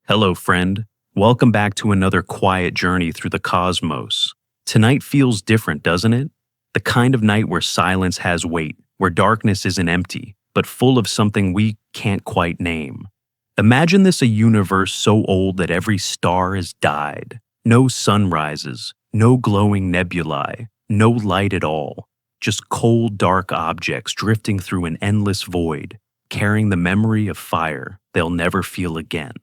Hello, friend. Welcome back to another quiet journey through the cosmos. Tonight feels different, doesn't it? The kind of night where silence has weight, where darkness isn't empty, but full of something we can't quite name. Imagine this a universe so old that every star has died. No sunrises, no glowing nebulae, no light at all. Just cold, dark objects drifting through an endless void, carrying the memory of fire they'll never feel again.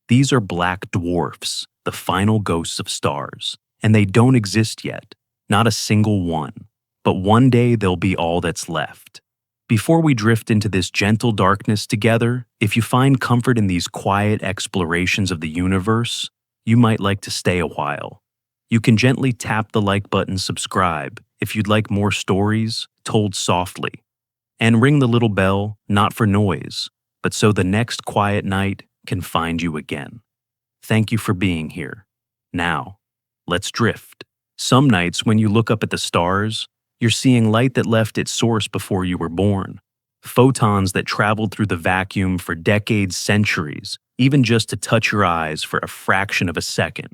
These are black dwarfs, the final ghosts of stars, and they don't exist yet, not a single one. But one day they'll be all that's left. Before we drift into this gentle darkness together, if you find comfort in these quiet explorations of the universe, you might like to stay a while. You can gently tap the like button, subscribe, if you'd like more stories told softly. And ring the little bell, not for noise, but so the next quiet night can find you again. Thank you for being here. Now, let's drift. Some nights when you look up at the stars, you're seeing light that left its source before you were born. Photons that traveled through the vacuum for decades, centuries, even just to touch your eyes for a fraction of a second.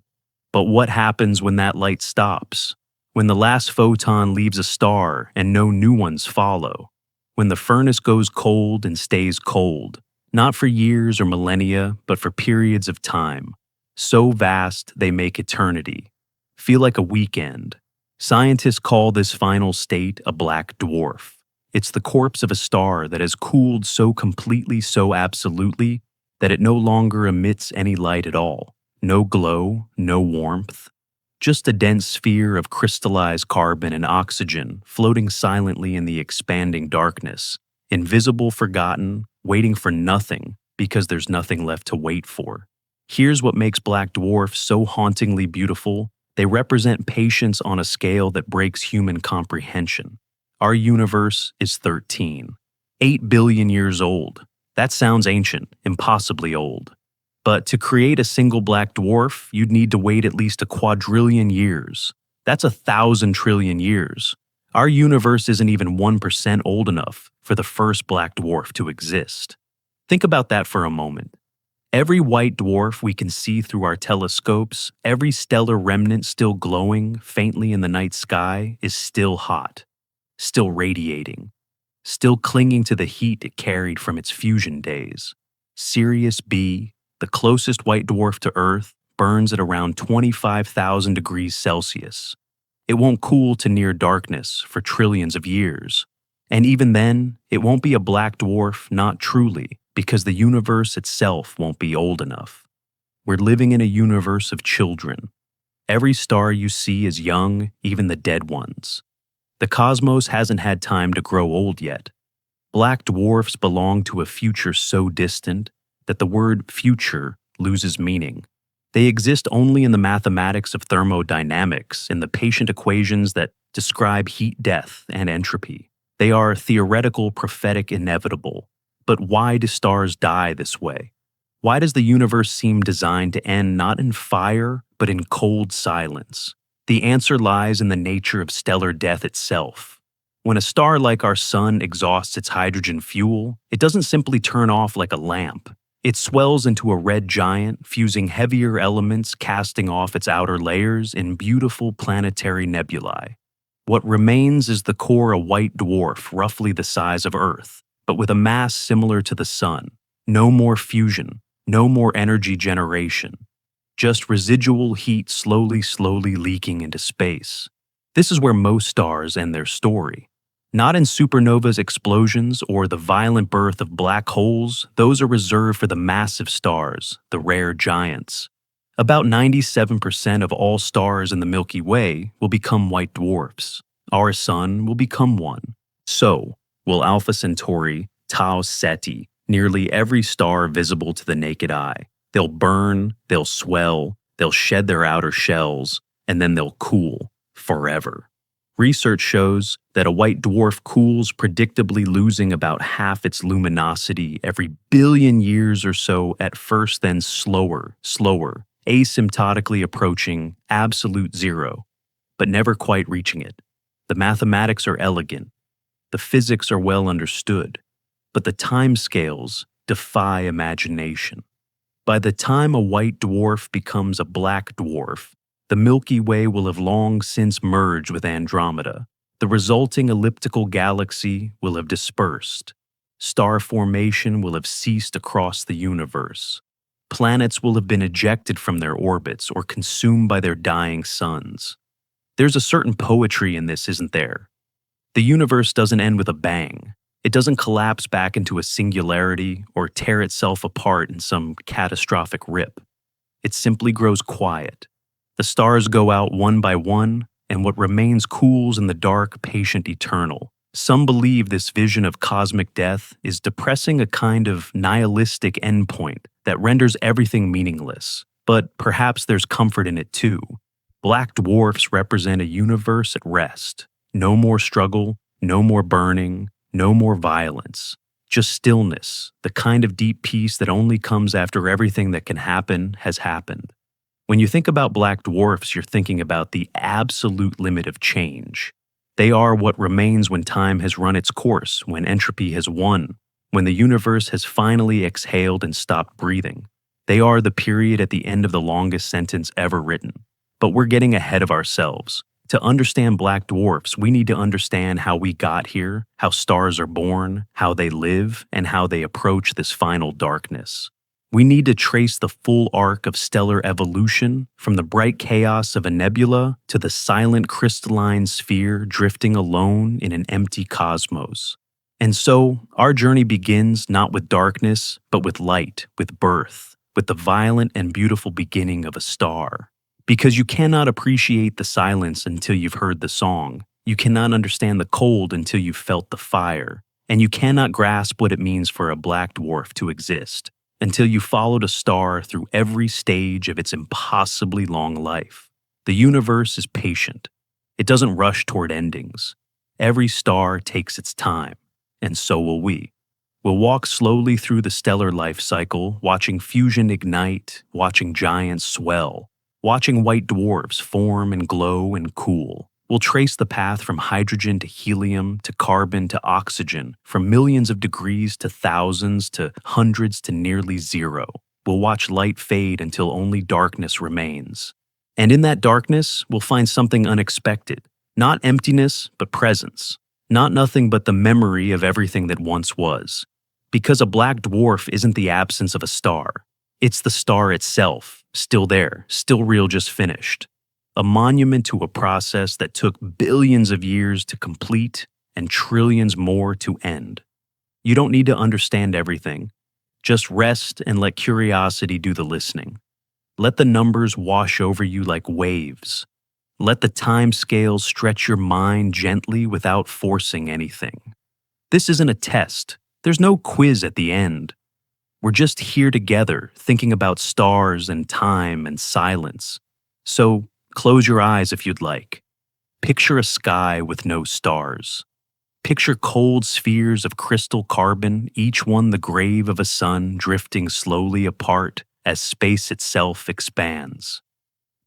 But what happens when that light stops? When the last photon leaves a star and no new ones follow? When the furnace goes cold and stays cold? Not for years or millennia, but for periods of time. So vast, they make eternity. Feel like a weekend. Scientists call this final state a black dwarf. It's the corpse of a star that has cooled so completely, so absolutely, that it no longer emits any light at all. No glow, no warmth. Just a dense sphere of crystallized carbon and oxygen floating silently in the expanding darkness. Invisible, forgotten, waiting for nothing because there's nothing left to wait for. Here's what makes black dwarfs so hauntingly beautiful. They represent patience on a scale that breaks human comprehension. Our universe is 13. 8 billion years old. That sounds ancient, impossibly old. But to create a single black dwarf, you'd need to wait at least a quadrillion years. That's 1,000 trillion years. Our universe isn't even 1% old enough for the first black dwarf to exist. Think about that for a moment. Every white dwarf we can see through our telescopes, every stellar remnant still glowing faintly in the night sky, is still hot, still radiating, still clinging to the heat it carried from its fusion days. Sirius B, the closest white dwarf to Earth, burns at around 25,000 degrees Celsius. It won't cool to near darkness for trillions of years. And even then, it won't be a black dwarf, not truly, because the universe itself won't be old enough. We're living in a universe of children. Every star you see is young, even the dead ones. The cosmos hasn't had time to grow old yet. Black dwarfs belong to a future so distant that the word future loses meaning. They exist only in the mathematics of thermodynamics, in the patient equations that describe heat death and entropy. They are theoretical, prophetic, inevitable. But why do stars die this way? Why does the universe seem designed to end not in fire, but in cold silence? The answer lies in the nature of stellar death itself. When a star like our sun exhausts its hydrogen fuel, it doesn't simply turn off like a lamp. It swells into a red giant, fusing heavier elements, casting off its outer layers in beautiful planetary nebulae. What remains is the core, a white dwarf roughly the size of Earth, but with a mass similar to the sun. No more fusion, no more energy generation. Just residual heat slowly leaking into space. This is where most stars end their story. Not in supernovas, explosions, or the violent birth of black holes. Those are reserved for the massive stars, the rare giants. About 97% of all stars in the Milky Way will become white dwarfs. Our sun will become one. So will Alpha Centauri, Tau Ceti, nearly every star visible to the naked eye. They'll burn, they'll swell, they'll shed their outer shells, and then they'll cool forever. Research shows that a white dwarf cools, predictably losing about half its luminosity every billion years or so at first, then slower, asymptotically approaching absolute zero, but never quite reaching it. The mathematics are elegant. The physics are well understood, but the timescales defy imagination. By the time a white dwarf becomes a black dwarf, the Milky Way will have long since merged with Andromeda. The resulting elliptical galaxy will have dispersed. Star formation will have ceased across the universe. Planets will have been ejected from their orbits or consumed by their dying suns. There's a certain poetry in this, isn't there? The universe doesn't end with a bang. It doesn't collapse back into a singularity or tear itself apart in some catastrophic rip. It simply grows quiet. The stars go out one by one, and what remains cools in the dark, patient eternal. Some believe this vision of cosmic death is depressing a kind of nihilistic endpoint that renders everything meaningless. But perhaps there's comfort in it too. Black dwarfs represent a universe at rest. No more struggle, no more burning, no more violence. Just stillness, the kind of deep peace that only comes after everything that can happen has happened. When you think about black dwarfs, you're thinking about the absolute limit of change. They are what remains when time has run its course, when entropy has won, when the universe has finally exhaled and stopped breathing. They are the period at the end of the longest sentence ever written. But we're getting ahead of ourselves. To understand black dwarfs, we need to understand how we got here, how stars are born, how they live, and how they approach this final darkness. We need to trace the full arc of stellar evolution, from the bright chaos of a nebula to the silent crystalline sphere drifting alone in an empty cosmos. And so, our journey begins not with darkness, but with light, with birth, with the violent and beautiful beginning of a star. Because you cannot appreciate the silence until you've heard the song. You cannot understand the cold until you've felt the fire. And you cannot grasp what it means for a black dwarf to exist until you followed a star through every stage of its impossibly long life. The universe is patient. It doesn't rush toward endings. Every star takes its time, and so will we. We'll walk slowly through the stellar life cycle, watching fusion ignite, watching giants swell, watching white dwarfs form and glow and cool. We'll trace the path from hydrogen to helium to carbon to oxygen, from millions of degrees to thousands to hundreds to nearly zero. We'll watch light fade until only darkness remains. And in that darkness, we'll find something unexpected. Not emptiness, but presence. Not nothing but the memory of everything that once was. Because a black dwarf isn't the absence of a star. It's the star itself, still there, still real, just finished. A monument to a process that took billions of years to complete and trillions more to end. You don't need to understand everything. Just rest and let curiosity do the listening. Let the numbers wash over you like waves. Let the time scales stretch your mind gently without forcing anything. This isn't a test. There's no quiz at the end. We're just here together, thinking about stars and time and silence. So, close your eyes if you'd like. Picture a sky with no stars. Picture cold spheres of crystal carbon, each one the grave of a sun drifting slowly apart as space itself expands.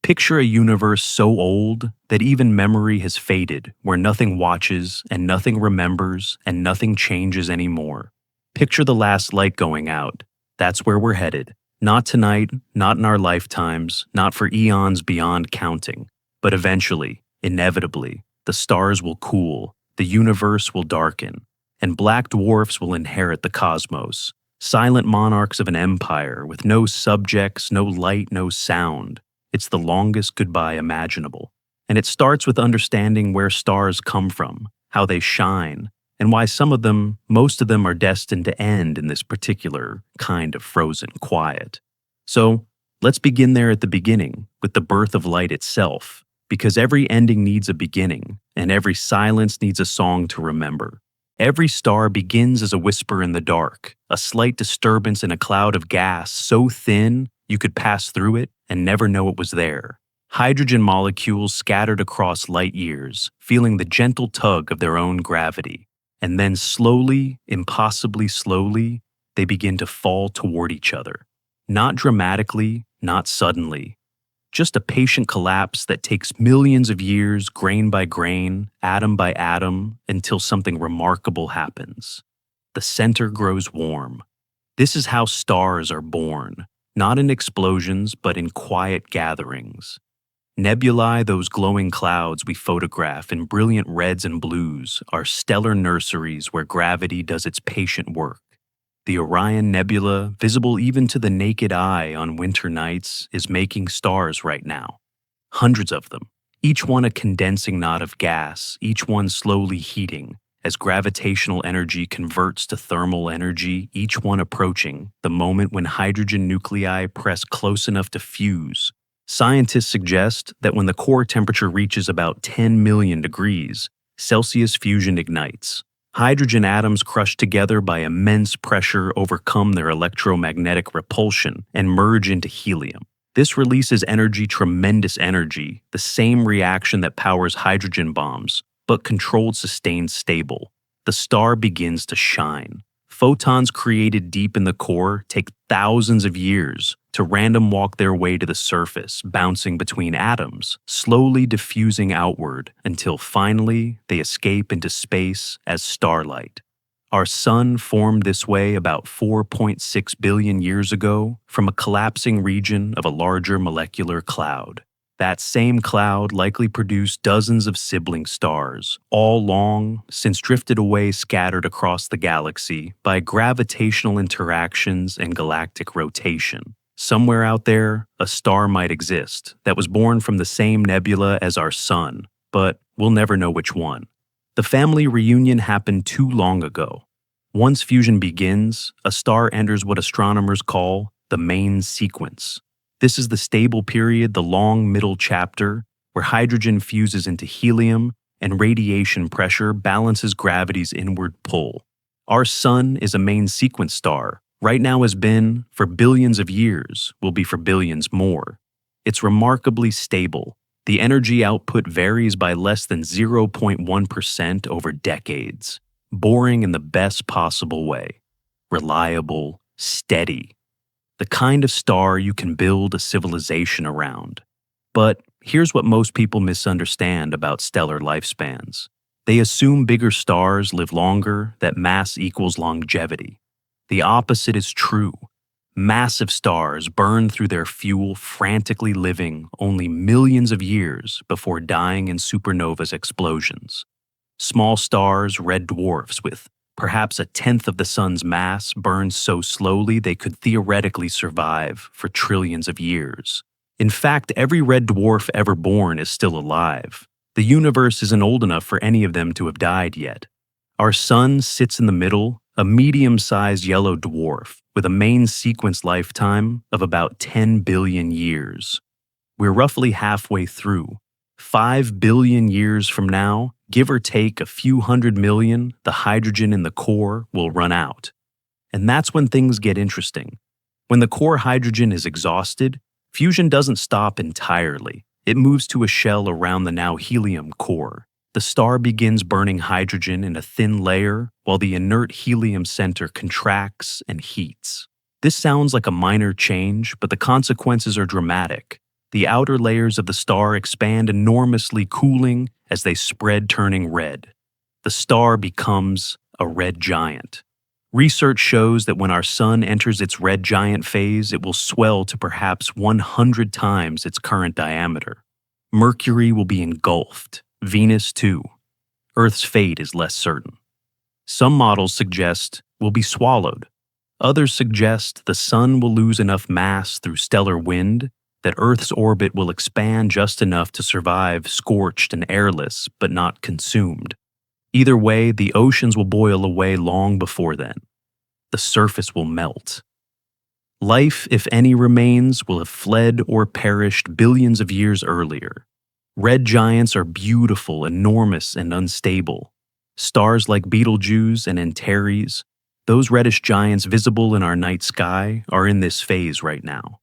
Picture a universe so old that even memory has faded, where nothing watches and nothing remembers and nothing changes anymore. Picture the last light going out. That's where we're headed. Not tonight, not in our lifetimes, not for eons beyond counting. But eventually, inevitably, the stars will cool, the universe will darken, and black dwarfs will inherit the cosmos. Silent monarchs of an empire with no subjects, no light, no sound. It's the longest goodbye imaginable. And it starts with understanding where stars come from, how they shine, and why some of them, most of them, are destined to end in this particular kind of frozen quiet. So, let's begin there at the beginning, with the birth of light itself, because every ending needs a beginning, and every silence needs a song to remember. Every star begins as a whisper in the dark, a slight disturbance in a cloud of gas so thin you could pass through it and never know it was there. Hydrogen molecules scattered across light years, feeling the gentle tug of their own gravity. And then slowly, impossibly slowly, they begin to fall toward each other. Not dramatically, not suddenly. Just a patient collapse that takes millions of years, grain by grain, atom by atom, until something remarkable happens. The center grows warm. This is how stars are born. not in explosions, but in quiet gatherings. Nebulae, those glowing clouds we photograph in brilliant reds and blues, are stellar nurseries where gravity does its patient work. The Orion Nebula, visible even to the naked eye on winter nights, is making stars right now. Hundreds of them, each one a condensing knot of gas, each one slowly heating, as gravitational energy converts to thermal energy, each one approaching the moment when hydrogen nuclei press close enough to fuse. Scientists suggest that when the core temperature reaches about 10 million degrees, Celsius fusion ignites. Hydrogen atoms crushed together by immense pressure overcome their electromagnetic repulsion and merge into helium. This releases tremendous energy, the same reaction that powers hydrogen bombs, but controlled, sustained, stable. The star begins to shine. Photons created deep in the core take thousands of years to random walk their way to the surface, bouncing between atoms, slowly diffusing outward until finally they escape into space as starlight. Our sun formed this way about 4.6 billion years ago from a collapsing region of a larger molecular cloud. That same cloud likely produced dozens of sibling stars, all long since drifted away scattered across the galaxy by gravitational interactions and galactic rotation. Somewhere out there, a star might exist that was born from the same nebula as our sun, but we'll never know which one. The family reunion happened too long ago. Once fusion begins, a star enters what astronomers call the main sequence. This is the stable period, the long middle chapter, where hydrogen fuses into helium and radiation pressure balances gravity's inward pull. Our sun is a main sequence star. Right now has been for billions of years, will be for billions more. It's remarkably stable. The energy output varies by less than 0.1% over decades. Boring in the best possible way. Reliable, steady. The kind of star you can build a civilization around. But here's what most people misunderstand about stellar lifespans. They assume bigger stars live longer, that mass equals longevity. The opposite is true. Massive stars burn through their fuel, frantically living only millions of years before dying in supernova's explosions. Small stars, red dwarfs with perhaps a tenth of the sun's mass, burn so slowly they could theoretically survive for trillions of years. In fact, every red dwarf ever born is still alive. The universe isn't old enough for any of them to have died yet. Our sun sits in the middle, a medium-sized yellow dwarf with a main sequence lifetime of about 10 billion years. We're roughly halfway through. 5 billion years from now, give or take a few 100 million, the hydrogen in the core will run out. And that's when things get interesting. When the core hydrogen is exhausted, fusion doesn't stop entirely. It moves to a shell around the now helium core. The star begins burning hydrogen in a thin layer while the inert helium center contracts and heats. This sounds like a minor change, but the consequences are dramatic. The outer layers of the star expand enormously, cooling as they spread, turning red. The star becomes a red giant. Research shows that when our sun enters its red giant phase, it will swell to perhaps 100 times its current diameter. Mercury will be engulfed, Venus too. Earth's fate is less certain. Some models suggest we'll be swallowed. Others suggest the sun will lose enough mass through stellar wind that Earth's orbit will expand just enough to survive scorched and airless, but not consumed. Either way, the oceans will boil away long before then. The surface will melt. Life, if any remains, will have fled or perished billions of years earlier. Red giants are beautiful, enormous, and unstable. Stars like Betelgeuse and Antares, those reddish giants visible in our night sky, are in this phase right now.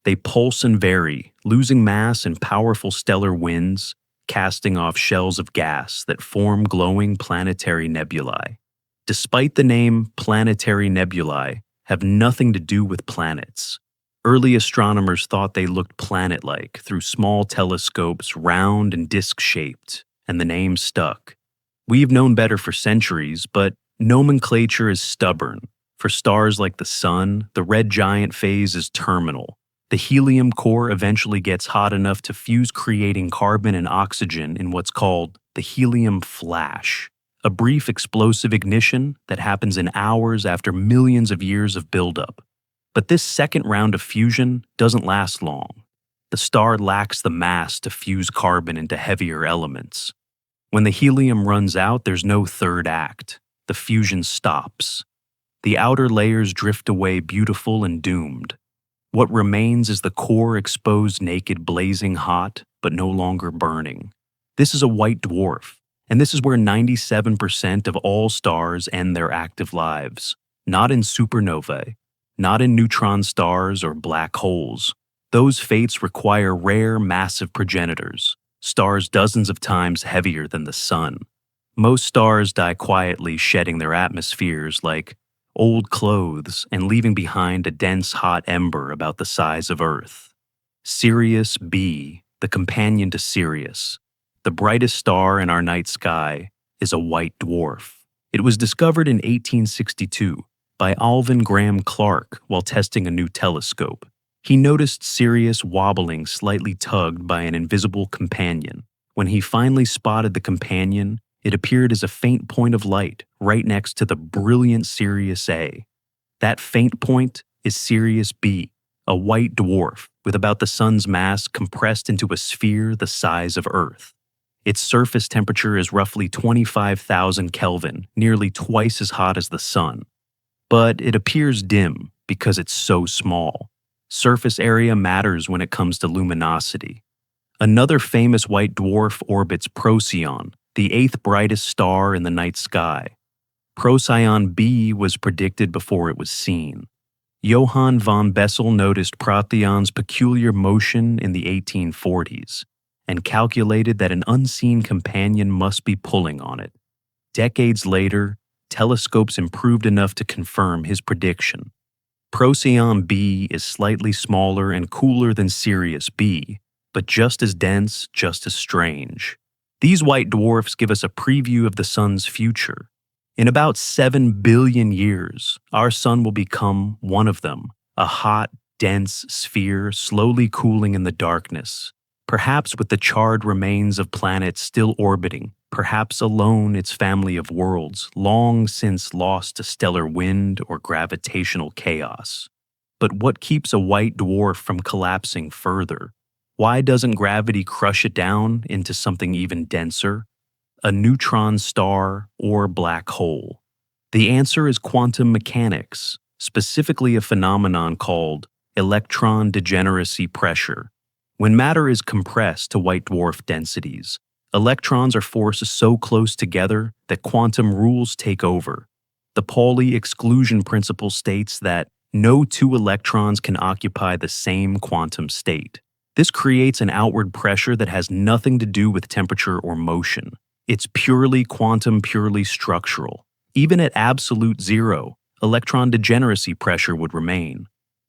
They pulse and vary, losing mass in powerful stellar winds, casting off shells of gas that form glowing planetary nebulae. Despite the name, planetary nebulae have nothing to do with planets. Early astronomers thought they looked planet-like through small telescopes, round and disc-shaped, and the name stuck. We've known better for centuries, but nomenclature is stubborn. For stars like the Sun, the red giant phase is terminal. The helium core eventually gets hot enough to fuse, creating carbon and oxygen in what's called the helium flash, a brief explosive ignition that happens in hours after millions of years of buildup. But this second round of fusion doesn't last long. The star lacks the mass to fuse carbon into heavier elements. When the helium runs out, there's no third act. The fusion stops. The outer layers drift away beautiful and doomed. What remains is the core exposed naked, blazing hot, but no longer burning. This is a white dwarf, and this is where 97% of all stars end their active lives. Not in supernovae, not in neutron stars or black holes. Those fates require rare, massive progenitors, stars dozens of times heavier than the Sun. Most stars die quietly, shedding their atmospheres like old clothes and leaving behind a dense, hot ember about the size of Earth. Sirius B, the companion to Sirius, the brightest star in our night sky, is a white dwarf. It was discovered in 1862 by Alvin Graham Clark while testing a new telescope. He noticed Sirius wobbling, slightly tugged by an invisible companion. When he finally spotted the companion, it appeared as a faint point of light right next to the brilliant Sirius A. That faint point is Sirius B, a white dwarf with about the Sun's mass compressed into a sphere the size of Earth. Its surface temperature is roughly 25,000 Kelvin, nearly twice as hot as the Sun. But it appears dim because it's so small. Surface area matters when it comes to luminosity. Another famous white dwarf orbits Procyon, the eighth brightest star in the night sky. Procyon B was predicted before it was seen. Johann von Bessel noticed Procyon's peculiar motion in the 1840s and calculated that an unseen companion must be pulling on it. Decades later, telescopes improved enough to confirm his prediction. Procyon B is slightly smaller and cooler than Sirius B, but just as dense, just as strange. These white dwarfs give us a preview of the Sun's future. In about 7 billion years, our Sun will become one of them, a hot, dense sphere slowly cooling in the darkness, perhaps with the charred remains of planets still orbiting, perhaps alone its family of worlds, long since lost to stellar wind or gravitational chaos. But what keeps a white dwarf from collapsing further? Why doesn't gravity crush it down into something even denser? A neutron star or black hole? The answer is quantum mechanics, specifically a phenomenon called electron degeneracy pressure. When matter is compressed to white dwarf densities, electrons are forced so close together that quantum rules take over. The Pauli exclusion principle states that no two electrons can occupy the same quantum state. This creates an outward pressure that has nothing to do with temperature or motion. It's purely quantum, purely structural. Even at absolute zero, electron degeneracy pressure would remain.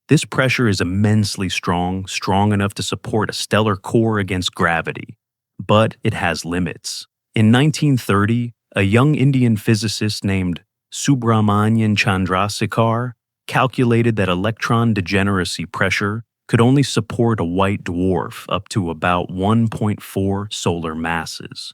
This pressure is immensely strong, strong enough to support a stellar core against gravity. But it has limits. In 1930, a young Indian physicist named Subramanian Chandrasekhar calculated that electron degeneracy pressure could only support a white dwarf up to about 1.4 solar masses.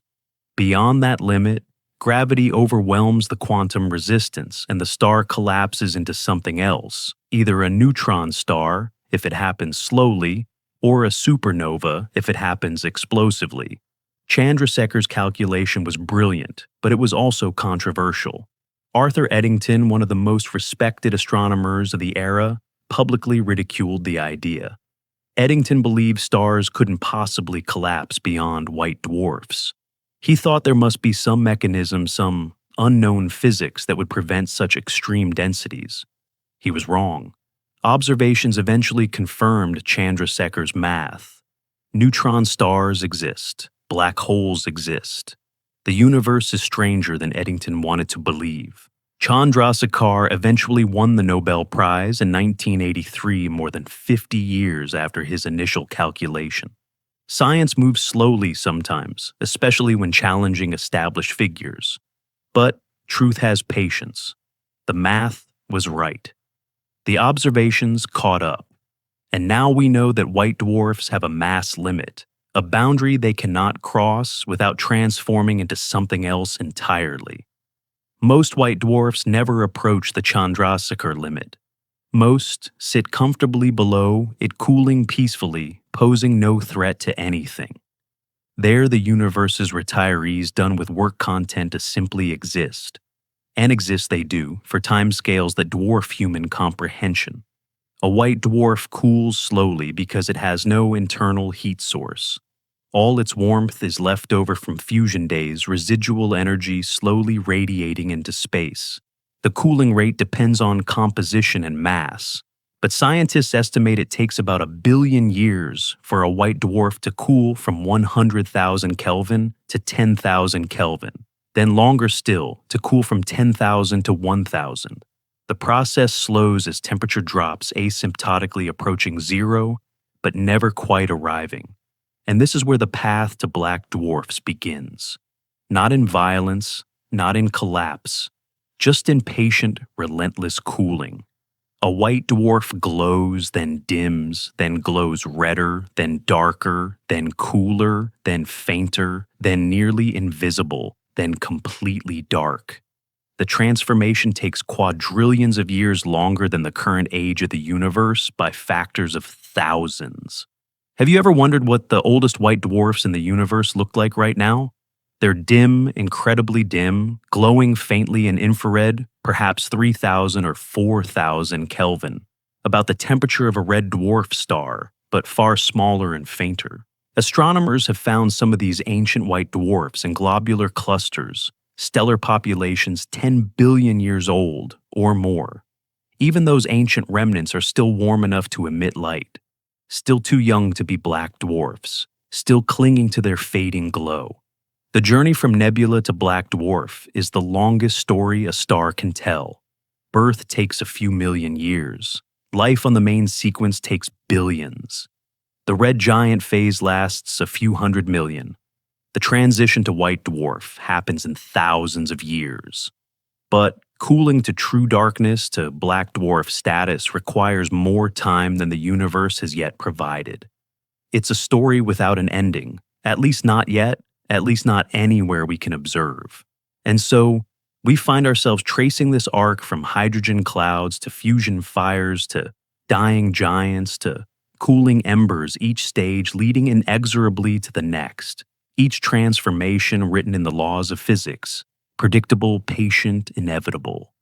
Beyond that limit, gravity overwhelms the quantum resistance and the star collapses into something else, either a neutron star, if it happens slowly, or a supernova if it happens explosively. Chandrasekhar's calculation was brilliant, but it was also controversial. Arthur Eddington, one of the most respected astronomers of the era, publicly ridiculed the idea. Eddington believed stars couldn't possibly collapse beyond white dwarfs. He thought there must be some mechanism, some unknown physics that would prevent such extreme densities. He was wrong. Observations eventually confirmed Chandrasekhar's math. Neutron stars exist. Black holes exist. The universe is stranger than Eddington wanted to believe. Chandrasekhar eventually won the Nobel Prize in 1983, more than 50 years after his initial calculation. Science moves slowly sometimes, especially when challenging established figures. But truth has patience. The math was right. The observations caught up. And now we know that white dwarfs have a mass limit, a boundary they cannot cross without transforming into something else entirely. Most white dwarfs never approach the Chandrasekhar limit. Most sit comfortably below it, cooling peacefully, posing no threat to anything. They're the universe's retirees done with work content to simply exist. And exist they do, for timescales that dwarf human comprehension. A white dwarf cools slowly because it has no internal heat source. All its warmth is left over from fusion days, residual energy slowly radiating into space. The cooling rate depends on composition and mass, but scientists estimate it takes about 1 billion years for a white dwarf to cool from 100,000 Kelvin to 10,000 Kelvin, then longer still to cool from 10,000 to 1,000. The process slows as temperature drops, asymptotically approaching zero, but never quite arriving. And this is where the path to black dwarfs begins. Not in violence, not in collapse, just in patient, relentless cooling. A white dwarf glows, then dims, then glows redder, then darker, then cooler, then fainter, then nearly invisible, then completely dark. The transformation takes quadrillions of years longer than the current age of the universe by factors of thousands. Have you ever wondered what the oldest white dwarfs in the universe look like right now? They're dim, incredibly dim, glowing faintly in infrared, perhaps 3,000 or 4,000 Kelvin, about the temperature of a red dwarf star, but far smaller and fainter. Astronomers have found some of these ancient white dwarfs in globular clusters, stellar populations 10 billion years old or more. Even those ancient remnants are still warm enough to emit light, still too young to be black dwarfs, still clinging to their fading glow. The journey from nebula to black dwarf is the longest story a star can tell. Birth takes a few million years. Life on the main sequence takes billions. The red giant phase lasts a few hundred million. The transition to white dwarf happens in thousands of years. But cooling to true darkness to black dwarf status requires more time than the universe has yet provided. It's a story without an ending, at least not yet, at least not anywhere we can observe. And so, we find ourselves tracing this arc from hydrogen clouds to fusion fires to dying giants to cooling embers, each stage leading inexorably to the next. Each transformation written in the laws of physics, predictable, patient, inevitable.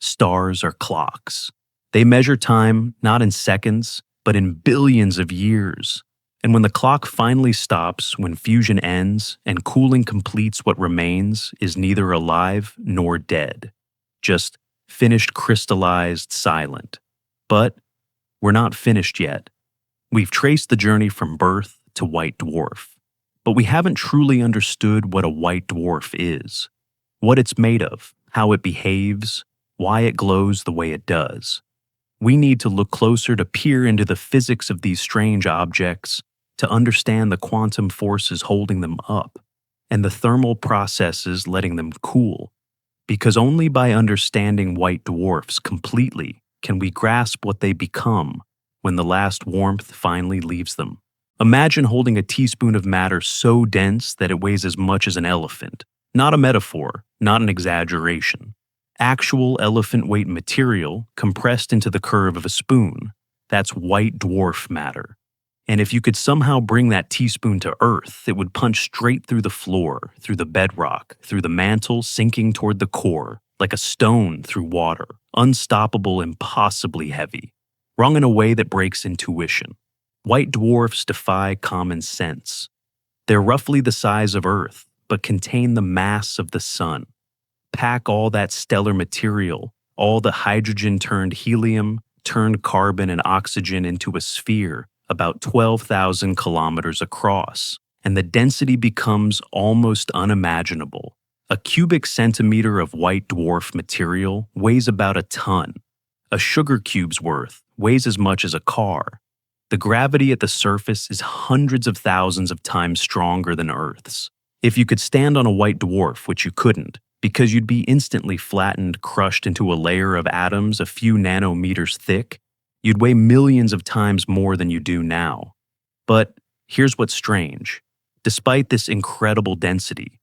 Stars are clocks. They measure time not in seconds, but in billions of years. And when the clock finally stops, when fusion ends and cooling completes, what remains is neither alive nor dead, just finished, crystallized, silent. But we're not finished yet. We've traced the journey from birth to white dwarf. But we haven't truly understood what a white dwarf is, what it's made of, how it behaves, why it glows the way it does. We need to look closer to peer into the physics of these strange objects, to understand the quantum forces holding them up, and the thermal processes letting them cool. Because only by understanding white dwarfs completely can we grasp what they become when the last warmth finally leaves them. Imagine holding a teaspoon of matter so dense that it weighs as much as an elephant. Not a metaphor, not an exaggeration. Actual elephant weight material compressed into the curve of a spoon. That's white dwarf matter. And if you could somehow bring that teaspoon to Earth, it would punch straight through the floor, through the bedrock, through the mantle, sinking toward the core, like a stone through water, unstoppable, impossibly heavy, wrung in a way that breaks intuition. White dwarfs defy common sense. They're roughly the size of Earth, but contain the mass of the sun. Pack all that stellar material, all the hydrogen turned helium, turned carbon and oxygen into a sphere about 12,000 kilometers across, and the density becomes almost unimaginable. A cubic centimeter of white dwarf material weighs about a ton. A sugar cube's worth weighs as much as a car. The gravity at the surface is hundreds of thousands of times stronger than Earth's. If you could stand on a white dwarf, which you couldn't, Because you'd be instantly flattened, crushed into a layer of atoms a few nanometers thick. You'd weigh millions of times more than you do now. But here's what's strange. Despite this incredible density,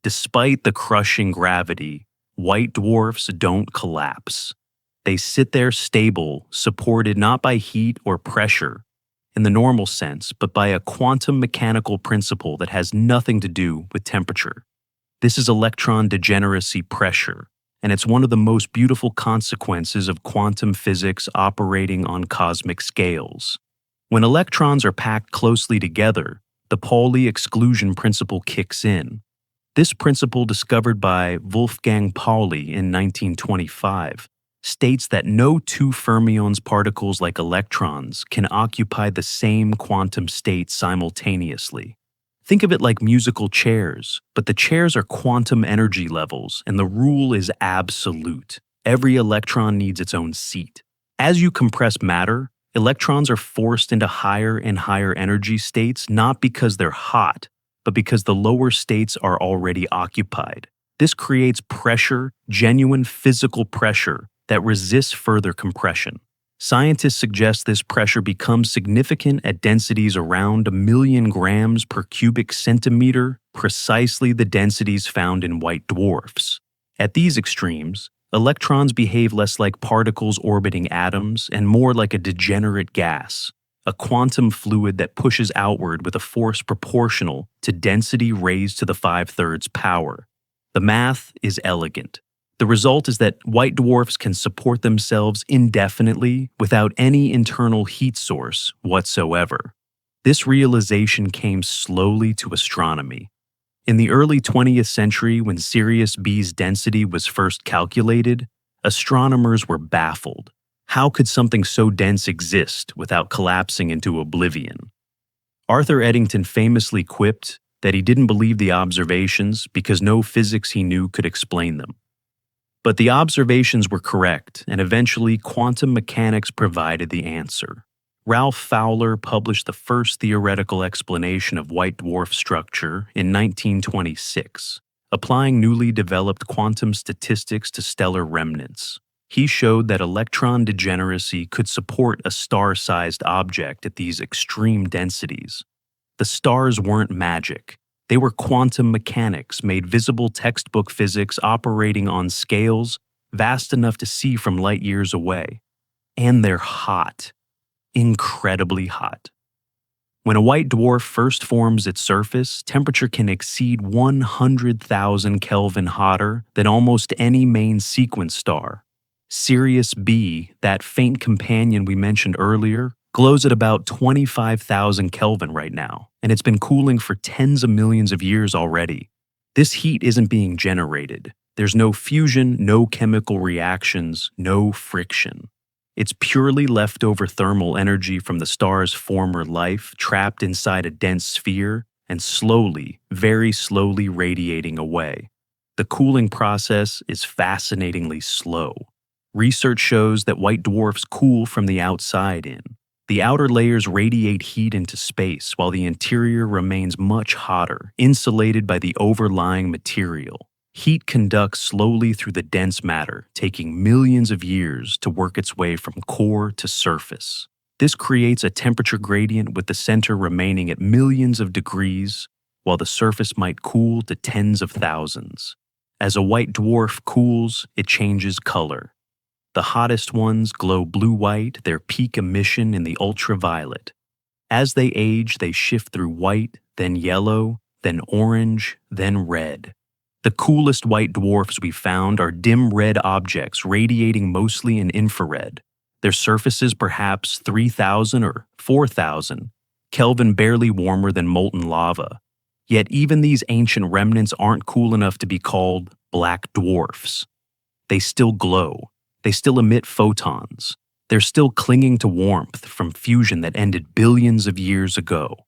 despite the crushing gravity, white dwarfs don't collapse. They sit there stable, supported not by heat or pressure in the normal sense, but by a quantum mechanical principle that has nothing to do with temperature. This is electron degeneracy pressure, and it's one of the most beautiful consequences of quantum physics operating on cosmic scales. When electrons are packed closely together, the Pauli exclusion principle kicks in. This principle, discovered by Wolfgang Pauli in 1925, states that no two fermions particles like electrons can occupy the same quantum state simultaneously. Think of it like musical chairs, but the chairs are quantum energy levels, and the rule is absolute. Every electron needs its own seat. As you compress matter, electrons are forced into higher and higher energy states not because they're hot, but because the lower states are already occupied. This creates pressure, genuine physical pressure, that resists further compression. Scientists suggest this pressure becomes significant at densities around 1,000,000 grams per cubic centimeter, precisely the densities found in white dwarfs. At these extremes, electrons behave less like particles orbiting atoms and more like a degenerate gas, a quantum fluid that pushes outward with a force proportional to density raised to the 5/3 power. The math is elegant. The result is that white dwarfs can support themselves indefinitely without any internal heat source whatsoever. This realization came slowly to astronomy. In the early 20th century, when Sirius B's density was first calculated, astronomers were baffled. How could something so dense exist without collapsing into oblivion? Arthur Eddington famously quipped that he didn't believe the observations because no physics he knew could explain them. But the observations were correct, and eventually quantum mechanics provided the answer. Ralph Fowler published the first theoretical explanation of white dwarf structure in 1926, applying newly developed quantum statistics to stellar remnants. He showed that electron degeneracy could support a star-sized object at these extreme densities. The stars weren't magic. They were quantum mechanics made visible textbook physics operating on scales vast enough to see from light years away. And they're hot. Incredibly hot. When a white dwarf first forms its surface, temperature can exceed 100,000 Kelvin hotter than almost any main sequence star. Sirius B, that faint companion we mentioned earlier, glows at about 25,000 Kelvin right now, and it's been cooling for tens of millions of years already. This heat isn't being generated. There's no fusion, no chemical reactions, no friction. It's purely leftover thermal energy from the star's former life trapped inside a dense sphere and slowly, very slowly radiating away. The cooling process is fascinatingly slow. Research shows that white dwarfs cool from the outside in. The outer layers radiate heat into space while the interior remains much hotter, insulated by the overlying material. Heat conducts slowly through the dense matter, taking millions of years to work its way from core to surface. This creates a temperature gradient with the center remaining at millions of degrees, while the surface might cool to tens of thousands. As a white dwarf cools, it changes color. The hottest ones glow blue-white, their peak emission in the ultraviolet. As they age, they shift through white, then yellow, then orange, then red. The coolest white dwarfs we found are dim red objects radiating mostly in infrared. Their surfaces perhaps 3,000 or 4,000 Kelvin, barely warmer than molten lava. Yet even these ancient remnants aren't cool enough to be called black dwarfs. They still glow. They still emit photons. They're still clinging to warmth from fusion that ended billions of years ago.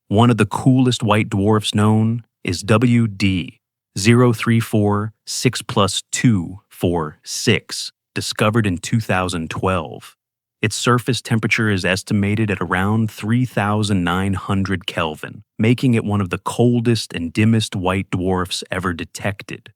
One of the coolest white dwarfs known is WD 034 6+246, discovered in 2012. Its surface temperature is estimated at around 3,900 Kelvin, making it one of the coldest and dimmest white dwarfs ever detected.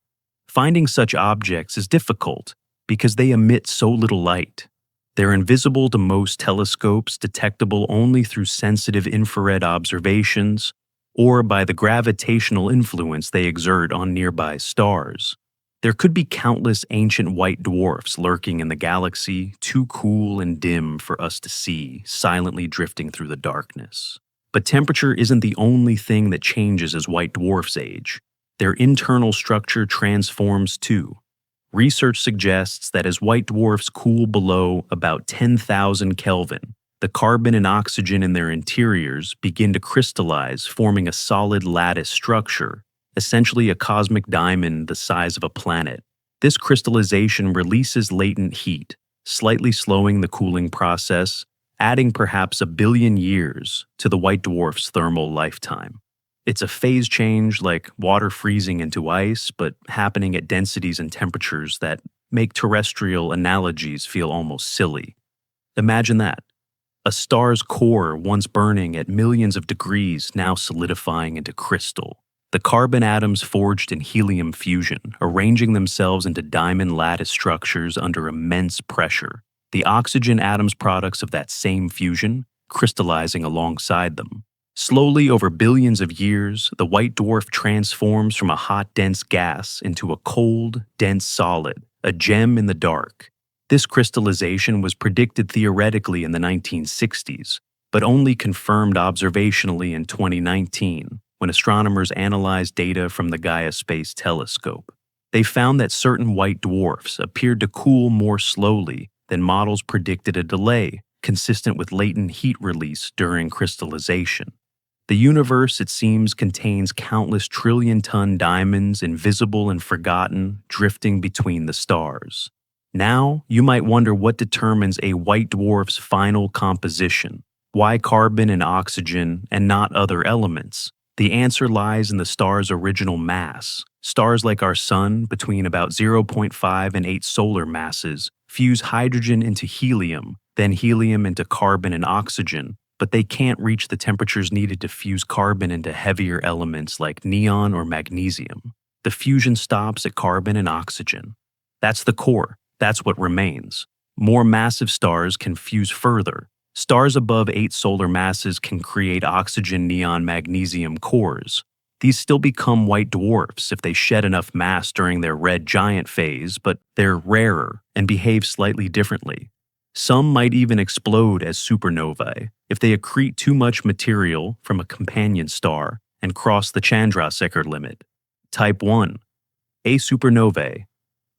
Finding such objects is difficult because they emit so little light. They're invisible to most telescopes, detectable only through sensitive infrared observations or by the gravitational influence they exert on nearby stars. There could be countless ancient white dwarfs lurking in the galaxy, too cool and dim for us to see, silently drifting through the darkness. But temperature isn't the only thing that changes as white dwarfs age. Their internal structure transforms too. Research suggests that as white dwarfs cool below about 10,000 Kelvin, the carbon and oxygen in their interiors begin to crystallize, forming a solid lattice structure, essentially a cosmic diamond the size of a planet. This crystallization releases latent heat, slightly slowing the cooling process, adding perhaps 1 billion years to the white dwarf's thermal lifetime. It's a phase change like water freezing into ice, but happening at densities and temperatures that make terrestrial analogies feel almost silly. Imagine that. A star's core, once burning at millions of degrees, now solidifying into crystal. The carbon atoms forged in helium fusion, arranging themselves into diamond lattice structures under immense pressure. The oxygen atoms products of that same fusion, crystallizing alongside them. Slowly, over billions of years, the white dwarf transforms from a hot, dense gas into a cold, dense solid, a gem in the dark. This crystallization was predicted theoretically in the 1960s, but only confirmed observationally in 2019, when astronomers analyzed data from the Gaia Space Telescope. They found that certain white dwarfs appeared to cool more slowly than models predicted, a delay consistent with latent heat release during crystallization. The universe, it seems, contains countless trillion-ton diamonds, invisible and forgotten, drifting between the stars. Now, you might wonder what determines a white dwarf's final composition. Why carbon and oxygen and not other elements? The answer lies in the star's original mass. Stars like our Sun, between about 0.5 and 8 solar masses, fuse hydrogen into helium, then helium into carbon and oxygen, but they can't reach the temperatures needed to fuse carbon into heavier elements like neon or magnesium. The fusion stops at carbon and oxygen. That's the core. That's what remains. More massive stars can fuse further. Stars above 8 solar masses can create oxygen, neon, magnesium cores. These still become white dwarfs if they shed enough mass during their red giant phase, but they're rarer and behave slightly differently. Some might even explode as supernovae if they accrete too much material from a companion star and cross the Chandrasekhar limit. Type 1. Supernovae.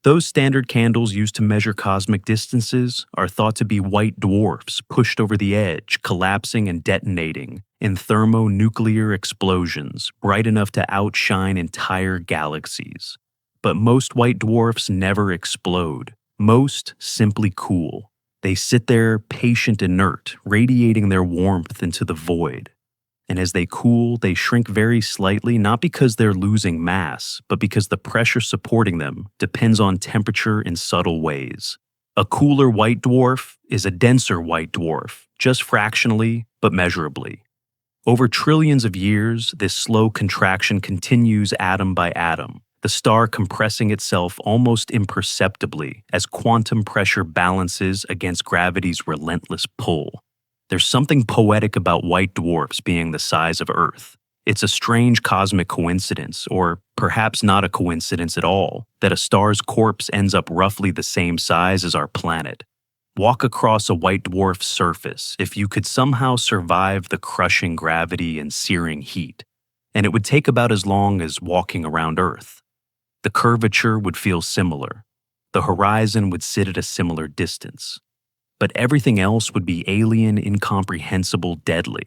Those standard candles used to measure cosmic distances are thought to be white dwarfs pushed over the edge, collapsing and detonating in thermonuclear explosions bright enough to outshine entire galaxies. But most white dwarfs never explode. Most simply cool. They sit there, patient, inert, radiating their warmth into the void. And as they cool, they shrink very slightly, not because they're losing mass, but because the pressure supporting them depends on temperature in subtle ways. A cooler white dwarf is a denser white dwarf, just fractionally, but measurably. Over trillions of years, this slow contraction continues atom by atom, the star compressing itself almost imperceptibly as quantum pressure balances against gravity's relentless pull. There's something poetic about white dwarfs being the size of Earth. It's a strange cosmic coincidence, or perhaps not a coincidence at all, that a star's corpse ends up roughly the same size as our planet. Walk across a white dwarf's surface if you could somehow survive the crushing gravity and searing heat, and it would take about as long as walking around Earth. The curvature would feel similar. The horizon would sit at a similar distance. But everything else would be alien, incomprehensible, deadly.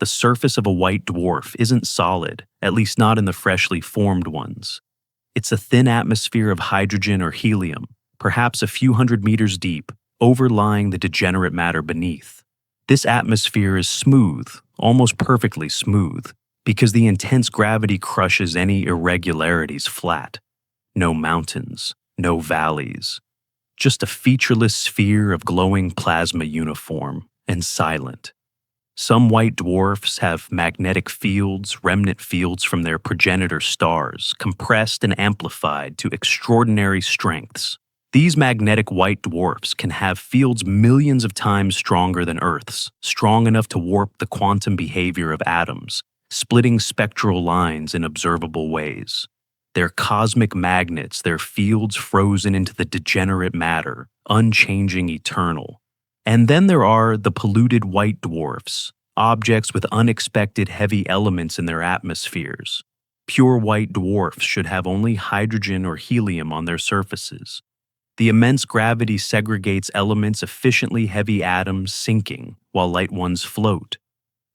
The surface of a white dwarf isn't solid, at least not in the freshly formed ones. It's a thin atmosphere of hydrogen or helium, perhaps a few hundred meters deep, overlying the degenerate matter beneath. This atmosphere is smooth, almost perfectly smooth, because the intense gravity crushes any irregularities flat. No mountains, no valleys. Just a featureless sphere of glowing plasma uniform, and silent. Some white dwarfs have magnetic fields, remnant fields from their progenitor stars, compressed and amplified to extraordinary strengths. These magnetic white dwarfs can have fields millions of times stronger than Earth's, strong enough to warp the quantum behavior of atoms, splitting spectral lines in observable ways. They're cosmic magnets, their fields frozen into the degenerate matter, unchanging, eternal. And then there are the polluted white dwarfs, objects with unexpected heavy elements in their atmospheres. Pure white dwarfs should have only hydrogen or helium on their surfaces. The immense gravity segregates elements efficiently, heavy atoms sinking, while light ones float.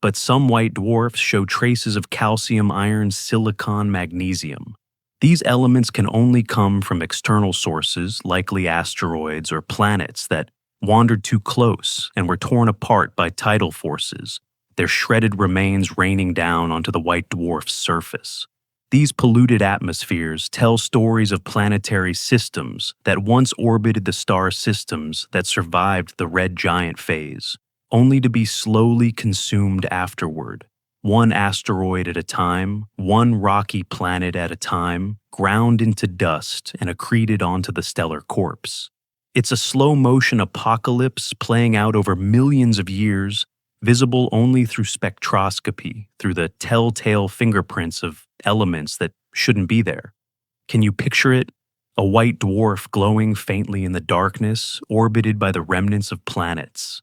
But some white dwarfs show traces of calcium, iron, silicon, magnesium. These elements can only come from external sources, likely asteroids or planets that wandered too close and were torn apart by tidal forces, their shredded remains raining down onto the white dwarf's surface. These polluted atmospheres tell stories of planetary systems that once orbited the star systems that survived the red giant phase, only to be slowly consumed afterward. One asteroid at a time, one rocky planet at a time, ground into dust and accreted onto the stellar corpse. It's a slow-motion apocalypse playing out over millions of years, visible only through spectroscopy, through the telltale fingerprints of elements that shouldn't be there. Can you picture it? A white dwarf glowing faintly in the darkness, orbited by the remnants of planets.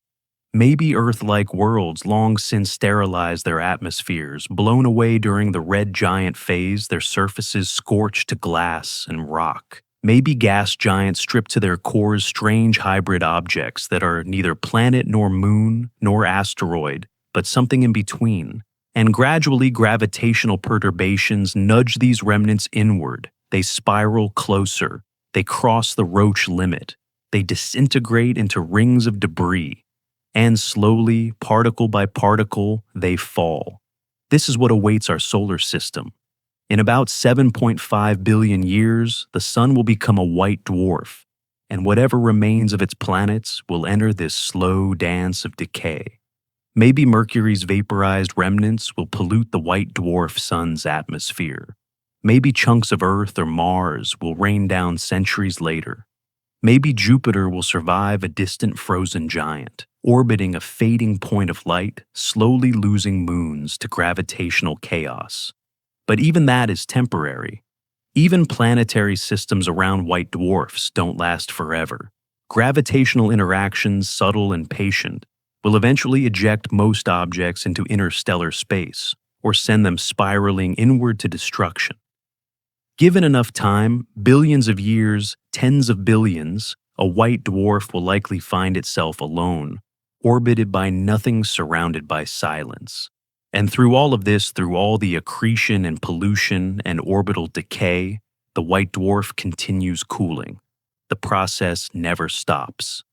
Maybe Earth-like worlds long since sterilized their atmospheres, blown away during the red giant phase, their surfaces scorched to glass and rock. Maybe gas giants stripped to their cores, strange hybrid objects that are neither planet nor moon nor asteroid, but something in between. And gradually gravitational perturbations nudge these remnants inward. They spiral closer. They cross the Roche limit. They disintegrate into rings of debris. And slowly, particle by particle, they fall. This is what awaits our solar system. In about 7.5 billion years, the sun will become a white dwarf, and whatever remains of its planets will enter this slow dance of decay. Maybe Mercury's vaporized remnants will pollute the white dwarf sun's atmosphere. Maybe chunks of Earth or Mars will rain down centuries later. Maybe Jupiter will survive a distant frozen giant, orbiting a fading point of light, slowly losing moons to gravitational chaos. But even that is temporary. Even planetary systems around white dwarfs don't last forever. Gravitational interactions, subtle and patient, will eventually eject most objects into interstellar space, or send them spiraling inward to destruction. Given enough time, billions of years, tens of billions, a white dwarf will likely find itself alone, orbited by nothing, surrounded by silence. And through all of this, through all the accretion and pollution and orbital decay, the white dwarf continues cooling. The process never stops.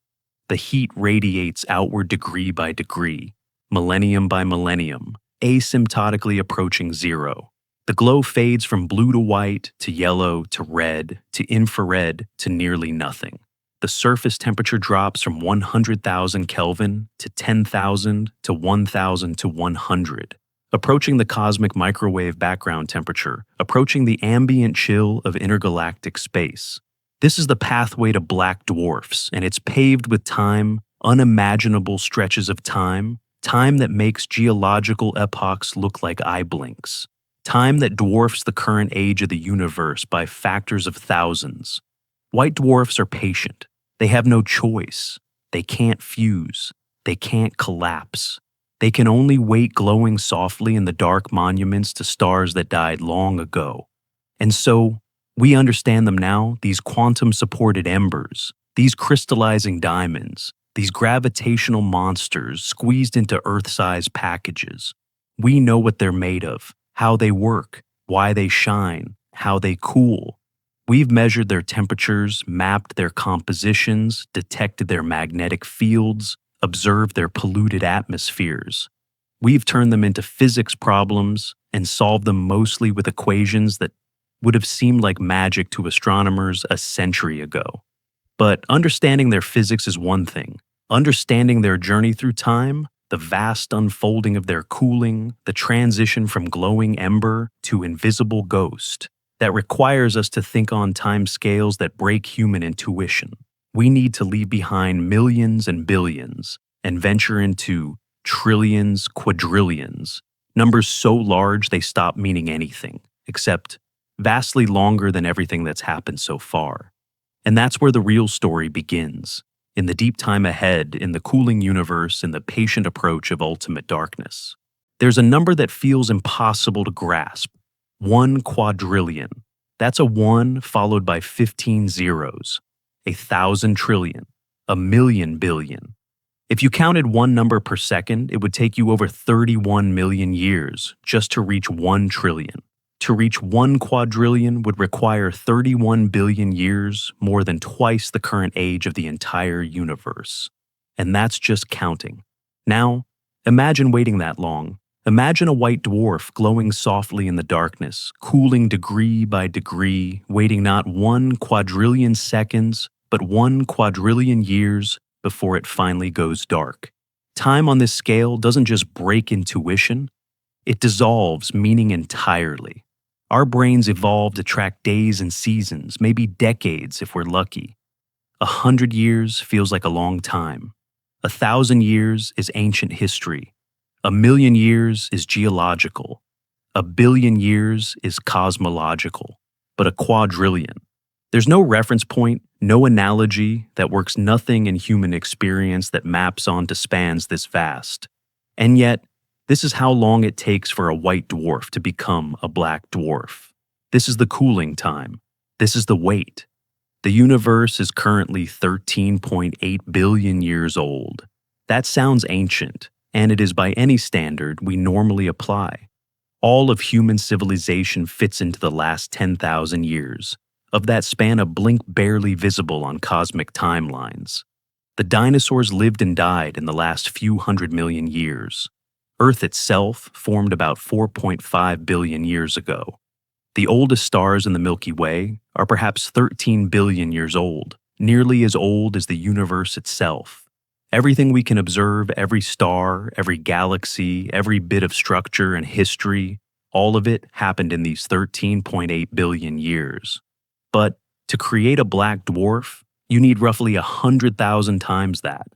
The heat radiates outward degree by degree, millennium by millennium, asymptotically approaching zero. The glow fades from blue to white, to yellow, to red, to infrared, to nearly nothing. The surface temperature drops from 100,000 Kelvin to 10,000 to 1,000 to 100, approaching the cosmic microwave background temperature, approaching the ambient chill of intergalactic space. This is the pathway to black dwarfs, and it's paved with time, unimaginable stretches of time, time that makes geological epochs look like eye blinks, time that dwarfs the current age of the universe by factors of thousands. White dwarfs are patient. They have no choice. They can't fuse. They can't collapse. They can only wait glowing softly in the dark monuments to stars that died long ago. And so, we understand them now, these quantum-supported embers, these crystallizing diamonds, these gravitational monsters squeezed into Earth-sized packages. We know what they're made of, how they work, why they shine, how they cool. We've measured their temperatures, mapped their compositions, detected their magnetic fields, observed their polluted atmospheres. We've turned them into physics problems and solved them mostly with equations that would have seemed like magic to astronomers a century ago. But understanding their physics is one thing. Understanding their journey through time, The vast unfolding of their cooling, the transition from glowing ember to invisible ghost, that requires us to think on time scales that break human intuition. We need to leave behind millions and billions and venture into trillions, quadrillions, numbers so large they stop meaning anything, except vastly longer than everything that's happened so far. And that's where the real story begins, in the deep time ahead, in the cooling universe, in the patient approach of ultimate darkness. There's a number that feels impossible to grasp. 1 quadrillion. That's a 1 followed by 15 zeros. 1,000 trillion. 1,000,000 billion. If you counted one number per second, it would take you over 31 million years just to reach 1 trillion. To reach 1 quadrillion would require 31 billion years, more than twice the current age of the entire universe. And that's just counting. Now, imagine waiting that long. Imagine a white dwarf glowing softly in the darkness, cooling degree by degree, waiting not 1 quadrillion seconds, but 1 quadrillion years before it finally goes dark. Time on this scale doesn't just break intuition, it dissolves meaning entirely. Our brains evolved to track days and seasons, maybe decades if we're lucky. 100 years feels like a long time. 1,000 years is ancient history. 1,000,000 years is geological. 1,000,000,000 years is cosmological. But a quadrillion. There's no reference point, no analogy that works, nothing in human experience that maps onto spans this vast. And yet, this is how long it takes for a white dwarf to become a black dwarf. This is the cooling time. This is the wait. The universe is currently 13.8 billion years old. That sounds ancient, and it is by any standard we normally apply. All of human civilization fits into the last 10,000 years. Of that span, a blink barely visible on cosmic timelines. The dinosaurs lived and died in the last few 100 million years. Earth itself formed about 4.5 billion years ago. The oldest stars in the Milky Way are perhaps 13 billion years old, nearly as old as the universe itself. Everything we can observe, every star, every galaxy, every bit of structure and history, all of it happened in these 13.8 billion years. But to create a black dwarf, you need roughly 100,000 times that,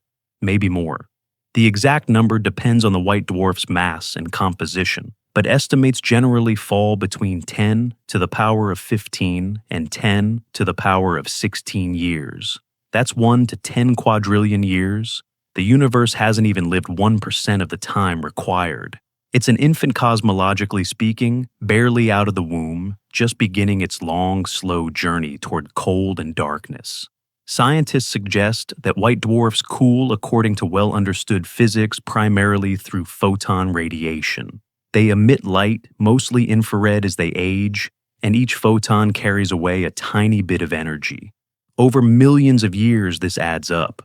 maybe more. The exact number depends on the white dwarf's mass and composition, but estimates generally fall between 10 to the power of 15 and 10 to the power of 16 years. That's 1 to 10 quadrillion years. The universe hasn't even lived 1% of the time required. It's an infant cosmologically speaking, barely out of the womb, just beginning its long, slow journey toward cold and darkness. Scientists suggest that white dwarfs cool according to well-understood physics primarily through photon radiation. They emit light, mostly infrared, as they age, and each photon carries away a tiny bit of energy. Over millions of years, this adds up.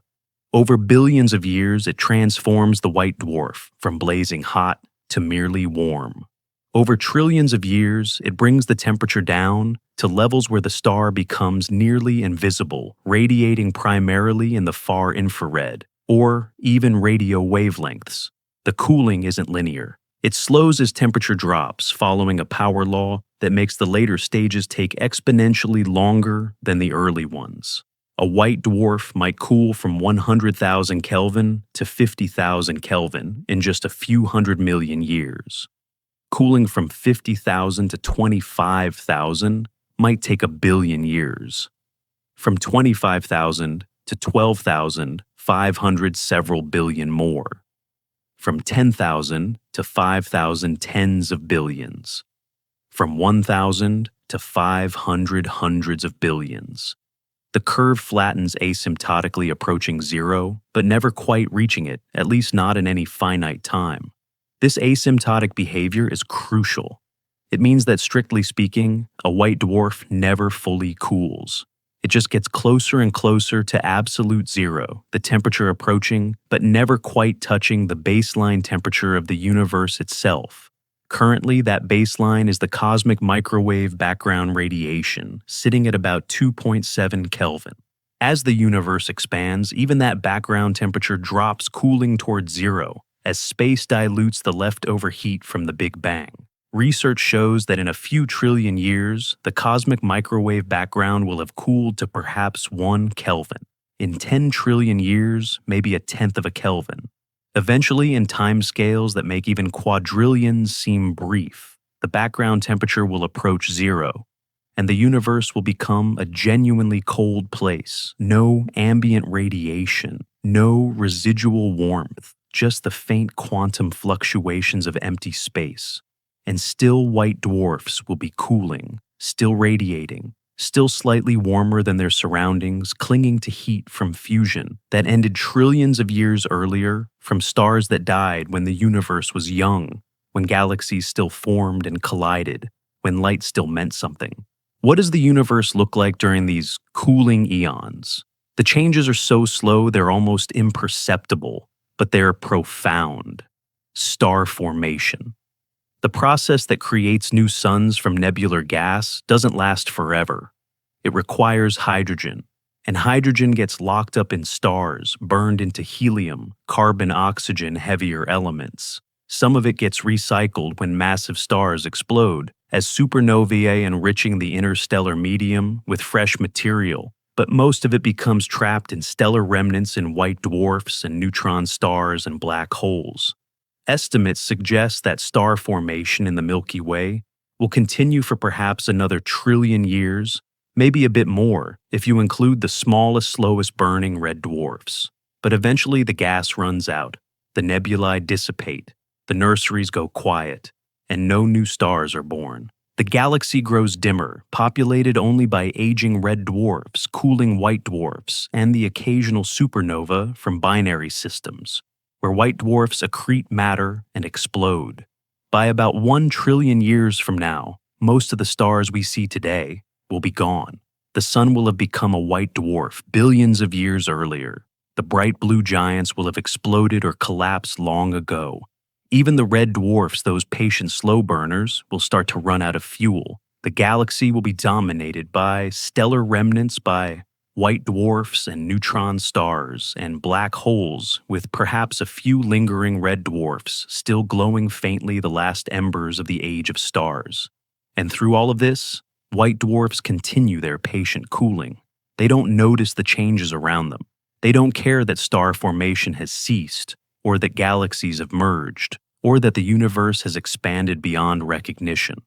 Over billions of years, it transforms the white dwarf from blazing hot to merely warm. Over trillions of years, it brings the temperature down to levels where the star becomes nearly invisible, radiating primarily in the far infrared, or even radio wavelengths. The cooling isn't linear. It slows as temperature drops, following a power law that makes the later stages take exponentially longer than the early ones. A white dwarf might cool from 100,000 Kelvin to 50,000 Kelvin in just a few 100 million years. Cooling from 50,000 to 25,000 might take a billion years. From 25,000 to 12,500, several billion more. From 10,000 to 5,000, tens of billions. From 1,000 to 500, hundreds of billions. The curve flattens asymptotically approaching zero, but never quite reaching it, at least not in any finite time. This asymptotic behavior is crucial. It means that, strictly speaking, a white dwarf never fully cools. It just gets closer and closer to absolute zero, the temperature approaching, but never quite touching the baseline temperature of the universe itself. Currently, that baseline is the cosmic microwave background radiation, sitting at about 2.7 Kelvin. As the universe expands, even that background temperature drops, cooling towards zero, as space dilutes the leftover heat from the Big Bang. Research shows that in a few trillion years, the cosmic microwave background will have cooled to perhaps 1 Kelvin. In 10 trillion years, maybe a tenth of a Kelvin. Eventually, in timescales that make even quadrillions seem brief, the background temperature will approach zero, and the universe will become a genuinely cold place. No ambient radiation, no residual warmth, just the faint quantum fluctuations of empty space. And still white dwarfs will be cooling, still radiating, still slightly warmer than their surroundings, clinging to heat from fusion that ended trillions of years earlier, from stars that died when the universe was young, when galaxies still formed and collided, when light still meant something. What does the universe look like during these cooling eons? The changes are so slow they're almost imperceptible, but they're profound. Star formation. The process that creates new suns from nebular gas doesn't last forever. It requires hydrogen, and hydrogen gets locked up in stars, burned into helium, carbon, oxygen, heavier elements. Some of it gets recycled when massive stars explode, as supernovae enriching the interstellar medium with fresh material, but most of it becomes trapped in stellar remnants in white dwarfs and neutron stars and black holes. Estimates suggest that star formation in the Milky Way will continue for perhaps another trillion years, maybe a bit more if you include the smallest, slowest burning red dwarfs. But eventually the gas runs out, the nebulae dissipate, the nurseries go quiet, and no new stars are born. The galaxy grows dimmer, populated only by aging red dwarfs, cooling white dwarfs, and the occasional supernova from binary systems, where white dwarfs accrete matter and explode. By about 1 trillion years from now, most of the stars we see today will be gone. The sun will have become a white dwarf billions of years earlier. The bright blue giants will have exploded or collapsed long ago. Even the red dwarfs, those patient slow burners, will start to run out of fuel. The galaxy will be dominated by stellar remnants, by white dwarfs and neutron stars, and black holes with perhaps a few lingering red dwarfs still glowing faintly, the last embers of the age of stars. And through all of this, white dwarfs continue their patient cooling. They don't notice the changes around them. They don't care that star formation has ceased, or that galaxies have merged, or that the universe has expanded beyond recognition.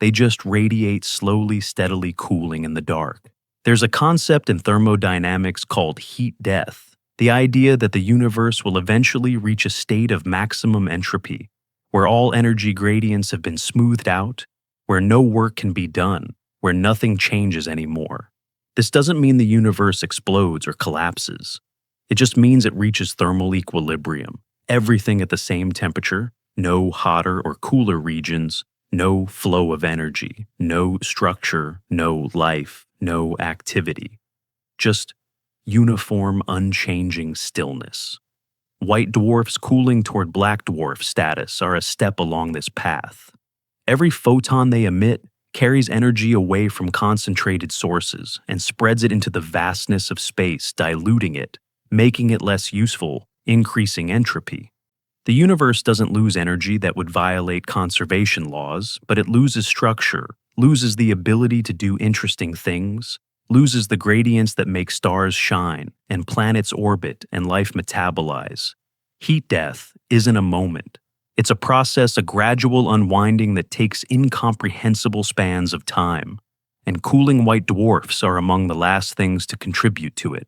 They just radiate slowly, steadily cooling in the dark. There's a concept in thermodynamics called heat death, the idea that the universe will eventually reach a state of maximum entropy, where all energy gradients have been smoothed out, where no work can be done, where nothing changes anymore. This doesn't mean the universe explodes or collapses. It just means it reaches thermal equilibrium, everything at the same temperature, no hotter or cooler regions, no flow of energy, no structure, no life, no activity. Just uniform, unchanging stillness. White dwarfs cooling toward black dwarf status are a step along this path. Every photon they emit carries energy away from concentrated sources and spreads it into the vastness of space, diluting it, making it less useful, increasing entropy. The universe doesn't lose energy that would violate conservation laws, but it loses structure, loses the ability to do interesting things, loses the gradients that make stars shine and planets orbit and life metabolize. Heat death isn't a moment. It's a process, a gradual unwinding that takes incomprehensible spans of time, and cooling white dwarfs are among the last things to contribute to it.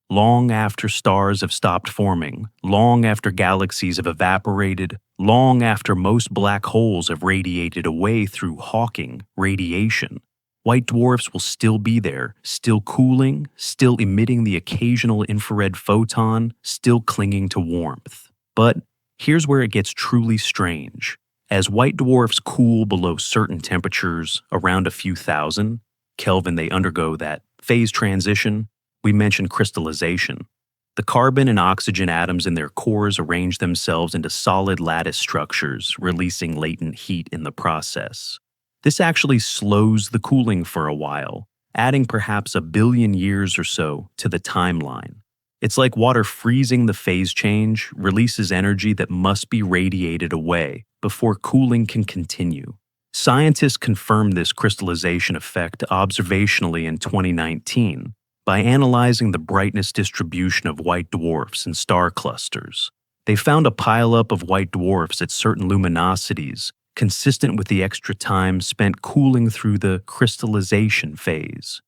Long after stars have stopped forming, long after galaxies have evaporated, long after most black holes have radiated away through Hawking radiation, white dwarfs will still be there, still cooling, still emitting the occasional infrared photon, still clinging to warmth. But here's where it gets truly strange. As white dwarfs cool below certain temperatures, around a few thousand Kelvin, they undergo that phase transition. We mentioned crystallization. The carbon and oxygen atoms in their cores arrange themselves into solid lattice structures, releasing latent heat in the process. This actually slows the cooling for a while, adding perhaps 1 billion years or so to the timeline. It's like water freezing. The phase change releases energy that must be radiated away before cooling can continue. Scientists confirmed this crystallization effect observationally in 2019 by analyzing the brightness distribution of white dwarfs in star clusters. They found a pileup of white dwarfs at certain luminosities, consistent with the extra time spent cooling through the crystallization phase.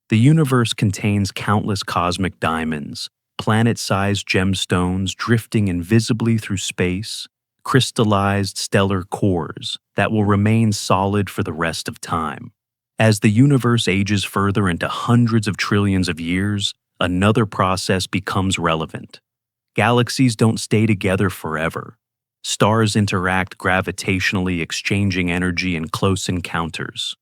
The universe contains countless cosmic diamonds, planet-sized gemstones drifting invisibly through space, crystallized stellar cores that will remain solid for the rest of time. As the universe ages further into hundreds of trillions of years, another process becomes relevant. Galaxies don't stay together forever. Stars interact gravitationally, exchanging energy in close encounters.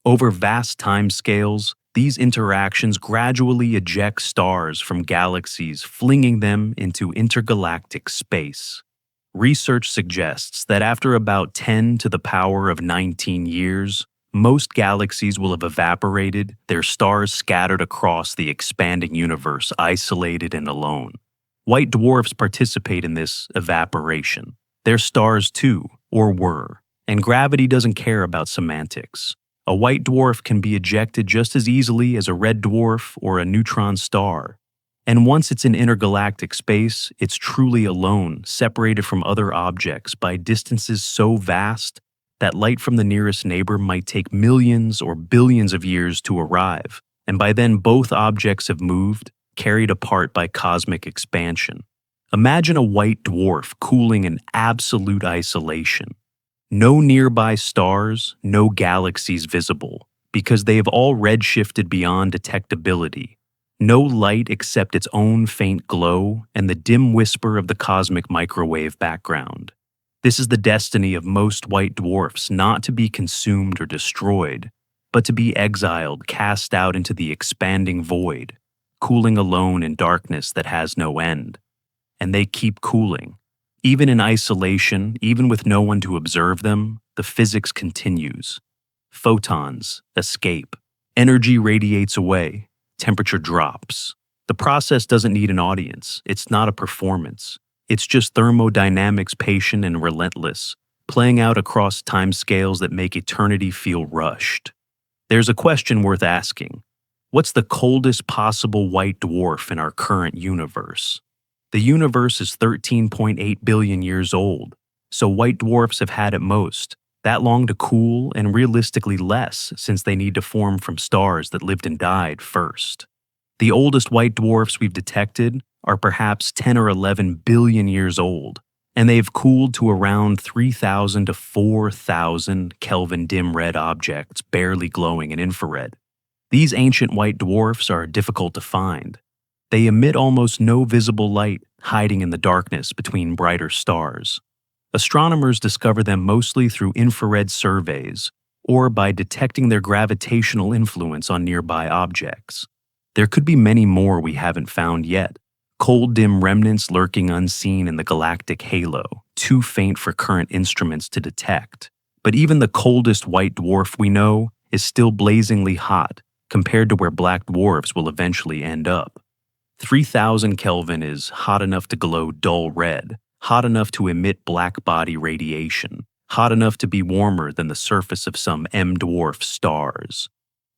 Over vast timescales, these interactions gradually eject stars from galaxies, flinging them into intergalactic space. Research suggests that after about 10 to the power of 19 years, most galaxies will have evaporated, their stars scattered across the expanding universe, isolated and alone. White dwarfs participate in this evaporation. They're stars too, or were, and gravity doesn't care about semantics. A white dwarf can be ejected just as easily as a red dwarf or a neutron star. And once it's in intergalactic space, it's truly alone, separated from other objects by distances so vast that light from the nearest neighbor might take millions or billions of years to arrive, and by then both objects have moved, carried apart by cosmic expansion. Imagine a white dwarf cooling in absolute isolation. No nearby stars, no galaxies visible, because they have all redshifted beyond detectability. No light except its own faint glow and the dim whisper of the cosmic microwave background. This is the destiny of most white dwarfs, not to be consumed or destroyed, but to be exiled, cast out into the expanding void, cooling alone in darkness that has no end. And they keep cooling. Even in isolation, even with no one to observe them, the physics continues. Photons escape. Energy radiates away. Temperature drops. The process doesn't need an audience. It's not a performance. It's just thermodynamics, patient and relentless, playing out across timescales that make eternity feel rushed. There's a question worth asking. What's the coldest possible white dwarf in our current universe? The universe is 13.8 billion years old, so white dwarfs have had at most that long to cool, and realistically less since they need to form from stars that lived and died first. The oldest white dwarfs we've detected are perhaps 10 or 11 billion years old, and they've cooled to around 3,000 to 4,000 Kelvin dim red objects barely glowing in infrared. These ancient white dwarfs are difficult to find. They emit almost no visible light, hiding in the darkness between brighter stars. Astronomers discover them mostly through infrared surveys or by detecting their gravitational influence on nearby objects. There could be many more we haven't found yet. Cold, dim remnants lurking unseen in the galactic halo, too faint for current instruments to detect. But even the coldest white dwarf we know is still blazingly hot compared to where black dwarfs will eventually end up. 3,000 Kelvin is hot enough to glow dull red, hot enough to emit black body radiation, hot enough to be warmer than the surface of some M-dwarf stars.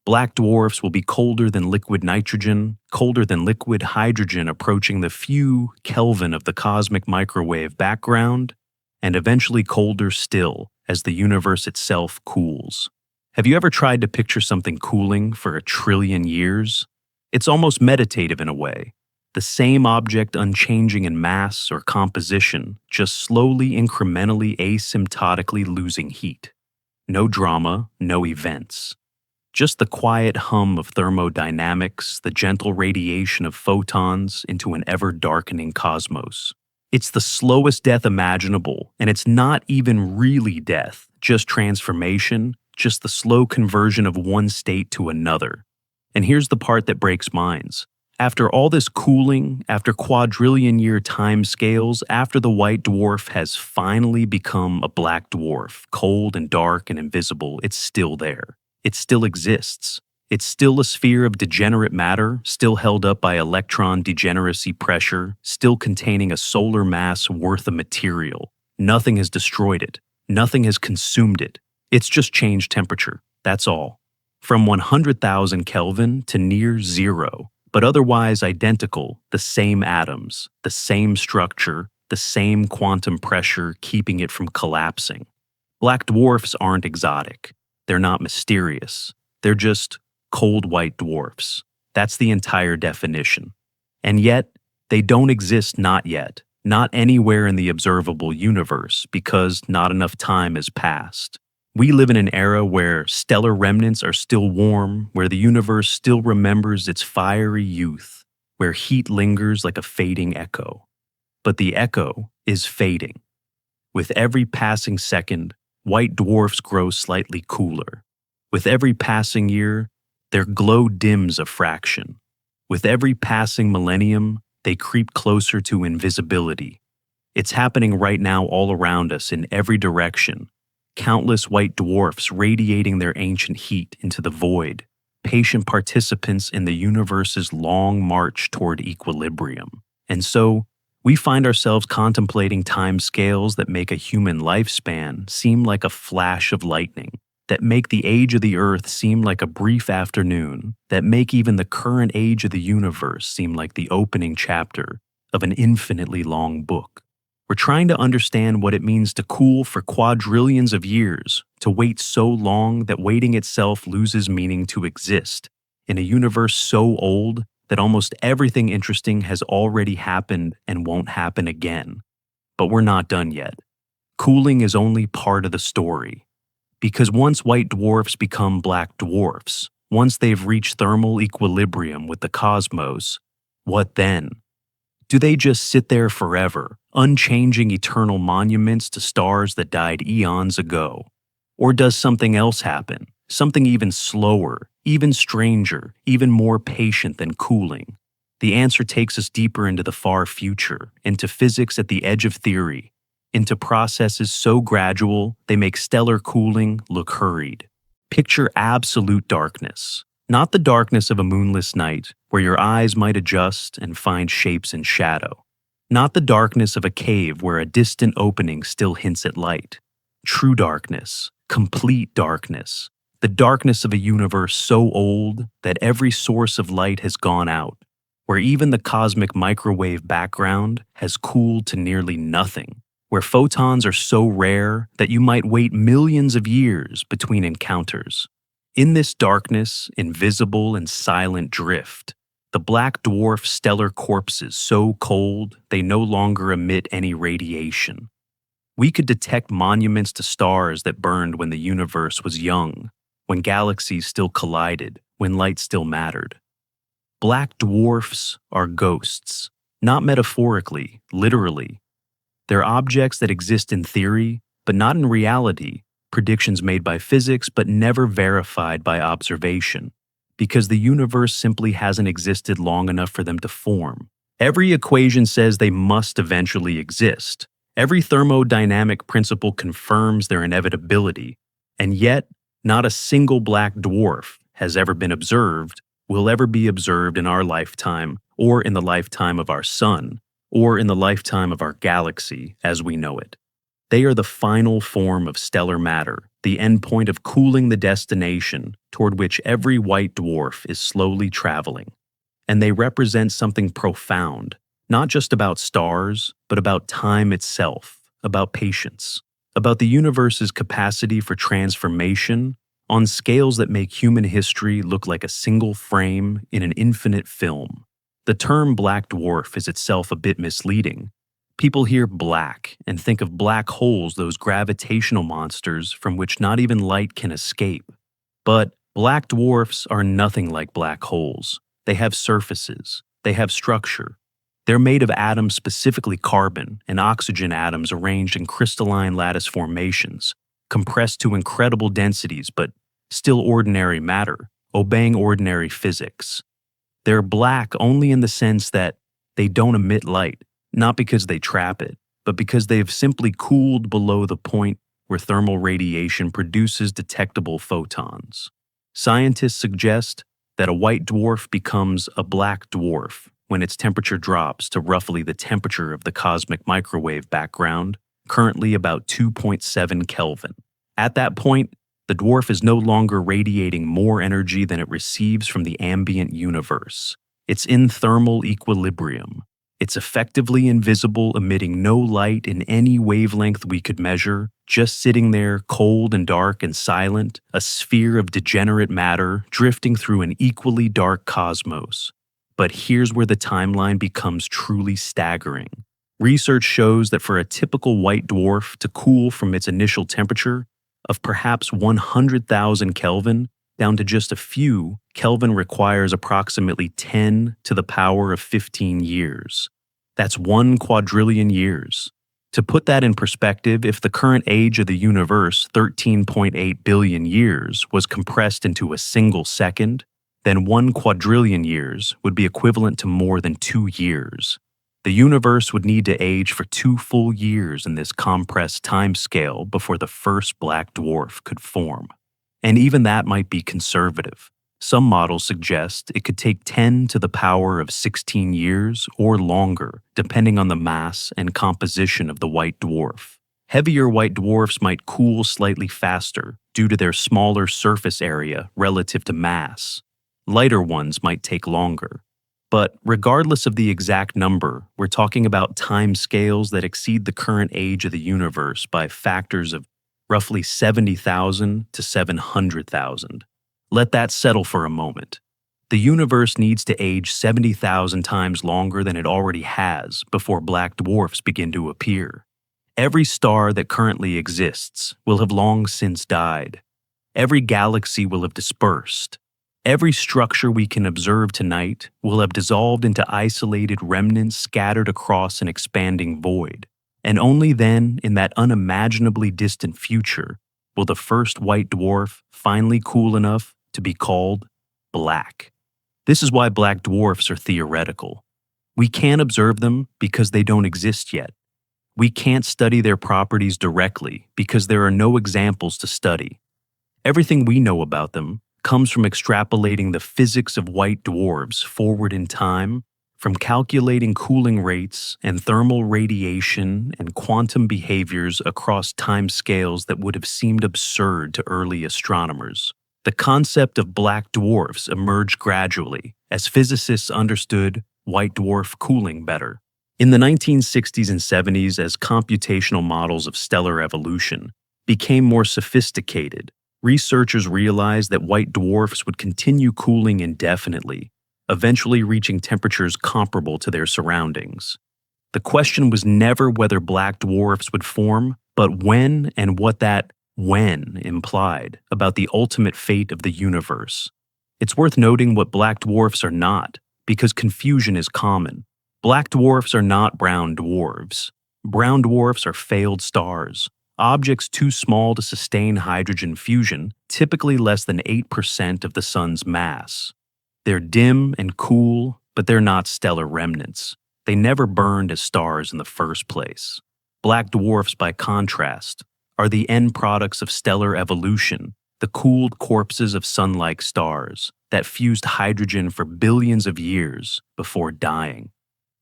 Black dwarfs will be colder than liquid nitrogen, colder than liquid hydrogen approaching the few Kelvin of the cosmic microwave background, and eventually colder still as the universe itself cools. Have you ever tried to picture something cooling for a trillion years? It's almost meditative in a way. The same object unchanging in mass or composition, just slowly, incrementally, asymptotically losing heat. No drama, no events. Just the quiet hum of thermodynamics, the gentle radiation of photons into an ever-darkening cosmos. It's the slowest death imaginable, and it's not even really death, just transformation, just the slow conversion of one state to another. And here's the part that breaks minds. After all this cooling, after quadrillion-year time scales, after the white dwarf has finally become a black dwarf, cold and dark and invisible, it's still there. It still exists. It's still a sphere of degenerate matter, still held up by electron degeneracy pressure, still containing a solar mass worth of material. Nothing has destroyed it. Nothing has consumed it. It's just changed temperature. That's all. From 100,000 Kelvin to near zero, but otherwise identical, the same atoms, the same structure, the same quantum pressure keeping it from collapsing. Black dwarfs aren't exotic. They're not mysterious. They're just cold white dwarfs. That's the entire definition. And yet, they don't exist not yet, not anywhere in the observable universe because not enough time has passed. We live in an era where stellar remnants are still warm, where the universe still remembers its fiery youth, where heat lingers like a fading echo. But the echo is fading. With every passing second, white dwarfs grow slightly cooler. With every passing year, their glow dims a fraction. With every passing millennium, they creep closer to invisibility. It's happening right now all around us in every direction. Countless white dwarfs radiating their ancient heat into the void, patient participants in the universe's long march toward equilibrium. And so, we find ourselves contemplating time scales that make a human lifespan seem like a flash of lightning, that make the age of the Earth seem like a brief afternoon, that make even the current age of the universe seem like the opening chapter of an infinitely long book. We're trying to understand what it means to cool for quadrillions of years, to wait so long that waiting itself loses meaning to exist, in a universe so old that almost everything interesting has already happened and won't happen again. But we're not done yet. Cooling is only part of the story. Because once white dwarfs become black dwarfs, once they've reached thermal equilibrium with the cosmos, what then? Do they just sit there forever, unchanging eternal monuments to stars that died eons ago? Or does something else happen? Something even slower, even stranger, even more patient than cooling? The answer takes us deeper into the far future, into physics at the edge of theory, into processes so gradual they make stellar cooling look hurried. Picture absolute darkness. Not the darkness of a moonless night, where your eyes might adjust and find shapes in shadow. Not the darkness of a cave where a distant opening still hints at light. True darkness, complete darkness. The darkness of a universe so old that every source of light has gone out, where even the cosmic microwave background has cooled to nearly nothing, where photons are so rare that you might wait millions of years between encounters. In this darkness, invisible and silent drift, the black dwarf stellar corpses so cold they no longer emit any radiation. We could detect monuments to stars that burned when the universe was young, when galaxies still collided, when light still mattered. Black dwarfs are ghosts, not metaphorically, literally. They're objects that exist in theory, but not in reality, predictions made by physics but never verified by observation, because the universe simply hasn't existed long enough for them to form. Every equation says they must eventually exist. Every thermodynamic principle confirms their inevitability, and yet not a single black dwarf has ever been observed, will ever be observed in our lifetime, or in the lifetime of our sun, or in the lifetime of our galaxy as we know it. They are the final form of stellar matter, the endpoint of cooling the destination toward which every white dwarf is slowly traveling. And they represent something profound, not just about stars, but about time itself, about patience, about the universe's capacity for transformation on scales that make human history look like a single frame in an infinite film. The term black dwarf is itself a bit misleading. People hear black and think of black holes, those gravitational monsters from which not even light can escape. But black dwarfs are nothing like black holes. They have surfaces. They have structure. They're made of atoms, specifically carbon and oxygen atoms arranged in crystalline lattice formations, compressed to incredible densities, but still ordinary matter, obeying ordinary physics. They're black only in the sense that they don't emit light, not because they trap it, but because they've simply cooled below the point where thermal radiation produces detectable photons. Scientists suggest that a white dwarf becomes a black dwarf when its temperature drops to roughly the temperature of the cosmic microwave background, currently about 2.7 Kelvin. At that point, the dwarf is no longer radiating more energy than it receives from the ambient universe. It's in thermal equilibrium. It's effectively invisible, emitting no light in any wavelength we could measure, just sitting there cold and dark and silent, a sphere of degenerate matter drifting through an equally dark cosmos. But here's where the timeline becomes truly staggering. Research shows that for a typical white dwarf to cool from its initial temperature of perhaps 100,000 Kelvin down to just a few Kelvin requires approximately 10 to the power of 15 years. That's 1 quadrillion years. To put that in perspective, if the current age of the universe, 13.8 billion years, was compressed into a single second, then 1 quadrillion years would be equivalent to more than 2 years. The universe would need to age for 2 full years in this compressed timescale before the first black dwarf could form. And even that might be conservative. Some models suggest it could take 10 to the power of 16 years or longer, depending on the mass and composition of the white dwarf. Heavier white dwarfs might cool slightly faster due to their smaller surface area relative to mass. Lighter ones might take longer. But regardless of the exact number, we're talking about time scales that exceed the current age of the universe by factors of roughly 70,000 to 700,000. Let that settle for a moment. The universe needs to age 70,000 times longer than it already has before black dwarfs begin to appear. Every star that currently exists will have long since died. Every galaxy will have dispersed. Every structure we can observe tonight will have dissolved into isolated remnants scattered across an expanding void. And only then, in that unimaginably distant future, will the first white dwarf finally cool enough to be called black. This is why black dwarfs are theoretical. We can't observe them because they don't exist yet. We can't study their properties directly because there are no examples to study. Everything we know about them comes from extrapolating the physics of white dwarfs forward in time, from calculating cooling rates and thermal radiation and quantum behaviors across time scales that would have seemed absurd to early astronomers. The concept of black dwarfs emerged gradually as physicists understood white dwarf cooling better. In the 1960s and 70s, as computational models of stellar evolution became more sophisticated, researchers realized that white dwarfs would continue cooling indefinitely, eventually reaching temperatures comparable to their surroundings. The question was never whether black dwarfs would form, but when and what that when implied about the ultimate fate of the universe. It's worth noting what black dwarfs are not, because confusion is common. Black dwarfs are not brown dwarfs. Brown dwarfs are failed stars, objects too small to sustain hydrogen fusion, typically less than 8% of the sun's mass. They're dim and cool, but they're not stellar remnants. They never burned as stars in the first place. Black dwarfs, by contrast, are the end products of stellar evolution, the cooled corpses of sun-like stars that fused hydrogen for billions of years before dying.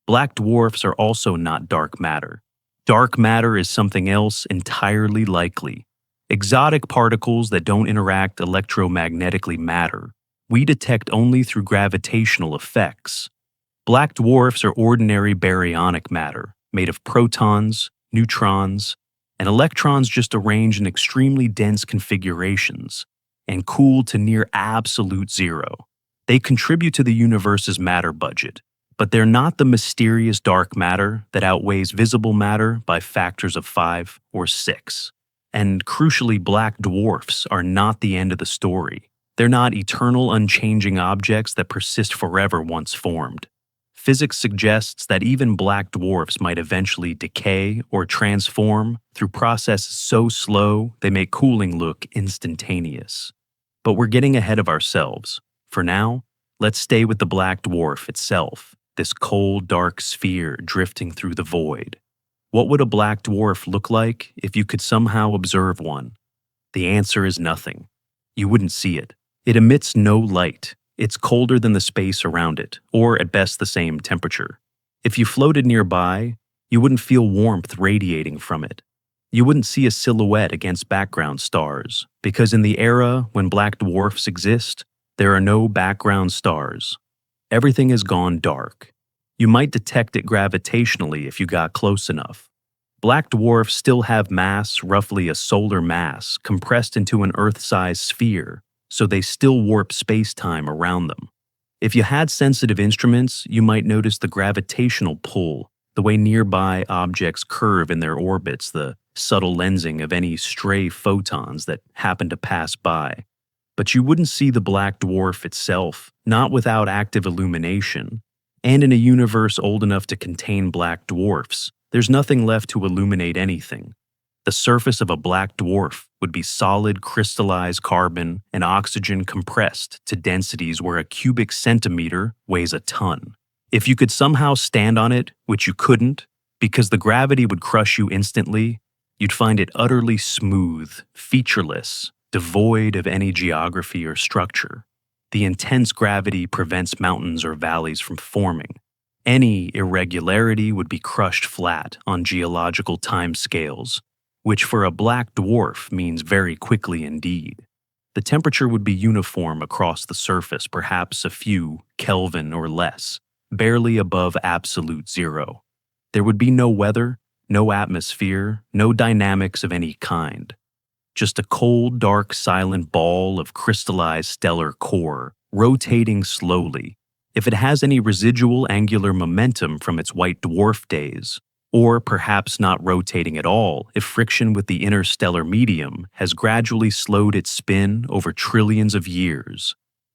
Black dwarfs are also not dark matter. Dark matter is something else entirely likely. Exotic particles that don't interact electromagnetically matter. We detect only through gravitational effects. Black dwarfs are ordinary baryonic matter, made of protons, neutrons, and electrons just arranged in extremely dense configurations and cooled to near absolute zero. They contribute to the universe's matter budget, but they're not the mysterious dark matter that outweighs visible matter by factors of 5 or 6. And crucially, black dwarfs are not the end of the story. They're not eternal, unchanging objects that persist forever once formed. Physics suggests that even black dwarfs might eventually decay or transform through processes so slow they make cooling look instantaneous. But we're getting ahead of ourselves. For now, let's stay with the black dwarf itself, this cold, dark sphere drifting through the void. What would a black dwarf look like if you could somehow observe one? The answer is nothing. You wouldn't see it. It emits no light. It's colder than the space around it, or at best the same temperature. If you floated nearby, you wouldn't feel warmth radiating from it. You wouldn't see a silhouette against background stars, because in the era when black dwarfs exist, there are no background stars. Everything has gone dark. You might detect it gravitationally if you got close enough. Black dwarfs still have mass, roughly a solar mass, compressed into an Earth-sized sphere, so they still warp space-time around them. If you had sensitive instruments, you might notice the gravitational pull, the way nearby objects curve in their orbits, the subtle lensing of any stray photons that happen to pass by. But you wouldn't see the black dwarf itself, not without active illumination. And in a universe old enough to contain black dwarfs, there's nothing left to illuminate anything. The surface of a black dwarf would be solid crystallized carbon and oxygen compressed to densities where a cubic centimeter weighs a ton. If you could somehow stand on it, which you couldn't, because the gravity would crush you instantly, you'd find it utterly smooth, featureless, devoid of any geography or structure. The intense gravity prevents mountains or valleys from forming. Any irregularity would be crushed flat on geological timescales, which for a black dwarf means very quickly indeed. The temperature would be uniform across the surface, perhaps a few Kelvin or less, barely above absolute zero. There would be no weather, no atmosphere, no dynamics of any kind. Just a cold, dark, silent ball of crystallized stellar core, rotating slowly. If it has any residual angular momentum from its white dwarf days, or perhaps not rotating at all if friction with the interstellar medium has gradually slowed its spin over trillions of years.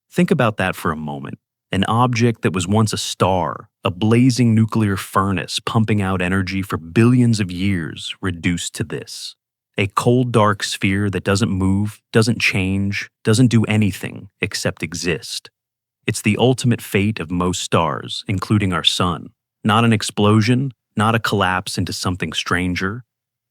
Think about that for a moment. An object that was once a star, a blazing nuclear furnace pumping out energy for billions of years, reduced to this. A cold, dark sphere that doesn't move, doesn't change, doesn't do anything except exist. It's the ultimate fate of most stars, including our sun. Not an explosion, not a collapse into something stranger,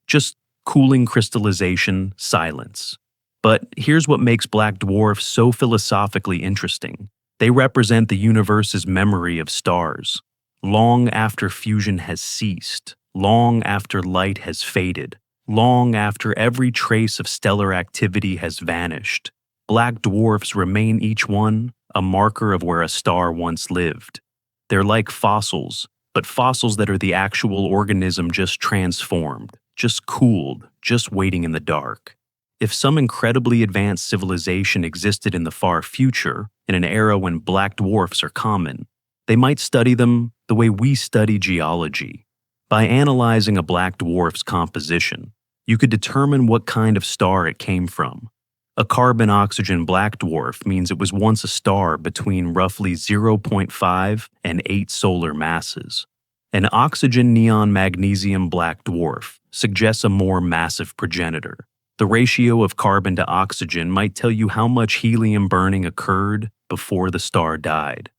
just cooling crystallization, silence. But here's what makes black dwarfs so philosophically interesting. They represent the universe's memory of stars. Long after fusion has ceased, long after light has faded, long after every trace of stellar activity has vanished, black dwarfs remain each one a marker of where a star once lived. They're like fossils, but fossils that are the actual organism just transformed, just cooled, just waiting in the dark. If some incredibly advanced civilization existed in the far future, in an era when black dwarfs are common, they might study them the way we study geology. By analyzing a black dwarf's composition, you could determine what kind of star it came from. A carbon-oxygen black dwarf means it was once a star between roughly 0.5 and 8 solar masses. An oxygen-neon-magnesium black dwarf suggests a more massive progenitor. The ratio of carbon to oxygen might tell you how much helium burning occurred before the star died.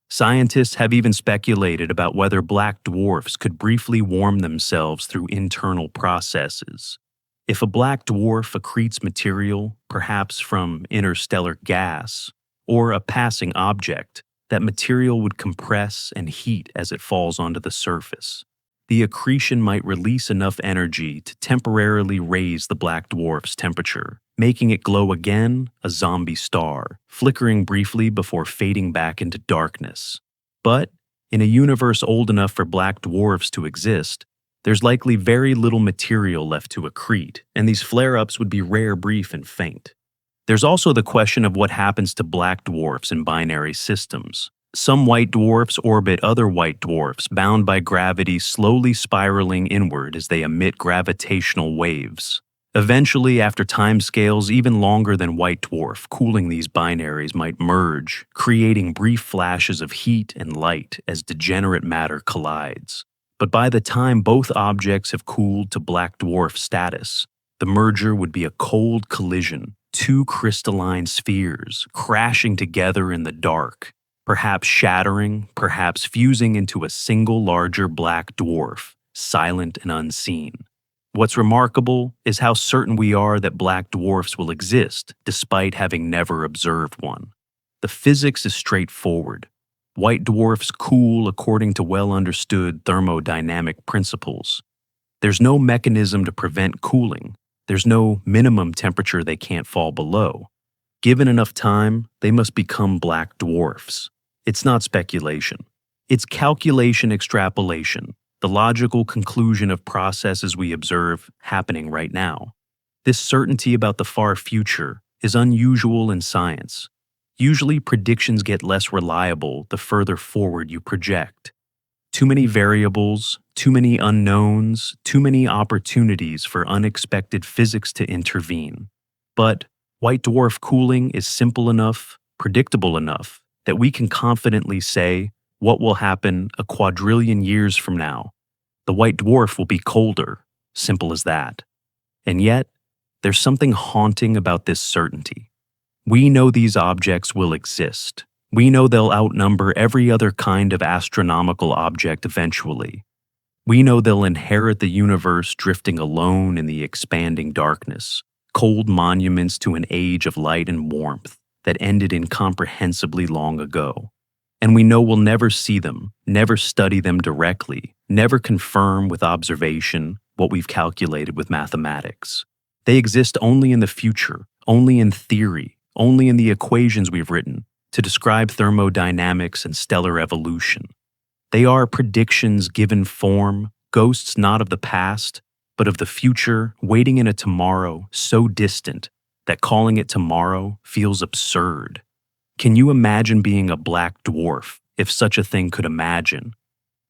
Scientists have even speculated about whether black dwarfs could briefly warm themselves through internal processes. If a black dwarf accretes material, perhaps from interstellar gas, or a passing object, that material would compress and heat as it falls onto the surface. The accretion might release enough energy to temporarily raise the black dwarf's temperature, making it glow again, a zombie star, flickering briefly before fading back into darkness. But, in a universe old enough for black dwarfs to exist, there's likely very little material left to accrete, and these flare-ups would be rare, brief, and faint. There's also the question of what happens to black dwarfs in binary systems. Some white dwarfs orbit other white dwarfs, bound by gravity slowly spiraling inward as they emit gravitational waves. Eventually, after timescales even longer than white dwarf, cooling these binaries might merge, creating brief flashes of heat and light as degenerate matter collides. But by the time both objects have cooled to black dwarf status, the merger would be a cold collision, two crystalline spheres crashing together in the dark, perhaps shattering, perhaps fusing into a single larger black dwarf, silent and unseen. What's remarkable is how certain we are that black dwarfs will exist, despite having never observed one. The physics is straightforward. White dwarfs cool according to well-understood thermodynamic principles. There's no mechanism to prevent cooling. There's no minimum temperature they can't fall below. Given enough time, they must become black dwarfs. It's not speculation. It's calculation extrapolation, the logical conclusion of processes we observe happening right now. This certainty about the far future is unusual in science. Usually, predictions get less reliable the further forward you project. Too many variables, too many unknowns, too many opportunities for unexpected physics to intervene. But white dwarf cooling is simple enough, predictable enough, that we can confidently say what will happen a quadrillion years from now. The white dwarf will be colder, simple as that. And yet, there's something haunting about this certainty. We know these objects will exist. We know they'll outnumber every other kind of astronomical object eventually. We know they'll inherit the universe drifting alone in the expanding darkness, cold monuments to an age of light and warmth that ended incomprehensibly long ago. And we know we'll never see them, never study them directly, never confirm with observation what we've calculated with mathematics. They exist only in the future, only in theory, only in the equations we've written to describe thermodynamics and stellar evolution. They are predictions given form, ghosts not of the past, but of the future, waiting in a tomorrow so distant that calling it tomorrow feels absurd. Can you imagine being a black dwarf, if such a thing could imagine?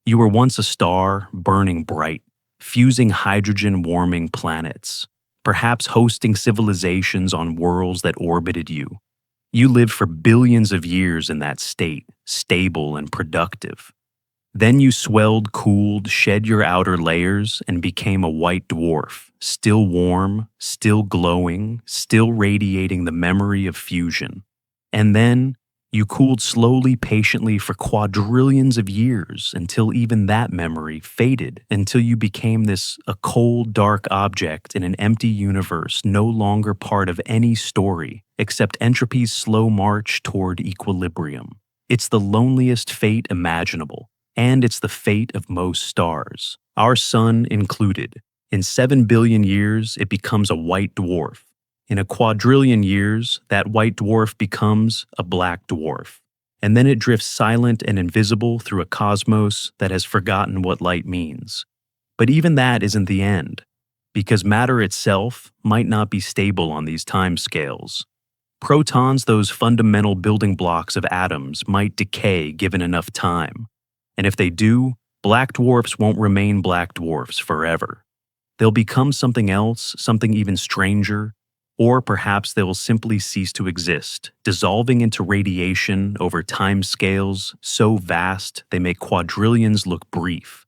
You were once a star, burning bright, fusing hydrogen-warming planets, perhaps hosting civilizations on worlds that orbited you. You lived for billions of years in that state, stable and productive. Then you swelled, cooled, shed your outer layers, and became a white dwarf, still warm, still glowing, still radiating the memory of fusion. And then you cooled slowly, patiently for quadrillions of years until even that memory faded, until you became a cold, dark object in an empty universe, no longer part of any story except entropy's slow march toward equilibrium. It's the loneliest fate imaginable, and it's the fate of most stars, our sun included. In 7 billion years, it becomes a white dwarf. In a quadrillion years, that white dwarf becomes a black dwarf. And then it drifts silent and invisible through a cosmos that has forgotten what light means. But even that isn't the end, because matter itself might not be stable on these timescales. Protons, those fundamental building blocks of atoms, might decay given enough time. And if they do, black dwarfs won't remain black dwarfs forever. They'll become something else, something even stranger, or perhaps they will simply cease to exist, dissolving into radiation over time scales so vast they make quadrillions look brief.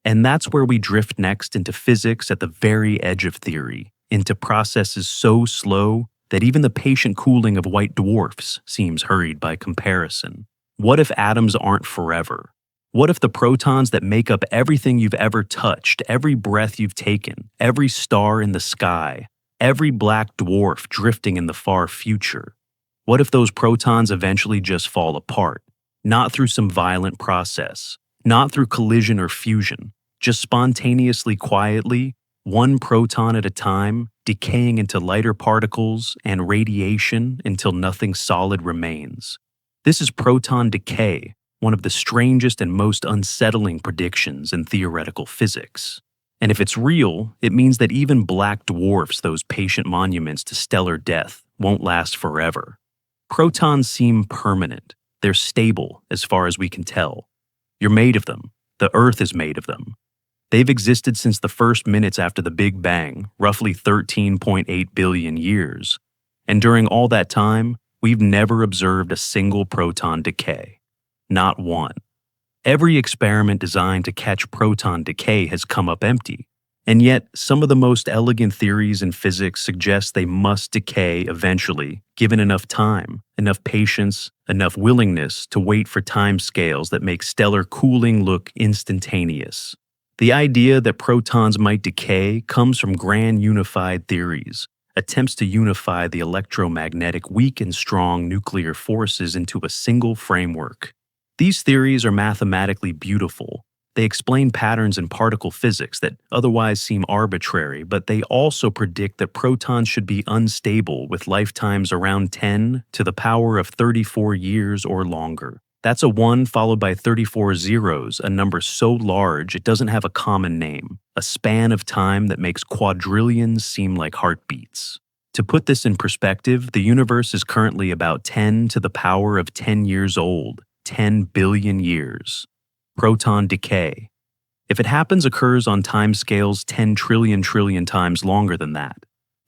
And that's where we drift next into physics at the very edge of theory, into processes so slow that even the patient cooling of white dwarfs seems hurried by comparison. What if atoms aren't forever? What if the protons that make up everything you've ever touched, every breath you've taken, every star in the sky, every black dwarf drifting in the far future? What if those protons eventually just fall apart? Not through some violent process, not through collision or fusion, just spontaneously, quietly, one proton at a time, decaying into lighter particles and radiation until nothing solid remains. This is proton decay, one of the strangest and most unsettling predictions in theoretical physics. And if it's real, it means that even black dwarfs, those patient monuments to stellar death, won't last forever. Protons seem permanent. They're stable, as far as we can tell. You're made of them. The Earth is made of them. They've existed since the first minutes after the Big Bang, roughly 13.8 billion years. And during all that time, we've never observed a single proton decay. Not one. Every experiment designed to catch proton decay has come up empty, and yet some of the most elegant theories in physics suggest they must decay eventually, given enough time, enough patience, enough willingness to wait for time scales that make stellar cooling look instantaneous. The idea that protons might decay comes from grand unified theories, attempts to unify the electromagnetic weak and strong nuclear forces into a single framework. These theories are mathematically beautiful. They explain patterns in particle physics that otherwise seem arbitrary, but they also predict that protons should be unstable with lifetimes around 10 to the power of 34 years or longer. That's a 1 followed by 34 zeros, a number so large it doesn't have a common name, a span of time that makes quadrillions seem like heartbeats. To put this in perspective, the universe is currently about 10 to the power of 10 years old, 10 billion years. Proton decay. If it happens, occurs on timescales 10 trillion times longer than that.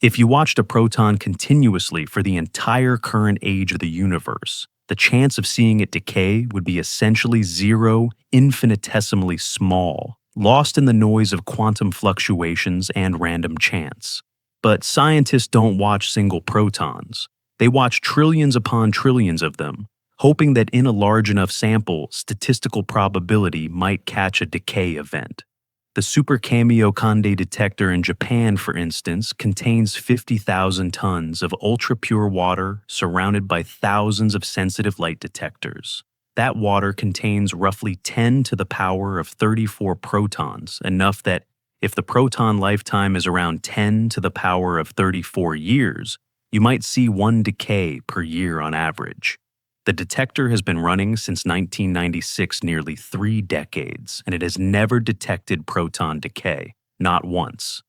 If you watched a proton continuously for the entire current age of the universe, the chance of seeing it decay would be essentially zero, infinitesimally small, lost in the noise of quantum fluctuations and random chance. But scientists don't watch single protons. They watch trillions upon trillions of them, hoping that in a large enough sample, statistical probability might catch a decay event. The Super Kamiokande detector in Japan, for instance, contains 50,000 tons of ultra-pure water surrounded by thousands of sensitive light detectors. That water contains roughly 10 to the power of 34 protons, enough that if the proton lifetime is around 10 to the power of 34 years, you might see one decay per year on average. The detector has been running since 1996, nearly 3 decades, and it has never detected proton decay, not once.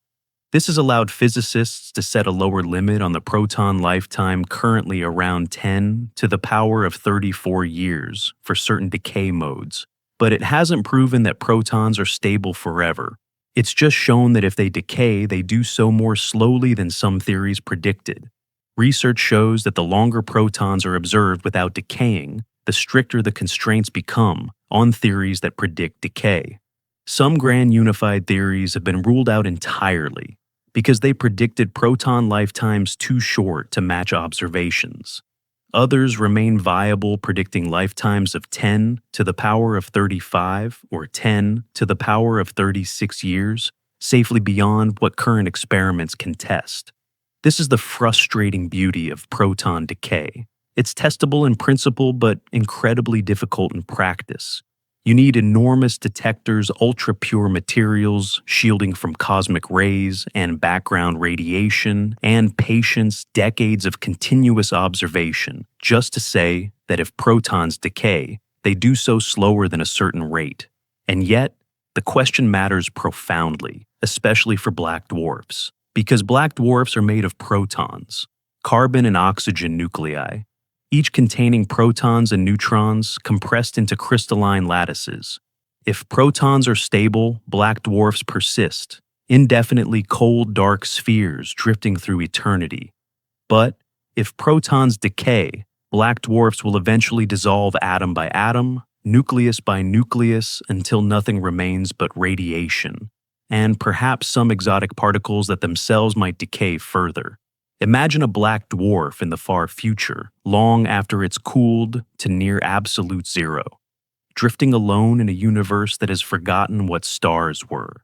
This has allowed physicists to set a lower limit on the proton lifetime, currently around 10 to the power of 34 years for certain decay modes, but it hasn't proven that protons are stable forever. It's just shown that if they decay, they do so more slowly than some theories predicted. Research shows that the longer protons are observed without decaying, the stricter the constraints become on theories that predict decay. Some grand unified theories have been ruled out entirely because they predicted proton lifetimes too short to match observations. Others remain viable, predicting lifetimes of 10 to the power of 35 or 10 to the power of 36 years, safely beyond what current experiments can test. This is the frustrating beauty of proton decay. It's testable in principle, but incredibly difficult in practice. You need enormous detectors, ultra-pure materials, shielding from cosmic rays and background radiation, and patience, decades of continuous observation, just to say that if protons decay, they do so slower than a certain rate. And yet, the question matters profoundly, especially for black dwarfs. Because black dwarfs are made of protons, carbon and oxygen nuclei, each containing protons and neutrons compressed into crystalline lattices. If protons are stable, black dwarfs persist, indefinitely cold, dark spheres drifting through eternity. But if protons decay, black dwarfs will eventually dissolve atom by atom, nucleus by nucleus, until nothing remains but radiation, and perhaps some exotic particles that themselves might decay further. Imagine a black dwarf in the far future, long after it's cooled to near absolute zero, drifting alone in a universe that has forgotten what stars were.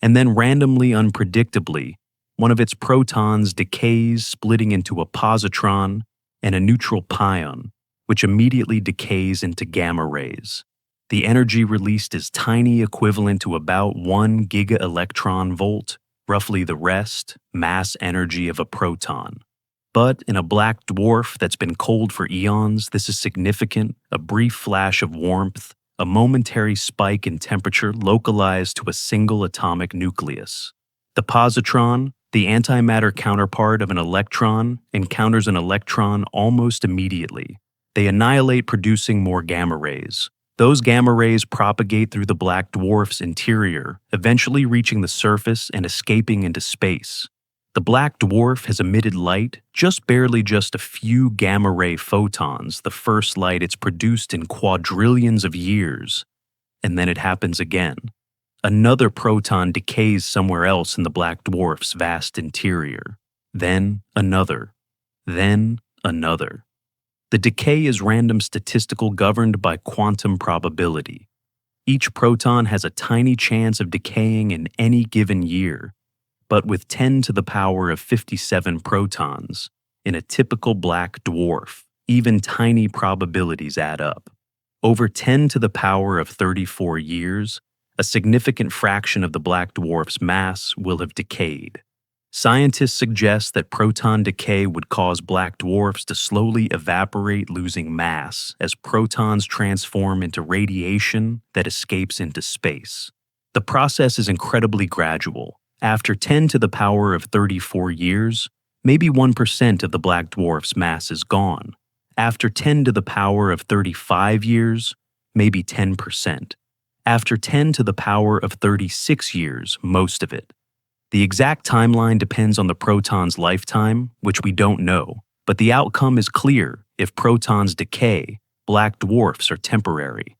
And then randomly, unpredictably, one of its protons decays, splitting into a positron and a neutral pion, which immediately decays into gamma rays. The energy released is tiny, equivalent to about 1 giga-electron volt, roughly the rest, mass energy of a proton. But in a black dwarf that's been cold for eons, this is significant, a brief flash of warmth, a momentary spike in temperature localized to a single atomic nucleus. The positron, the antimatter counterpart of an electron, encounters an electron almost immediately. They annihilate, producing more gamma rays. Those gamma rays propagate through the black dwarf's interior, eventually reaching the surface and escaping into space. The black dwarf has emitted light, just a few gamma ray photons, the first light it's produced in quadrillions of years. And then it happens again. Another proton decays somewhere else in the black dwarf's vast interior. Then another. Then another. The decay is random statistical, governed by quantum probability. Each proton has a tiny chance of decaying in any given year, but with 10 to the power of 57 protons, in a typical black dwarf, even tiny probabilities add up. Over 10 to the power of 34 years, a significant fraction of the black dwarf's mass will have decayed. Scientists suggest that proton decay would cause black dwarfs to slowly evaporate, losing mass as protons transform into radiation that escapes into space. The process is incredibly gradual. After 10 to the power of 34 years, maybe 1% of the black dwarf's mass is gone. After 10 to the power of 35 years, maybe 10%. After 10 to the power of 36 years, most of it. The exact timeline depends on the proton's lifetime, which we don't know, but the outcome is clear. If protons decay, black dwarfs are temporary.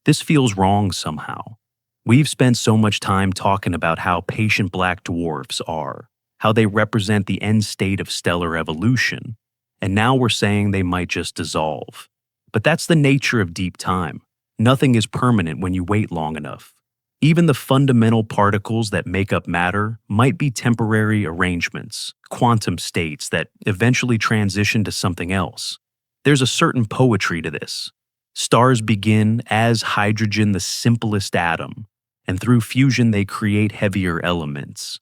This feels wrong somehow. We've spent so much time talking about how patient black dwarfs are, how they represent the end state of stellar evolution, and now we're saying they might just dissolve. But that's the nature of deep time. Nothing is permanent when you wait long enough. Even the fundamental particles that make up matter might be temporary arrangements, quantum states that eventually transition to something else. There's a certain poetry to this. Stars begin as hydrogen, the simplest atom, and through fusion they create heavier elements.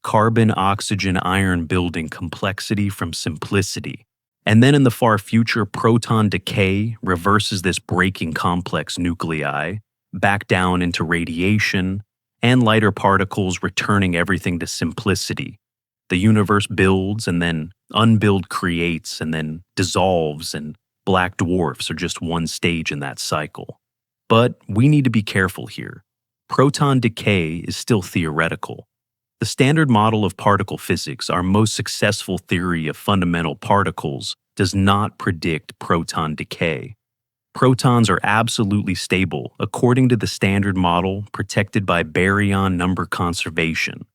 Carbon, oxygen, iron building complexity from simplicity. And then in the far future, proton decay reverses this breaking complex nuclei back down into radiation, and lighter particles returning everything to simplicity. The universe builds and then unbuild creates and then dissolves, and black dwarfs are just one stage in that cycle. But we need to be careful here. Proton decay is still theoretical. The standard model of particle physics, our most successful theory of fundamental particles, does not predict proton decay. Protons are absolutely stable according to the standard model, protected by baryon number conservation,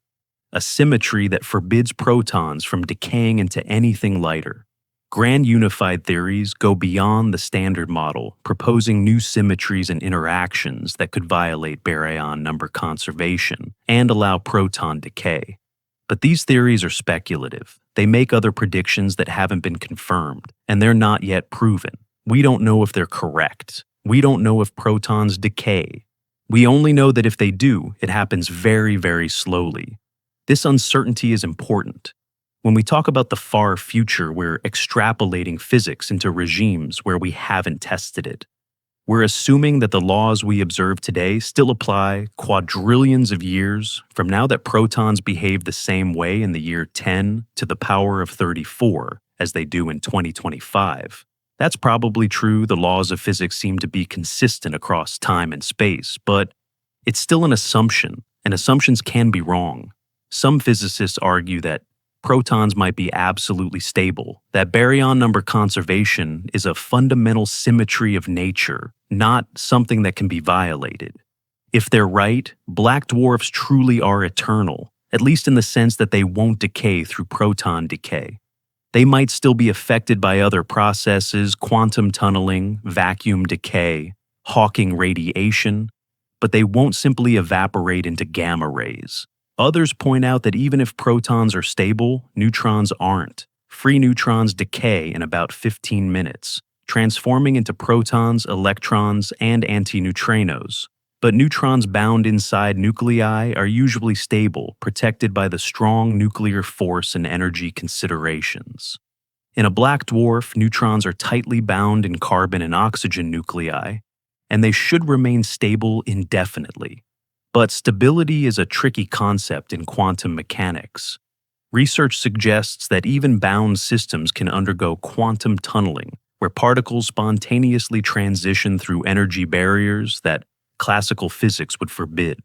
a symmetry that forbids protons from decaying into anything lighter. Grand unified theories go beyond the standard model, proposing new symmetries and interactions that could violate baryon number conservation and allow proton decay. But these theories are speculative. They make other predictions that haven't been confirmed, and they're not yet proven. We don't know if they're correct. We don't know if protons decay. We only know that if they do, it happens very, very slowly. This uncertainty is important. When we talk about the far future, we're extrapolating physics into regimes where we haven't tested it. We're assuming that the laws we observe today still apply quadrillions of years from now, that protons behave the same way in the year 10 to the power of 34 as they do in 2025. That's probably true. The laws of physics seem to be consistent across time and space, but it's still an assumption, and assumptions can be wrong. Some physicists argue that protons might be absolutely stable, that baryon number conservation is a fundamental symmetry of nature, not something that can be violated. If they're right, black dwarfs truly are eternal, at least in the sense that they won't decay through proton decay. They might still be affected by other processes, quantum tunneling, vacuum decay, Hawking radiation, but they won't simply evaporate into gamma rays. Others point out that even if protons are stable, neutrons aren't. Free neutrons decay in about 15 minutes, transforming into protons, electrons, and antineutrinos. But neutrons bound inside nuclei are usually stable, protected by the strong nuclear force and energy considerations. In a black dwarf, neutrons are tightly bound in carbon and oxygen nuclei, and they should remain stable indefinitely. But stability is a tricky concept in quantum mechanics. Research suggests that even bound systems can undergo quantum tunneling, where particles spontaneously transition through energy barriers that classical physics would forbid.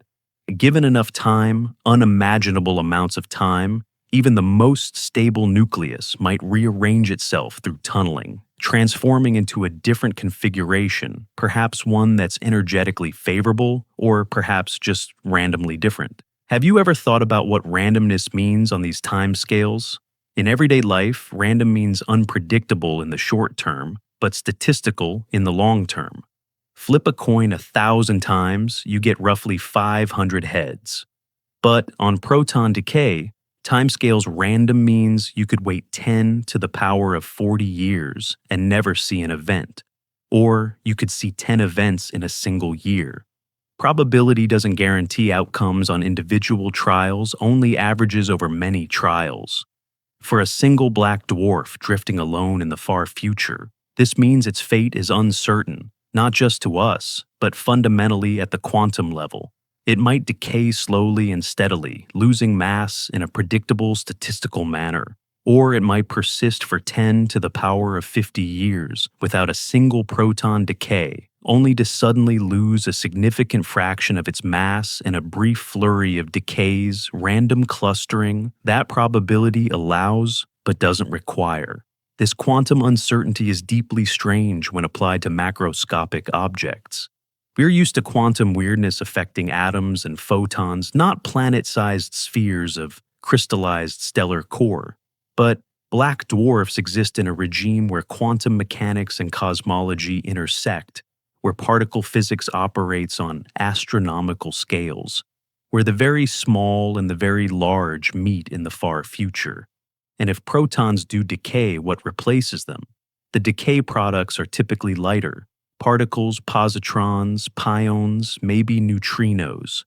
Given enough time, unimaginable amounts of time, even the most stable nucleus might rearrange itself through tunneling, transforming into a different configuration, perhaps one that's energetically favorable, or perhaps just randomly different. Have you ever thought about what randomness means on these time scales? In everyday life, random means unpredictable in the short term, but statistical in the long term. Flip a coin 1,000 times, you get roughly 500 heads. But on proton decay, timescales random means you could wait 10 to the power of 40 years and never see an event. Or you could see 10 events in a single year. Probability doesn't guarantee outcomes on individual trials, only averages over many trials. For a single black dwarf drifting alone in the far future, this means its fate is uncertain, not just to us, but fundamentally at the quantum level. It might decay slowly and steadily, losing mass in a predictable statistical manner. Or it might persist for 10 to the power of 50 years without a single proton decay, only to suddenly lose a significant fraction of its mass in a brief flurry of decays, random clustering. That probability allows but doesn't require. This quantum uncertainty is deeply strange when applied to macroscopic objects. We're used to quantum weirdness affecting atoms and photons, not planet-sized spheres of crystallized stellar core. But black dwarfs exist in a regime where quantum mechanics and cosmology intersect, where particle physics operates on astronomical scales, where the very small and the very large meet in the far future. And if protons do decay, what replaces them? The decay products are typically lighter: particles, positrons, pions, maybe neutrinos.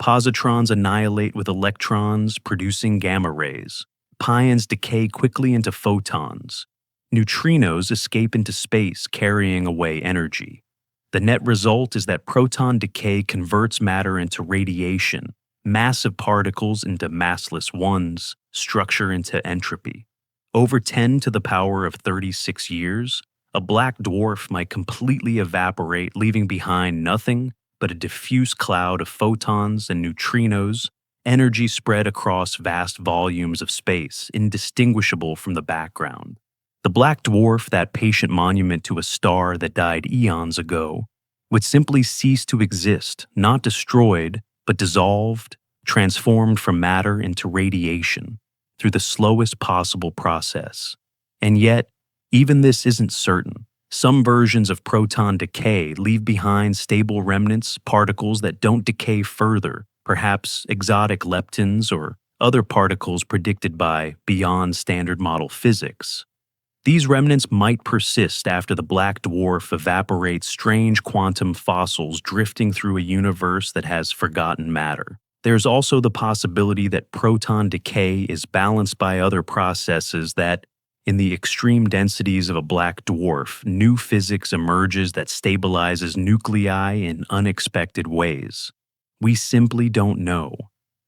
Positrons annihilate with electrons, producing gamma rays. Pions decay quickly into photons. Neutrinos escape into space, carrying away energy. The net result is that proton decay converts matter into radiation, massive particles into massless ones, structure into entropy. Over 10 to the power of 36 years, a black dwarf might completely evaporate, leaving behind nothing but a diffuse cloud of photons and neutrinos, energy spread across vast volumes of space, indistinguishable from the background. The black dwarf, that patient monument to a star that died eons ago, would simply cease to exist, not destroyed, but dissolved, transformed from matter into radiation, through the slowest possible process. And yet, even this isn't certain. Some versions of proton decay leave behind stable remnants, particles that don't decay further, perhaps exotic leptons or other particles predicted by beyond standard model physics. These remnants might persist after the black dwarf evaporates, strange quantum fossils drifting through a universe that has forgotten matter. There's also the possibility that proton decay is balanced by other processes that, in the extreme densities of a black dwarf, new physics emerges that stabilizes nuclei in unexpected ways. We simply don't know.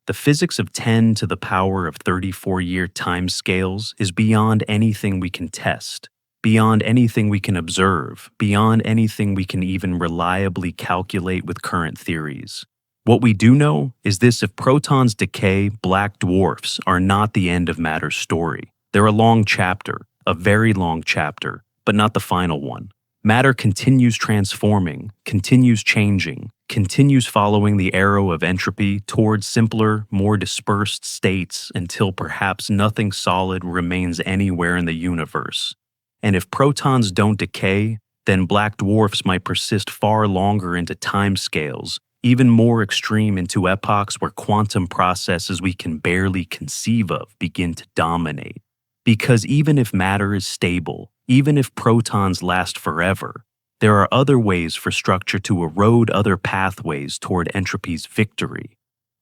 The physics of 10 to the power of 34-year timescales is beyond anything we can test, beyond anything we can observe, beyond anything we can even reliably calculate with current theories. What we do know is this: if protons decay, black dwarfs are not the end of matter's story. They're a long chapter, a very long chapter, but not the final one. Matter continues transforming, continues changing, continues following the arrow of entropy towards simpler, more dispersed states until perhaps nothing solid remains anywhere in the universe. And if protons don't decay, then black dwarfs might persist far longer into timescales, even more extreme into epochs where quantum processes we can barely conceive of begin to dominate. Because even if matter is stable, even if protons last forever, there are other ways for structure to erode other pathways toward entropy's victory.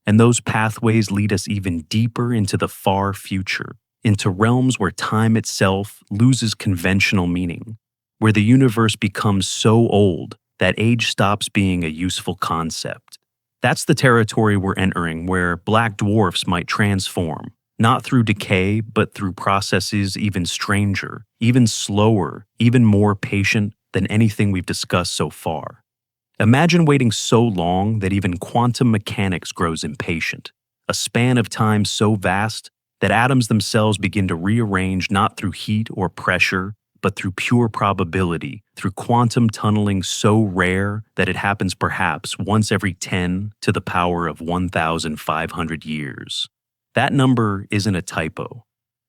And those pathways lead us even deeper into the far future, into realms where time itself loses conventional meaning, where the universe becomes so old that age stops being a useful concept. That's the territory we're entering, where black dwarfs might transform, not through decay, but through processes even stranger, even slower, even more patient than anything we've discussed so far. Imagine waiting so long that even quantum mechanics grows impatient, a span of time so vast that atoms themselves begin to rearrange not through heat or pressure, but through pure probability, through quantum tunneling so rare that it happens perhaps once every 10 to the power of 1,500 years. That number isn't a typo.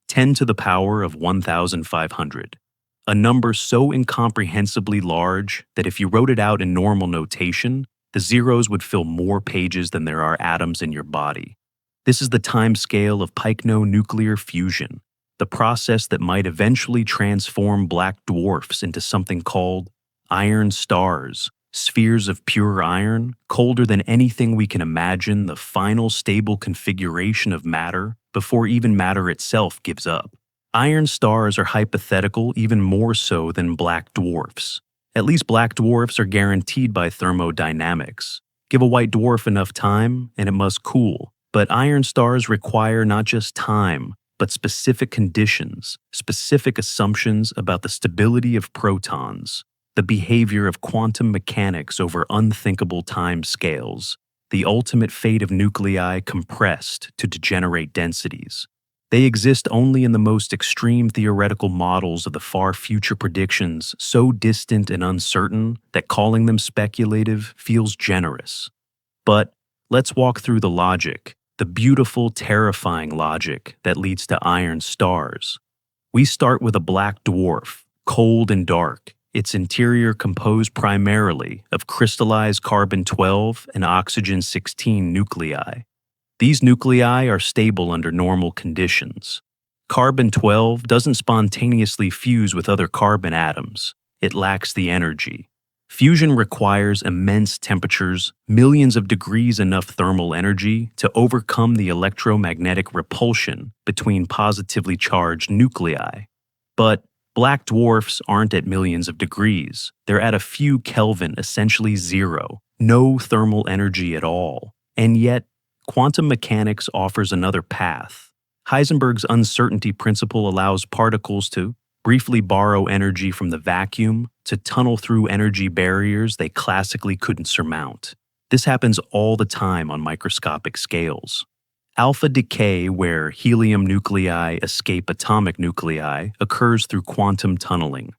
10 to the power of 1,500. a number so incomprehensibly large that if you wrote it out in normal notation, the zeros would fill more pages than there are atoms in your body. This is the time scale of pycnonuclear fusion, the process that might eventually transform black dwarfs into something called iron stars, spheres of pure iron, colder than anything we can imagine, the final stable configuration of matter before even matter itself gives up. Iron stars are hypothetical even more so than black dwarfs. At least black dwarfs are guaranteed by thermodynamics. Give a white dwarf enough time, and it must cool. But iron stars require not just time, but specific conditions, specific assumptions about the stability of protons, the behavior of quantum mechanics over unthinkable time scales, the ultimate fate of nuclei compressed to degenerate densities. They exist only in the most extreme theoretical models of the far future predictions, so distant and uncertain that calling them speculative feels generous. But let's walk through the logic, the beautiful, terrifying logic that leads to iron stars. We start with a black dwarf, cold and dark, its interior composed primarily of crystallized carbon-12 and oxygen-16 nuclei. These nuclei are stable under normal conditions. Carbon-12 doesn't spontaneously fuse with other carbon atoms. It lacks the energy. Fusion requires immense temperatures, millions of degrees enough thermal energy to overcome the electromagnetic repulsion between positively charged nuclei. But black dwarfs aren't at millions of degrees. They're at a few Kelvin, essentially zero, no thermal energy at all. And yet, quantum mechanics offers another path. Heisenberg's uncertainty principle allows particles to briefly borrow energy from the vacuum to tunnel through energy barriers they classically couldn't surmount. This happens all the time on microscopic scales. Alpha decay, where helium nuclei escape atomic nuclei, occurs through quantum tunneling.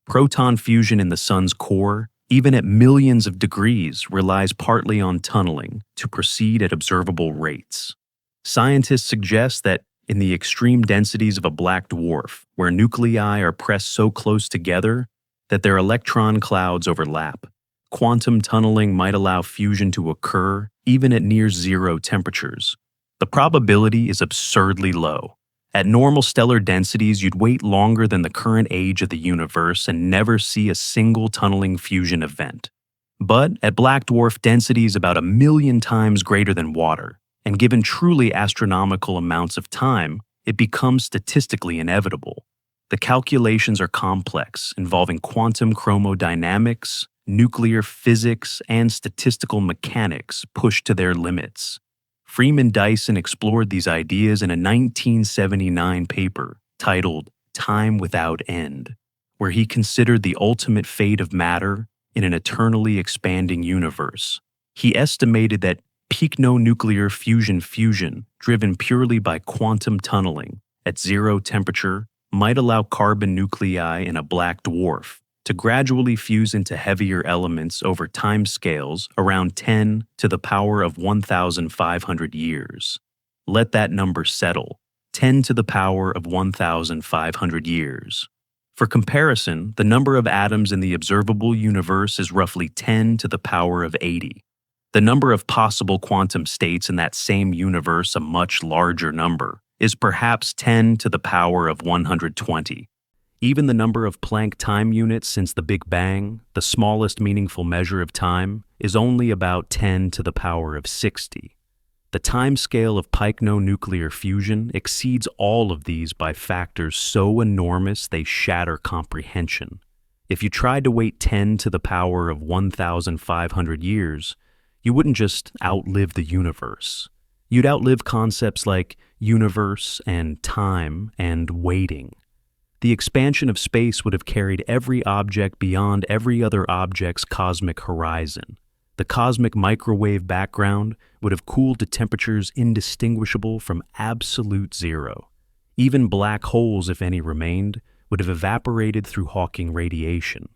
Proton fusion in the sun's core, even at millions of degrees, relies partly on tunneling to proceed at observable rates. Scientists suggest that in the extreme densities of a black dwarf, where nuclei are pressed so close together that their electron clouds overlap, quantum tunneling might allow fusion to occur even at near zero temperatures. The probability is absurdly low. At normal stellar densities, you'd wait longer than the current age of the universe and never see a single tunneling fusion event. But at black dwarf densities about 1,000,000 times greater than water, and given truly astronomical amounts of time, it becomes statistically inevitable. The calculations are complex, involving quantum chromodynamics, nuclear physics, and statistical mechanics pushed to their limits. Freeman Dyson explored these ideas in a 1979 paper titled Time Without End, where he considered the ultimate fate of matter in an eternally expanding universe. He estimated that pycnonuclear fusion, driven purely by quantum tunneling at zero temperature, might allow carbon nuclei in a black dwarf to gradually fuse into heavier elements over timescales around 10 to the power of 1,500 years. Let that number settle, 10 to the power of 1,500 years. For comparison, the number of atoms in the observable universe is roughly 10 to the power of 80. The number of possible quantum states in that same universe, a much larger number, is perhaps 10 to the power of 120. Even the number of Planck time units since the Big Bang, the smallest meaningful measure of time, is only about 10 to the power of 60. The timescale of pycnonuclear fusion exceeds all of these by factors so enormous they shatter comprehension. If you tried to wait 10 to the power of 1,500 years, you wouldn't just outlive the universe. You'd outlive concepts like universe and time and waiting. The expansion of space would have carried every object beyond every other object's cosmic horizon. The cosmic microwave background would have cooled to temperatures indistinguishable from absolute zero. Even black holes, if any remained, would have evaporated through Hawking radiation.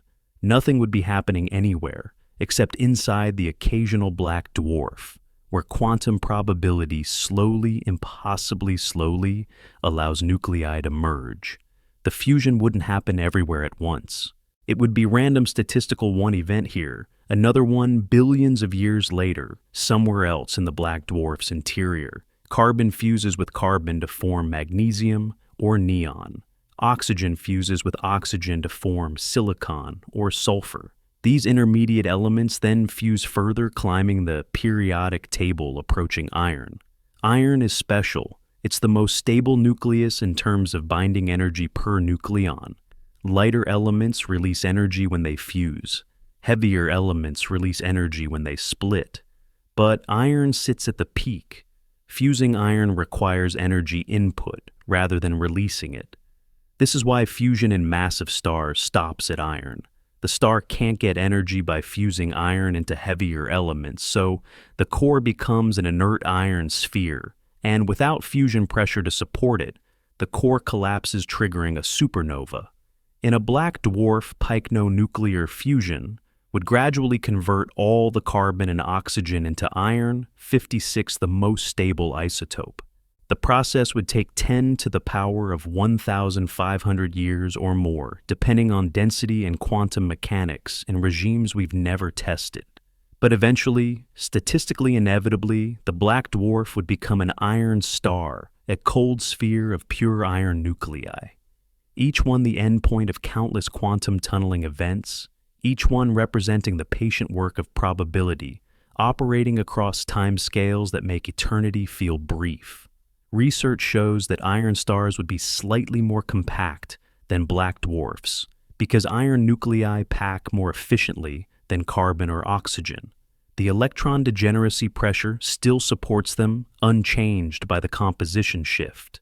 Nothing would be happening anywhere except inside the occasional black dwarf, where quantum probability slowly, impossibly slowly, allows nuclei to merge. The fusion wouldn't happen everywhere at once. It would be random statistical one event here, another one billions of years later, somewhere else in the black dwarf's interior. Carbon fuses with carbon to form magnesium or neon. Oxygen fuses with oxygen to form silicon or sulfur. These intermediate elements then fuse further, climbing the periodic table approaching iron. Iron is special. It's the most stable nucleus in terms of binding energy per nucleon. Lighter elements release energy when they fuse. Heavier elements release energy when they split. But iron sits at the peak. Fusing iron requires energy input rather than releasing it. This is why fusion in massive stars stops at iron. The star can't get energy by fusing iron into heavier elements, so the core becomes an inert iron sphere, and without fusion pressure to support it, the core collapses, triggering a supernova. In a black dwarf, pycnonuclear fusion would gradually convert all the carbon and oxygen into iron, 56, the most stable isotope. The process would take 10 to the power of 1,500 years or more, depending on density and quantum mechanics in regimes we've never tested. But eventually, statistically inevitably, the black dwarf would become an iron star, a cold sphere of pure iron nuclei. Each one the endpoint of countless quantum tunneling events, each one representing the patient work of probability, operating across time scales that make eternity feel brief. Research shows that iron stars would be slightly more compact than black dwarfs because iron nuclei pack more efficiently than carbon or oxygen. The electron degeneracy pressure still supports them, unchanged by the composition shift.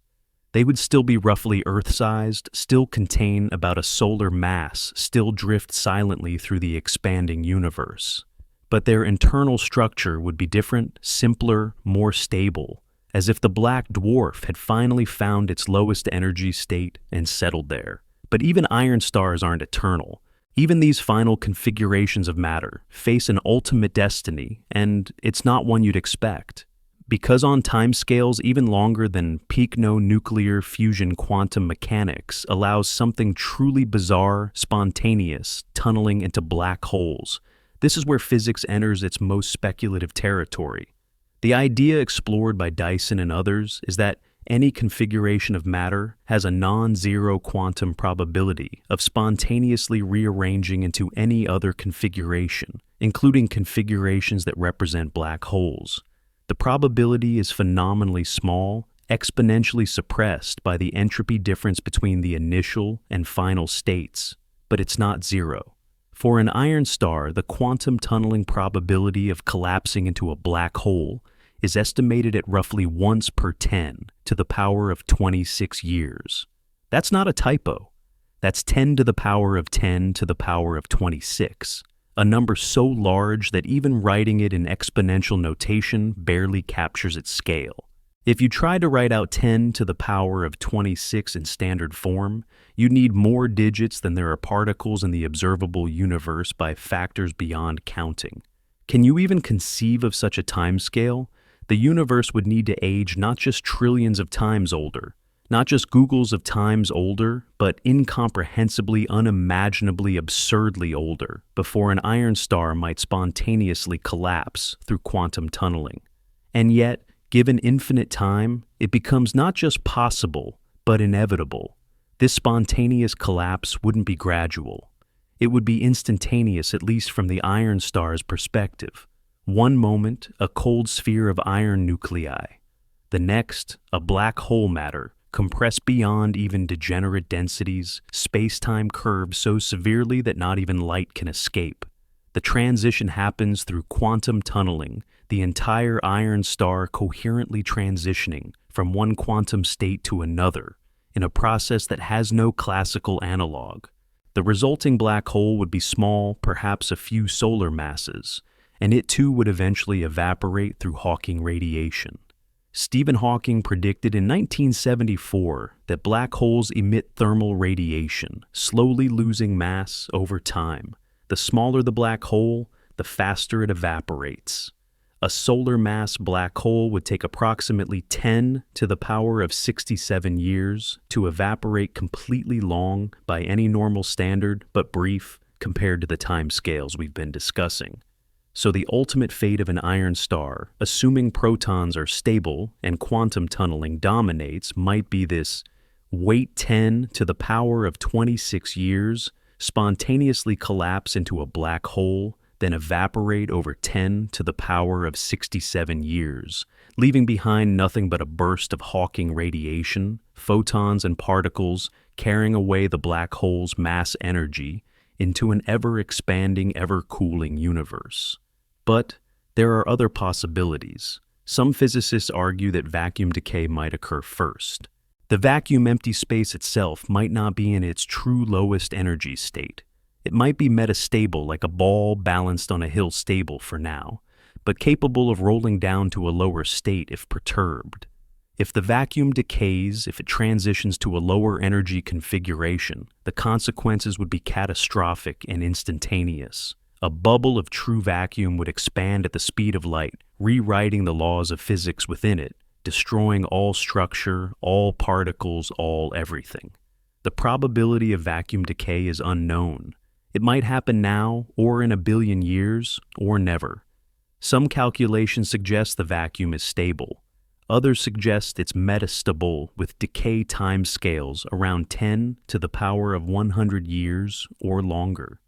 They would still be roughly Earth-sized, still contain about a solar mass, still drift silently through the expanding universe. But their internal structure would be different, simpler, more stable, as if the black dwarf had finally found its lowest energy state and settled there. But even iron stars aren't eternal. Even these final configurations of matter face an ultimate destiny, and it's not one you'd expect. Because on timescales even longer than pycnonuclear fusion, quantum mechanics allows something truly bizarre, spontaneous, tunneling into black holes. This is where physics enters its most speculative territory. The idea explored by Dyson and others is that any configuration of matter has a non-zero quantum probability of spontaneously rearranging into any other configuration, including configurations that represent black holes. The probability is phenomenally small, exponentially suppressed by the entropy difference between the initial and final states, but it's not zero. For an iron star, the quantum tunneling probability of collapsing into a black hole is estimated at roughly once per 10 to the power of 26 years. That's not a typo. That's 10 to the power of 10 to the power of 26, a number so large that even writing it in exponential notation barely captures its scale. If you try to write out 10 to the power of 26 in standard form, you'd need more digits than there are particles in the observable universe by factors beyond counting. Can you even conceive of such a timescale? The universe would need to age not just trillions of times older, not just Googles of times older, but incomprehensibly, unimaginably, absurdly older before an iron star might spontaneously collapse through quantum tunneling. And yet, given infinite time, it becomes not just possible, but inevitable. This spontaneous collapse wouldn't be gradual. It would be instantaneous, at least from the iron star's perspective. One moment, a cold sphere of iron nuclei. The next, a black hole matter, compressed beyond even degenerate densities, space-time curved so severely that not even light can escape. The transition happens through quantum tunneling, the entire iron star coherently transitioning from one quantum state to another, in a process that has no classical analog. The resulting black hole would be small, perhaps a few solar masses, and it too would eventually evaporate through Hawking radiation. Stephen Hawking predicted in 1974 that black holes emit thermal radiation, slowly losing mass over time. The smaller the black hole, the faster it evaporates. A solar mass black hole would take approximately 10 to the power of 67 years to evaporate completely, long by any normal standard, but brief compared to the time scales we've been discussing. So the ultimate fate of an iron star, assuming protons are stable and quantum tunneling dominates, might be this: wait 10 to the power of 26 years, spontaneously collapse into a black hole, then evaporate over 10 to the power of 67 years, leaving behind nothing but a burst of Hawking radiation, photons and particles carrying away the black hole's mass energy into an ever-expanding, ever-cooling universe. But there are other possibilities. Some physicists argue that vacuum decay might occur first. The vacuum empty space itself might not be in its true lowest energy state. It might be metastable, like a ball balanced on a hill, stable for now, but capable of rolling down to a lower state if perturbed. If the vacuum decays, if it transitions to a lower energy configuration, the consequences would be catastrophic and instantaneous. A bubble of true vacuum would expand at the speed of light, rewriting the laws of physics within it, destroying all structure, all particles, all everything. The probability of vacuum decay is unknown. It might happen now, or in a billion years, or never. Some calculations suggest the vacuum is stable. Others suggest it's metastable, with decay time scales around 10 to the power of 100 years or longer.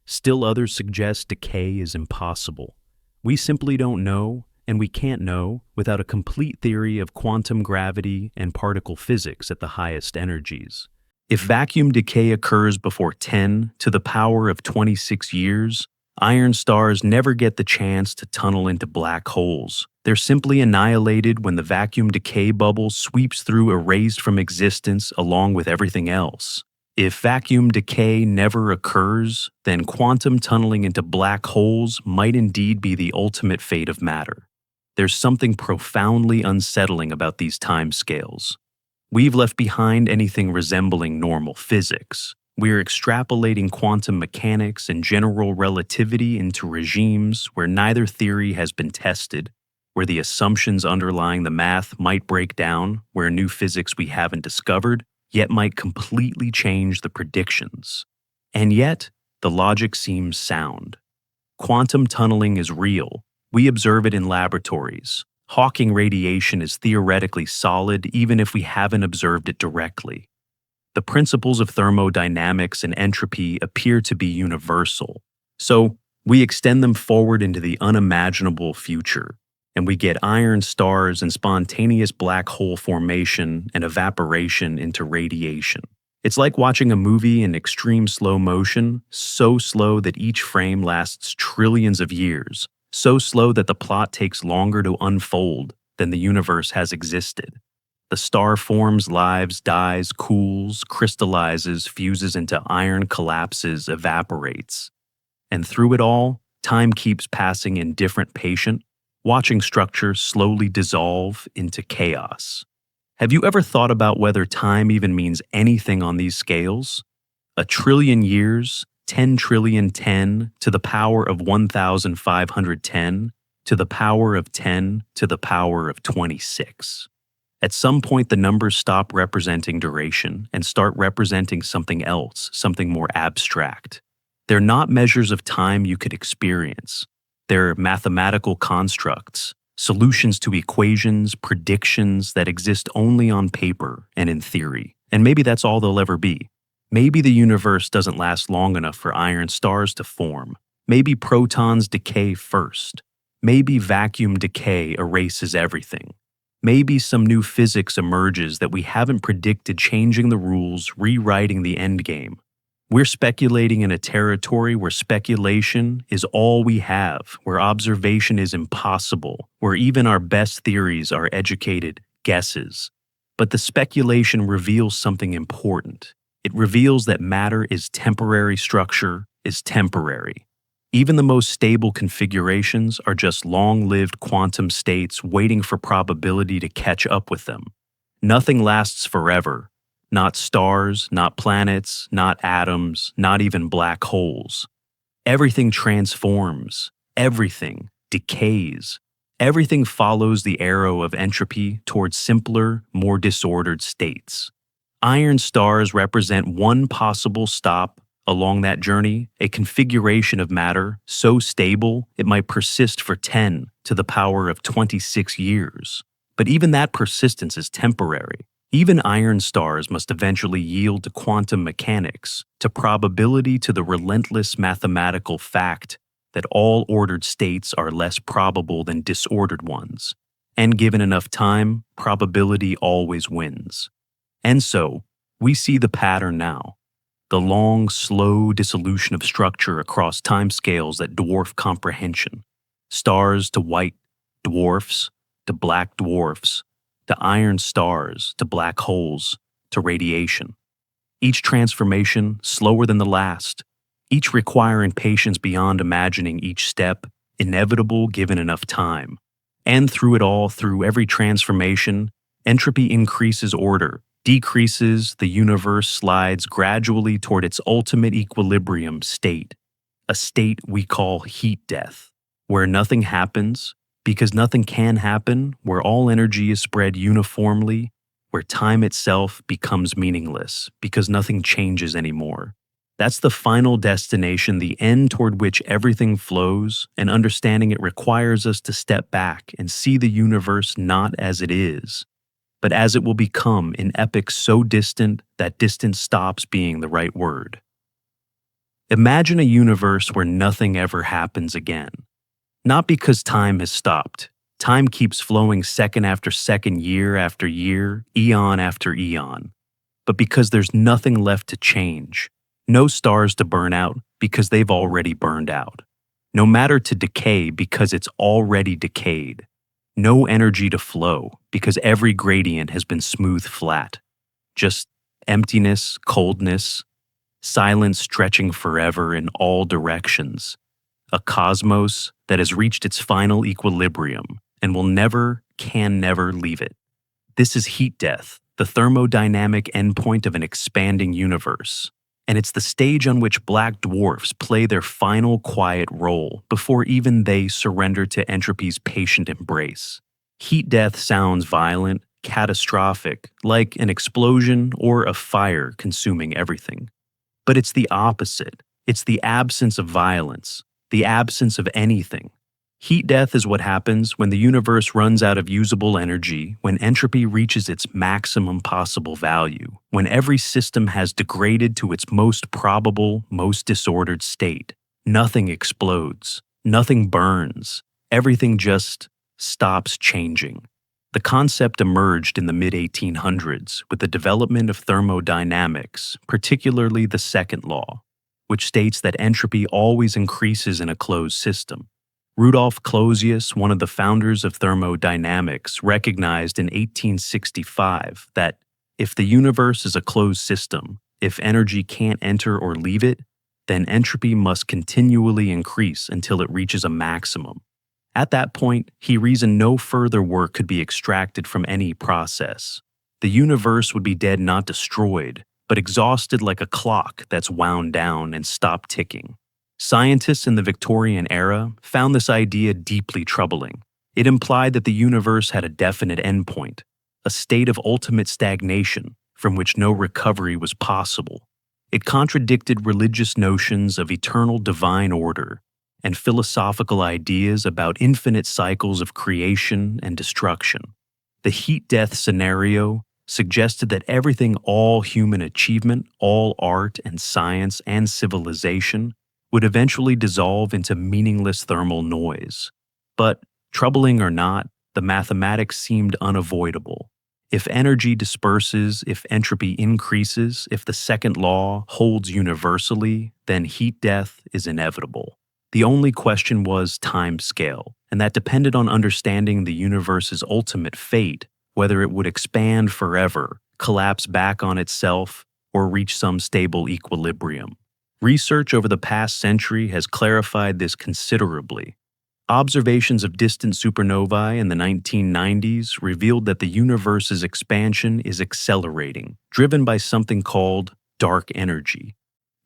Still others suggest decay is impossible. We simply don't know, and we can't know without a complete theory of quantum gravity and particle physics at the highest energies. If vacuum decay occurs before 10 to the power of 26 years, iron stars never get the chance to tunnel into black holes. They're simply annihilated when the vacuum decay bubble sweeps through, erased from existence along with everything else. If vacuum decay never occurs, then quantum tunneling into black holes might indeed be the ultimate fate of matter. There's something profoundly unsettling about these timescales. We've left behind anything resembling normal physics. We're extrapolating quantum mechanics and general relativity into regimes where neither theory has been tested, where the assumptions underlying the math might break down, where new physics we haven't discovered yet might completely change the predictions. And yet, the logic seems sound. Quantum tunneling is real. We observe it in laboratories. Hawking radiation is theoretically solid even if we haven't observed it directly. The principles of thermodynamics and entropy appear to be universal. So, we extend them forward into the unimaginable future, and we get iron stars and spontaneous black hole formation and evaporation into radiation. It's like watching a movie in extreme slow motion, so slow that each frame lasts trillions of years, so slow that the plot takes longer to unfold than the universe has existed. The star forms, lives, dies, cools, crystallizes, fuses into iron, collapses, evaporates. And through it all, time keeps passing indifferent, patient, watching structure slowly dissolve into chaos. Have you ever thought about whether time even means anything on these scales? A trillion years, 10 trillion 10 to the power of 1,510 to the power of 10 to the power of 26. At some point, the numbers stop representing duration and start representing something else, something more abstract. They're not measures of time you could experience. They're mathematical constructs, solutions to equations, predictions that exist only on paper and in theory. And maybe that's all they'll ever be. Maybe the universe doesn't last long enough for iron stars to form. Maybe protons decay first. Maybe vacuum decay erases everything. Maybe some new physics emerges that we haven't predicted, changing the rules, rewriting the endgame. We're speculating in a territory where speculation is all we have, where observation is impossible, where even our best theories are educated guesses. But the speculation reveals something important. It reveals that matter is temporary, structure is temporary. Even the most stable configurations are just long-lived quantum states waiting for probability to catch up with them. Nothing lasts forever. Not stars, not planets, not atoms, not even black holes. Everything transforms. Everything decays. Everything follows the arrow of entropy towards simpler, more disordered states. Iron stars represent one possible stop along that journey, a configuration of matter so stable it might persist for 10 to the power of 26 years. But even that persistence is temporary. Even iron stars must eventually yield to quantum mechanics, to probability, to the relentless mathematical fact that all ordered states are less probable than disordered ones. And given enough time, probability always wins. And so, we see the pattern now. The long, slow dissolution of structure across timescales that dwarf comprehension. Stars to white dwarfs, to black dwarfs, to iron stars, to black holes, to radiation. Each transformation slower than the last, each requiring patience beyond imagining each step, inevitable given enough time. And through it all, through every transformation, entropy increases order, decreases, the universe slides gradually toward its ultimate equilibrium state, a state we call heat death, where nothing happens, because nothing can happen, where all energy is spread uniformly, where time itself becomes meaningless, because nothing changes anymore. That's the final destination, the end toward which everything flows, and understanding it requires us to step back and see the universe not as it is, but as it will become in epochs so distant that distance stops being the right word. Imagine a universe where nothing ever happens again. Not because time has stopped. Time keeps flowing second after second, year after year, eon after eon. But because there's nothing left to change. No stars to burn out because they've already burned out. No matter to decay because it's already decayed. No energy to flow because every gradient has been smoothed flat. Just emptiness, coldness, silence stretching forever in all directions. A cosmos that has reached its final equilibrium and can never leave it. This is heat death, the thermodynamic endpoint of an expanding universe. And it's the stage on which black dwarfs play their final quiet role before even they surrender to entropy's patient embrace. Heat death sounds violent, catastrophic, like an explosion or a fire consuming everything. But it's the opposite. It's the absence of violence, the absence of anything. Heat death is what happens when the universe runs out of usable energy, when entropy reaches its maximum possible value, when every system has degraded to its most probable, most disordered state. Nothing explodes, nothing burns, everything just stops changing. The concept emerged in the mid-1800s with the development of thermodynamics, particularly the second law, which states that entropy always increases in a closed system. Rudolf Clausius, one of the founders of thermodynamics, recognized in 1865 that if the universe is a closed system, if energy can't enter or leave it, then entropy must continually increase until it reaches a maximum. At that point, he reasoned no further work could be extracted from any process. The universe would be dead, not destroyed, but exhausted like a clock that's wound down and stopped ticking. Scientists in the Victorian era found this idea deeply troubling. It implied that the universe had a definite endpoint, a state of ultimate stagnation from which no recovery was possible. It contradicted religious notions of eternal divine order and philosophical ideas about infinite cycles of creation and destruction. The heat death scenario suggested that everything, all human achievement, all art and science and civilization, would eventually dissolve into meaningless thermal noise. But, troubling or not, the mathematics seemed unavoidable. If energy disperses, if entropy increases, if the second law holds universally, then heat death is inevitable. The only question was time scale, and that depended on understanding the universe's ultimate fate, whether it would expand forever, collapse back on itself, or reach some stable equilibrium. Research over the past century has clarified this considerably. Observations of distant supernovae in the 1990s revealed that the universe's expansion is accelerating, driven by something called dark energy.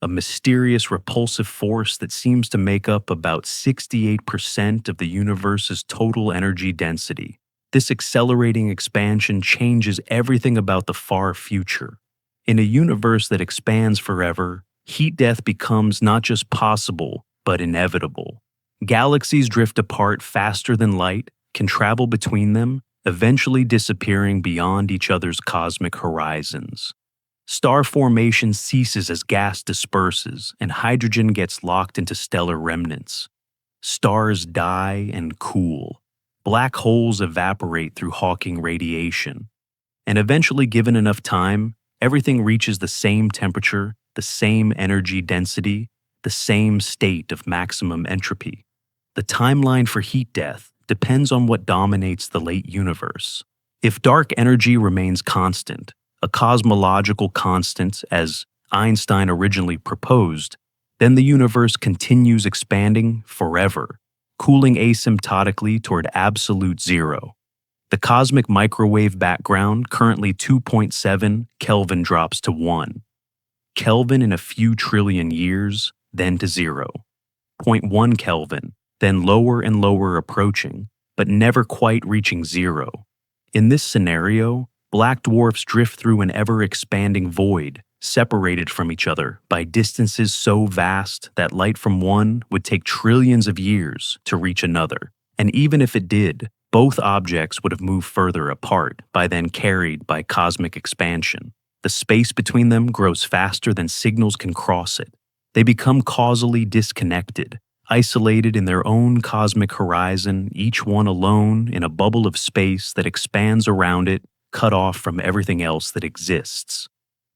a mysterious repulsive force that seems to make up about 68% of the universe's total energy density. This accelerating expansion changes everything about the far future. In a universe that expands forever, heat death becomes not just possible, but inevitable. Galaxies drift apart faster than light, can travel between them, eventually disappearing beyond each other's cosmic horizons. Star formation ceases as gas disperses and hydrogen gets locked into stellar remnants. Stars die and cool. Black holes evaporate through Hawking radiation. And eventually, given enough time, everything reaches the same temperature, the same energy density, the same state of maximum entropy. The timeline for heat death depends on what dominates the late universe. If dark energy remains constant, a cosmological constant as Einstein originally proposed, then the universe continues expanding forever, cooling asymptotically toward absolute zero. The cosmic microwave background, currently 2.7 Kelvin, drops to 1 Kelvin in a few trillion years, then to 0. 0.1 Kelvin, then lower and lower approaching, but never quite reaching 0. In this scenario, black dwarfs drift through an ever-expanding void, separated from each other by distances so vast that light from one would take trillions of years to reach another. And even if it did, both objects would have moved further apart, by then carried by cosmic expansion. The space between them grows faster than signals can cross it. They become causally disconnected, isolated in their own cosmic horizon, each one alone in a bubble of space that expands around it, cut off from everything else that exists.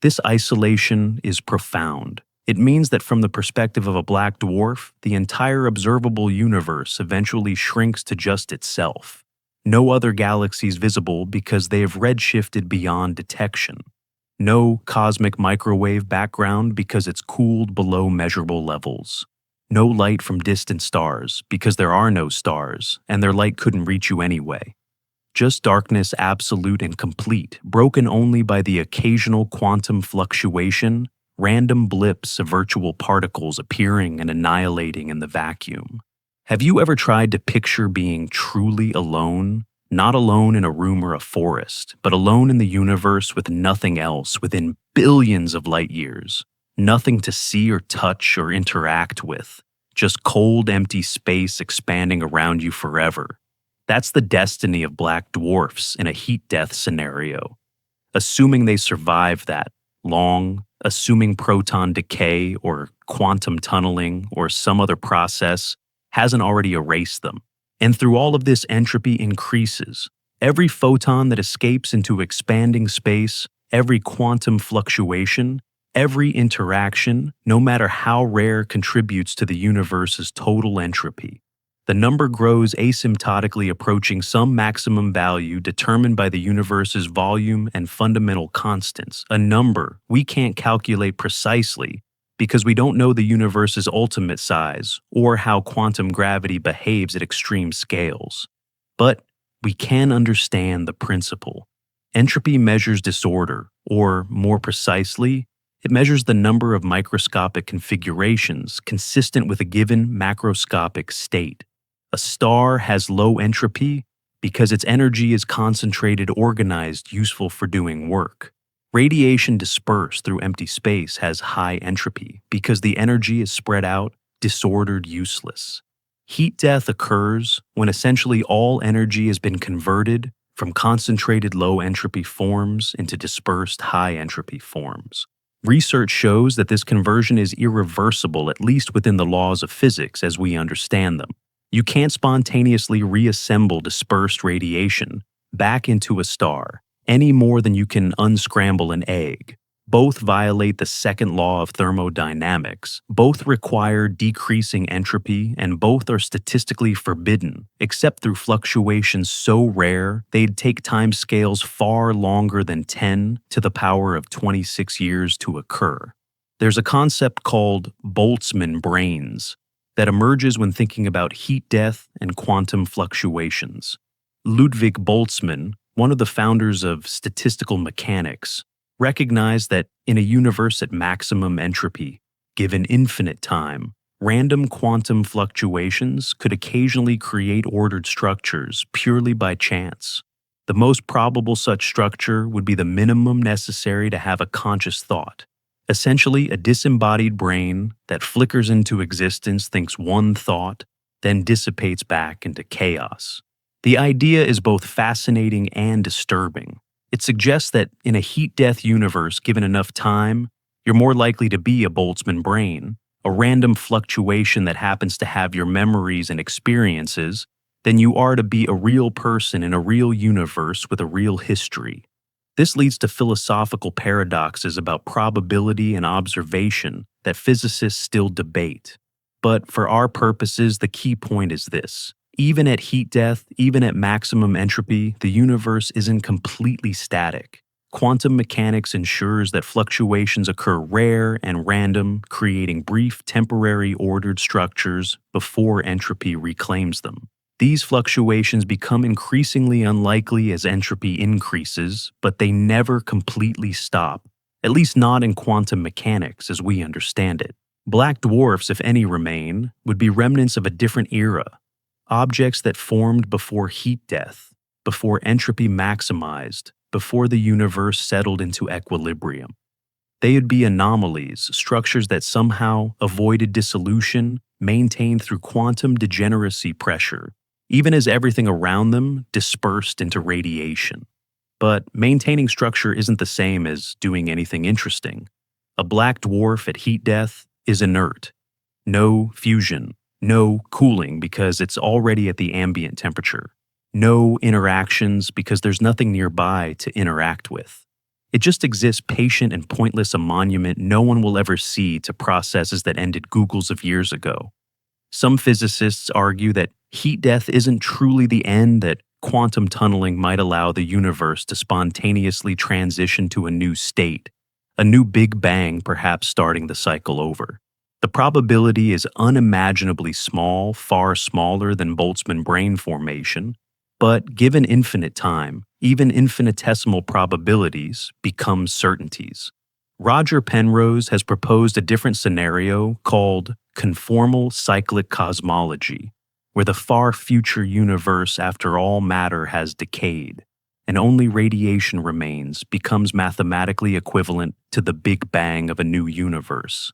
This isolation is profound. It means that from the perspective of a black dwarf, the entire observable universe eventually shrinks to just itself. No other galaxies visible because they have redshifted beyond detection. No cosmic microwave background because it's cooled below measurable levels. No light from distant stars because there are no stars and their light couldn't reach you anyway. Just darkness absolute and complete, broken only by the occasional quantum fluctuation, random blips of virtual particles appearing and annihilating in the vacuum. Have you ever tried to picture being truly alone? Not alone in a room or a forest, but alone in the universe with nothing else within billions of light years. Nothing to see or touch or interact with. Just cold, empty space expanding around you forever. That's the destiny of black dwarfs in a heat death scenario. Assuming they survive that long, assuming proton decay or quantum tunneling or some other process hasn't already erased them. And through all of this, entropy increases. Every photon that escapes into expanding space, every quantum fluctuation, every interaction, no matter how rare, contributes to the universe's total entropy. The number grows asymptotically, approaching some maximum value determined by the universe's volume and fundamental constants, a number we can't calculate precisely because we don't know the universe's ultimate size or how quantum gravity behaves at extreme scales. But we can understand the principle. Entropy measures disorder, or more precisely, it measures the number of microscopic configurations consistent with a given macroscopic state. A star has low entropy because its energy is concentrated, organized, useful for doing work. Radiation dispersed through empty space has high entropy because the energy is spread out, disordered, useless. Heat death occurs when essentially all energy has been converted from concentrated low entropy forms into dispersed high entropy forms. Research shows that this conversion is irreversible, at least within the laws of physics as we understand them. You can't spontaneously reassemble dispersed radiation back into a star, any more than you can unscramble an egg. Both violate the second law of thermodynamics, both require decreasing entropy, and both are statistically forbidden, except through fluctuations so rare they'd take timescales far longer than 10 to the power of 26 years to occur. There's a concept called Boltzmann brains that emerges when thinking about heat death and quantum fluctuations. Ludwig Boltzmann, one of the founders of statistical mechanics, recognized that in a universe at maximum entropy, Given infinite time, random quantum fluctuations could occasionally create ordered structures purely by chance. The most probable such structure would be the minimum necessary to have a conscious thought. Essentially, a disembodied brain that flickers into existence, thinks one thought, then dissipates back into chaos. The idea is both fascinating and disturbing. It suggests that in a heat-death universe, given enough time, you're more likely to be a Boltzmann brain, a random fluctuation that happens to have your memories and experiences, than you are to be a real person in a real universe with a real history. This leads to philosophical paradoxes about probability and observation that physicists still debate. But for our purposes, the key point is this. Even at heat death, even at maximum entropy, the universe isn't completely static. Quantum mechanics ensures that fluctuations occur rare and random, creating brief, temporary ordered structures before entropy reclaims them. These fluctuations become increasingly unlikely as entropy increases, but they never completely stop, at least not in quantum mechanics as we understand it. Black dwarfs, if any remain, would be remnants of a different era, objects that formed before heat death, before entropy maximized, before the universe settled into equilibrium. They would be anomalies, structures that somehow avoided dissolution, maintained through quantum degeneracy pressure, even as everything around them dispersed into radiation. But maintaining structure isn't the same as doing anything interesting. A black dwarf at heat death is inert. No fusion, no cooling because it's already at the ambient temperature. No interactions because there's nothing nearby to interact with. It just exists patient and pointless, a monument no one will ever see to processes that ended Googles of years ago. Some physicists argue that heat death isn't truly the end, that quantum tunneling might allow the universe to spontaneously transition to a new state, a new Big Bang perhaps starting the cycle over. The probability is unimaginably small, far smaller than Boltzmann brain formation, but given infinite time, even infinitesimal probabilities become certainties. Roger Penrose has proposed a different scenario called conformal cyclic cosmology, where the far future universe, after all matter has decayed, and only radiation remains, becomes mathematically equivalent to the Big Bang of a new universe.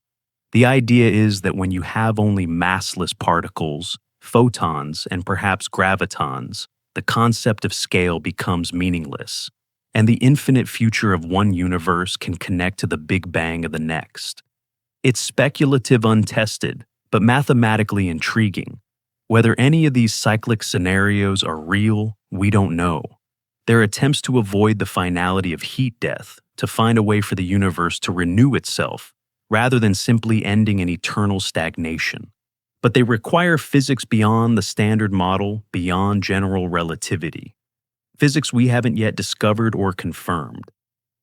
The idea is that when you have only massless particles, photons, and perhaps gravitons, the concept of scale becomes meaningless, and the infinite future of one universe can connect to the Big Bang of the next. It's speculative, untested, but mathematically intriguing. Whether any of these cyclic scenarios are real, we don't know. They're attempts to avoid the finality of heat death, to find a way for the universe to renew itself, rather than simply ending in eternal stagnation. But they require physics beyond the standard model, beyond general relativity. Physics we haven't yet discovered or confirmed.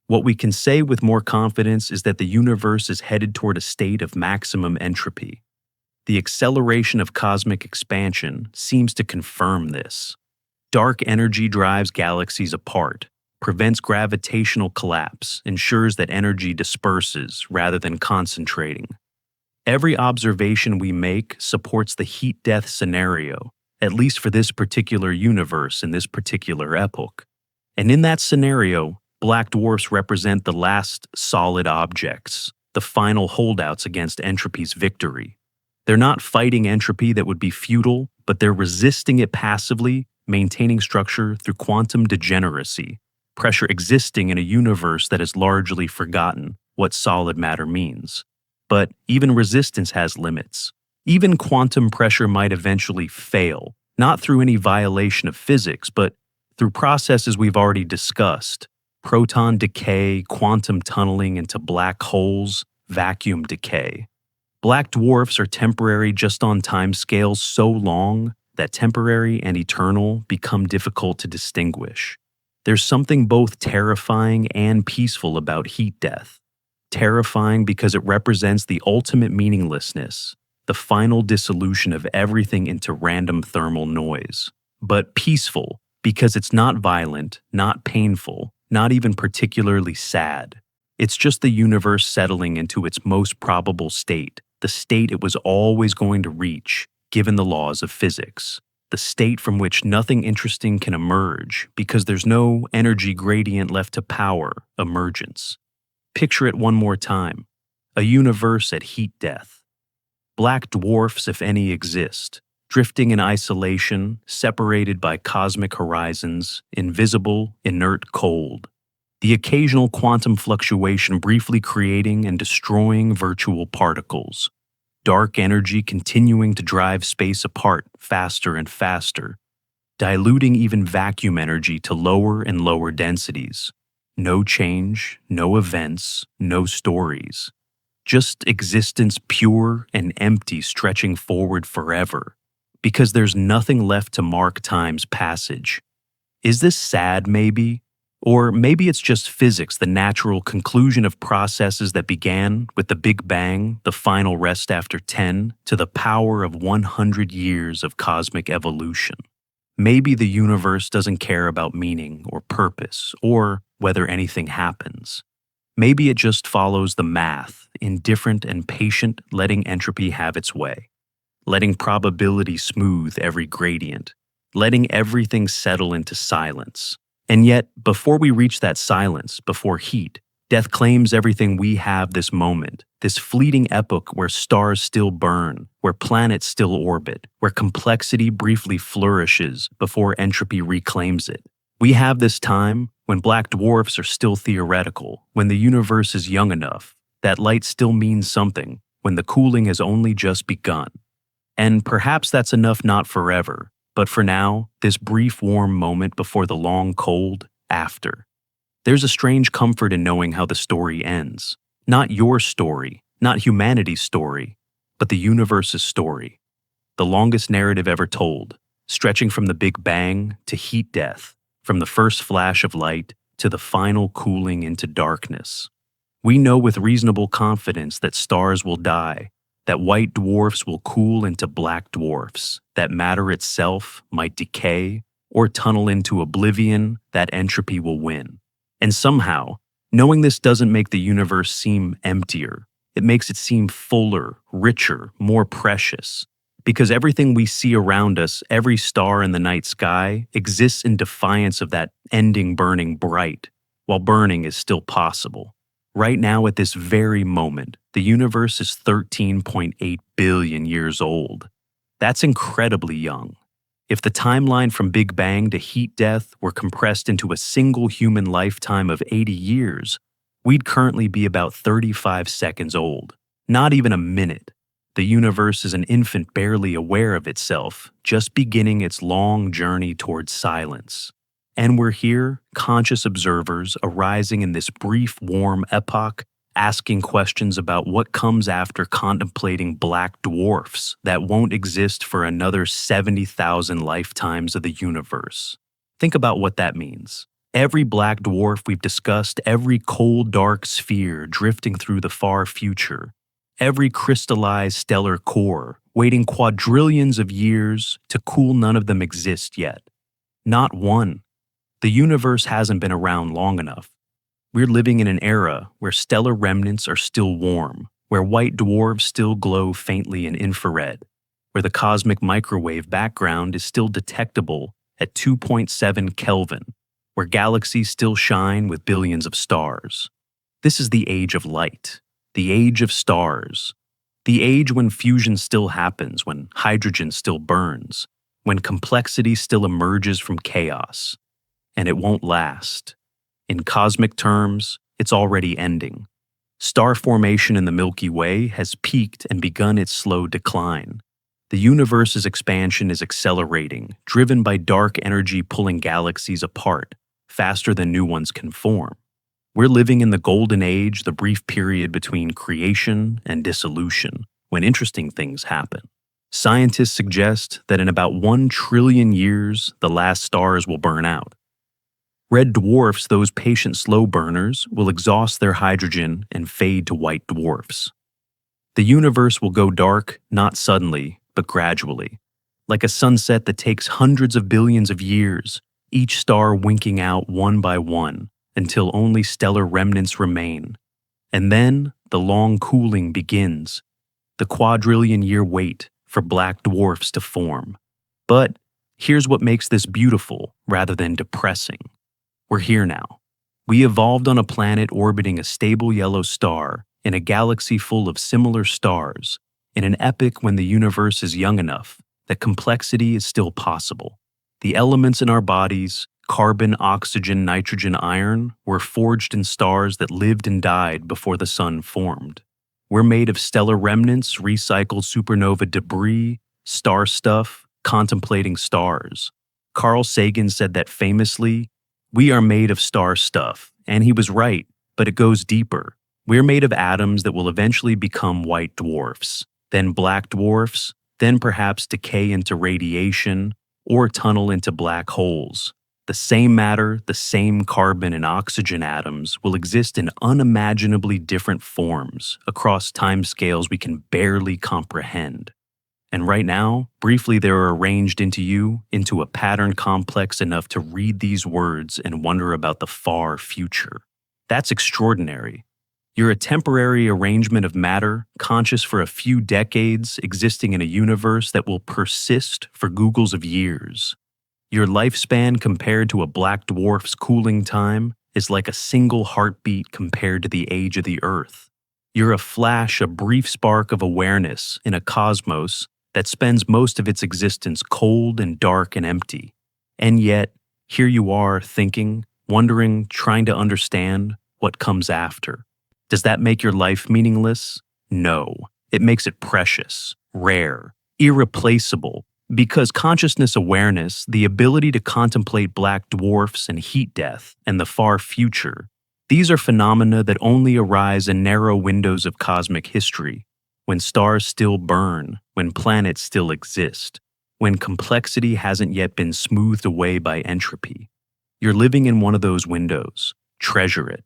What we can say with more confidence is that the universe is headed toward a state of maximum entropy. The acceleration of cosmic expansion seems to confirm this. Dark energy drives galaxies apart, prevents gravitational collapse, ensures that energy disperses rather than concentrating. Every observation we make supports the heat death scenario, at least for this particular universe in this particular epoch. And in that scenario, black dwarfs represent the last solid objects, the final holdouts against entropy's victory. They're not fighting entropy that would be futile, but they're resisting it passively, maintaining structure through quantum degeneracy, pressure existing in a universe that has largely forgotten what solid matter means. But even resistance has limits. Even quantum pressure might eventually fail, not through any violation of physics, but through processes we've already discussed: proton decay, quantum tunneling into black holes, vacuum decay. Black dwarfs are temporary just on timescales so long that temporary and eternal become difficult to distinguish. There's something both terrifying and peaceful about heat death. Terrifying because it represents the ultimate meaninglessness, the final dissolution of everything into random thermal noise. But peaceful because it's not violent, not painful, not even particularly sad. It's just the universe settling into its most probable state, the state it was always going to reach, given the laws of physics, the state from which nothing interesting can emerge because there's no energy gradient left to power emergence. Picture it one more time. A universe at heat death. Black dwarfs, if any, exist, drifting in isolation, separated by cosmic horizons, invisible, inert cold. The occasional quantum fluctuation briefly creating and destroying virtual particles. Dark energy continuing to drive space apart faster and faster, diluting even vacuum energy to lower and lower densities. No change, no events, no stories. Just existence pure and empty stretching forward forever, because there's nothing left to mark time's passage. Is this sad, maybe? Or maybe it's just physics, the natural conclusion of processes that began with the Big Bang, the final rest after 10, to the power of 100 years of cosmic evolution. Maybe the universe doesn't care about meaning or purpose, or whether anything happens. Maybe it just follows the math, indifferent and patient, letting entropy have its way, letting probability smooth every gradient, letting everything settle into silence. And yet, before we reach that silence, before heat, death claims everything we have this moment, this fleeting epoch where stars still burn, where planets still orbit, where complexity briefly flourishes before entropy reclaims it. We have this time when black dwarfs are still theoretical, when the universe is young enough, that light still means something, when the cooling has only just begun. And perhaps that's enough not forever, but for now, this brief warm moment before the long cold after. There's a strange comfort in knowing how the story ends. Not your story, not humanity's story, but the universe's story. The longest narrative ever told, stretching from the Big Bang to heat death, from the first flash of light to the final cooling into darkness. We know with reasonable confidence that stars will die, that white dwarfs will cool into black dwarfs, that matter itself might decay or tunnel into oblivion, that entropy will win. And somehow, knowing this doesn't make the universe seem emptier. It makes it seem fuller, richer, more precious. Because everything we see around us, every star in the night sky, exists in defiance of that ending burning bright, while burning is still possible. Right now, at this very moment, the universe is 13.8 billion years old. That's incredibly young. If the timeline from Big Bang to heat death were compressed into a single human lifetime of 80 years, we'd currently be about 35 seconds old. Not even a minute. The universe is an infant barely aware of itself, just beginning its long journey towards silence. And we're here, conscious observers, arising in this brief, warm epoch, asking questions about what comes after contemplating black dwarfs that won't exist for another 70,000 lifetimes of the universe. Think about what that means. Every black dwarf we've discussed, every cold, dark sphere drifting through the far future, every crystallized stellar core waiting quadrillions of years to cool, none of them exist yet. Not one. The universe hasn't been around long enough. We're living in an era where stellar remnants are still warm, where white dwarfs still glow faintly in infrared, where the cosmic microwave background is still detectable at 2.7 Kelvin, where galaxies still shine with billions of stars. This is the age of light, the age of stars, the age when fusion still happens, when hydrogen still burns, when complexity still emerges from chaos. And it won't last. In cosmic terms, it's already ending. Star formation in the Milky Way has peaked and begun its slow decline. The universe's expansion is accelerating, driven by dark energy pulling galaxies apart, faster than new ones can form. We're living in the golden age, the brief period between creation and dissolution, when interesting things happen. Scientists suggest that in about 1 trillion years, the last stars will burn out. Red dwarfs, those patient slow burners, will exhaust their hydrogen and fade to white dwarfs. The universe will go dark, not suddenly, but gradually, like a sunset that takes hundreds of billions of years, each star winking out one by one, until only stellar remnants remain, And then the long cooling begins, the quadrillion-year wait for black dwarfs to form. But here's what makes this beautiful rather than depressing. We're here now. We evolved on a planet orbiting a stable yellow star in a galaxy full of similar stars, in an epoch when the universe is young enough that complexity is still possible. The elements in our bodies, carbon, oxygen, nitrogen, iron, were forged in stars that lived and died before the sun formed. We're made of stellar remnants, recycled supernova debris, star stuff, contemplating stars. Carl Sagan said that famously, "We are made of star stuff," and he was right, but it goes deeper. We're made of atoms that will eventually become white dwarfs, then black dwarfs, then perhaps decay into radiation or tunnel into black holes. The same matter, the same carbon and oxygen atoms will exist in unimaginably different forms across timescales we can barely comprehend. And right now, briefly, they're arranged into you into a pattern complex enough to read these words and wonder about the far future. That's extraordinary. You're a temporary arrangement of matter, conscious for a few decades, existing in a universe that will persist for googles of years. Your lifespan compared to a black dwarf's cooling time is like a single heartbeat compared to the age of the Earth. You're a flash, a brief spark of awareness in a cosmos that spends most of its existence cold and dark and empty. And yet, here you are thinking, wondering, trying to understand what comes after. Does that make your life meaningless? No. It makes it precious, rare, irreplaceable, because consciousness awareness, the ability to contemplate black dwarfs and heat death and the far future, these are phenomena that only arise in narrow windows of cosmic history, when stars still burn, when planets still exist, when complexity hasn't yet been smoothed away by entropy. You're living in one of those windows. Treasure it.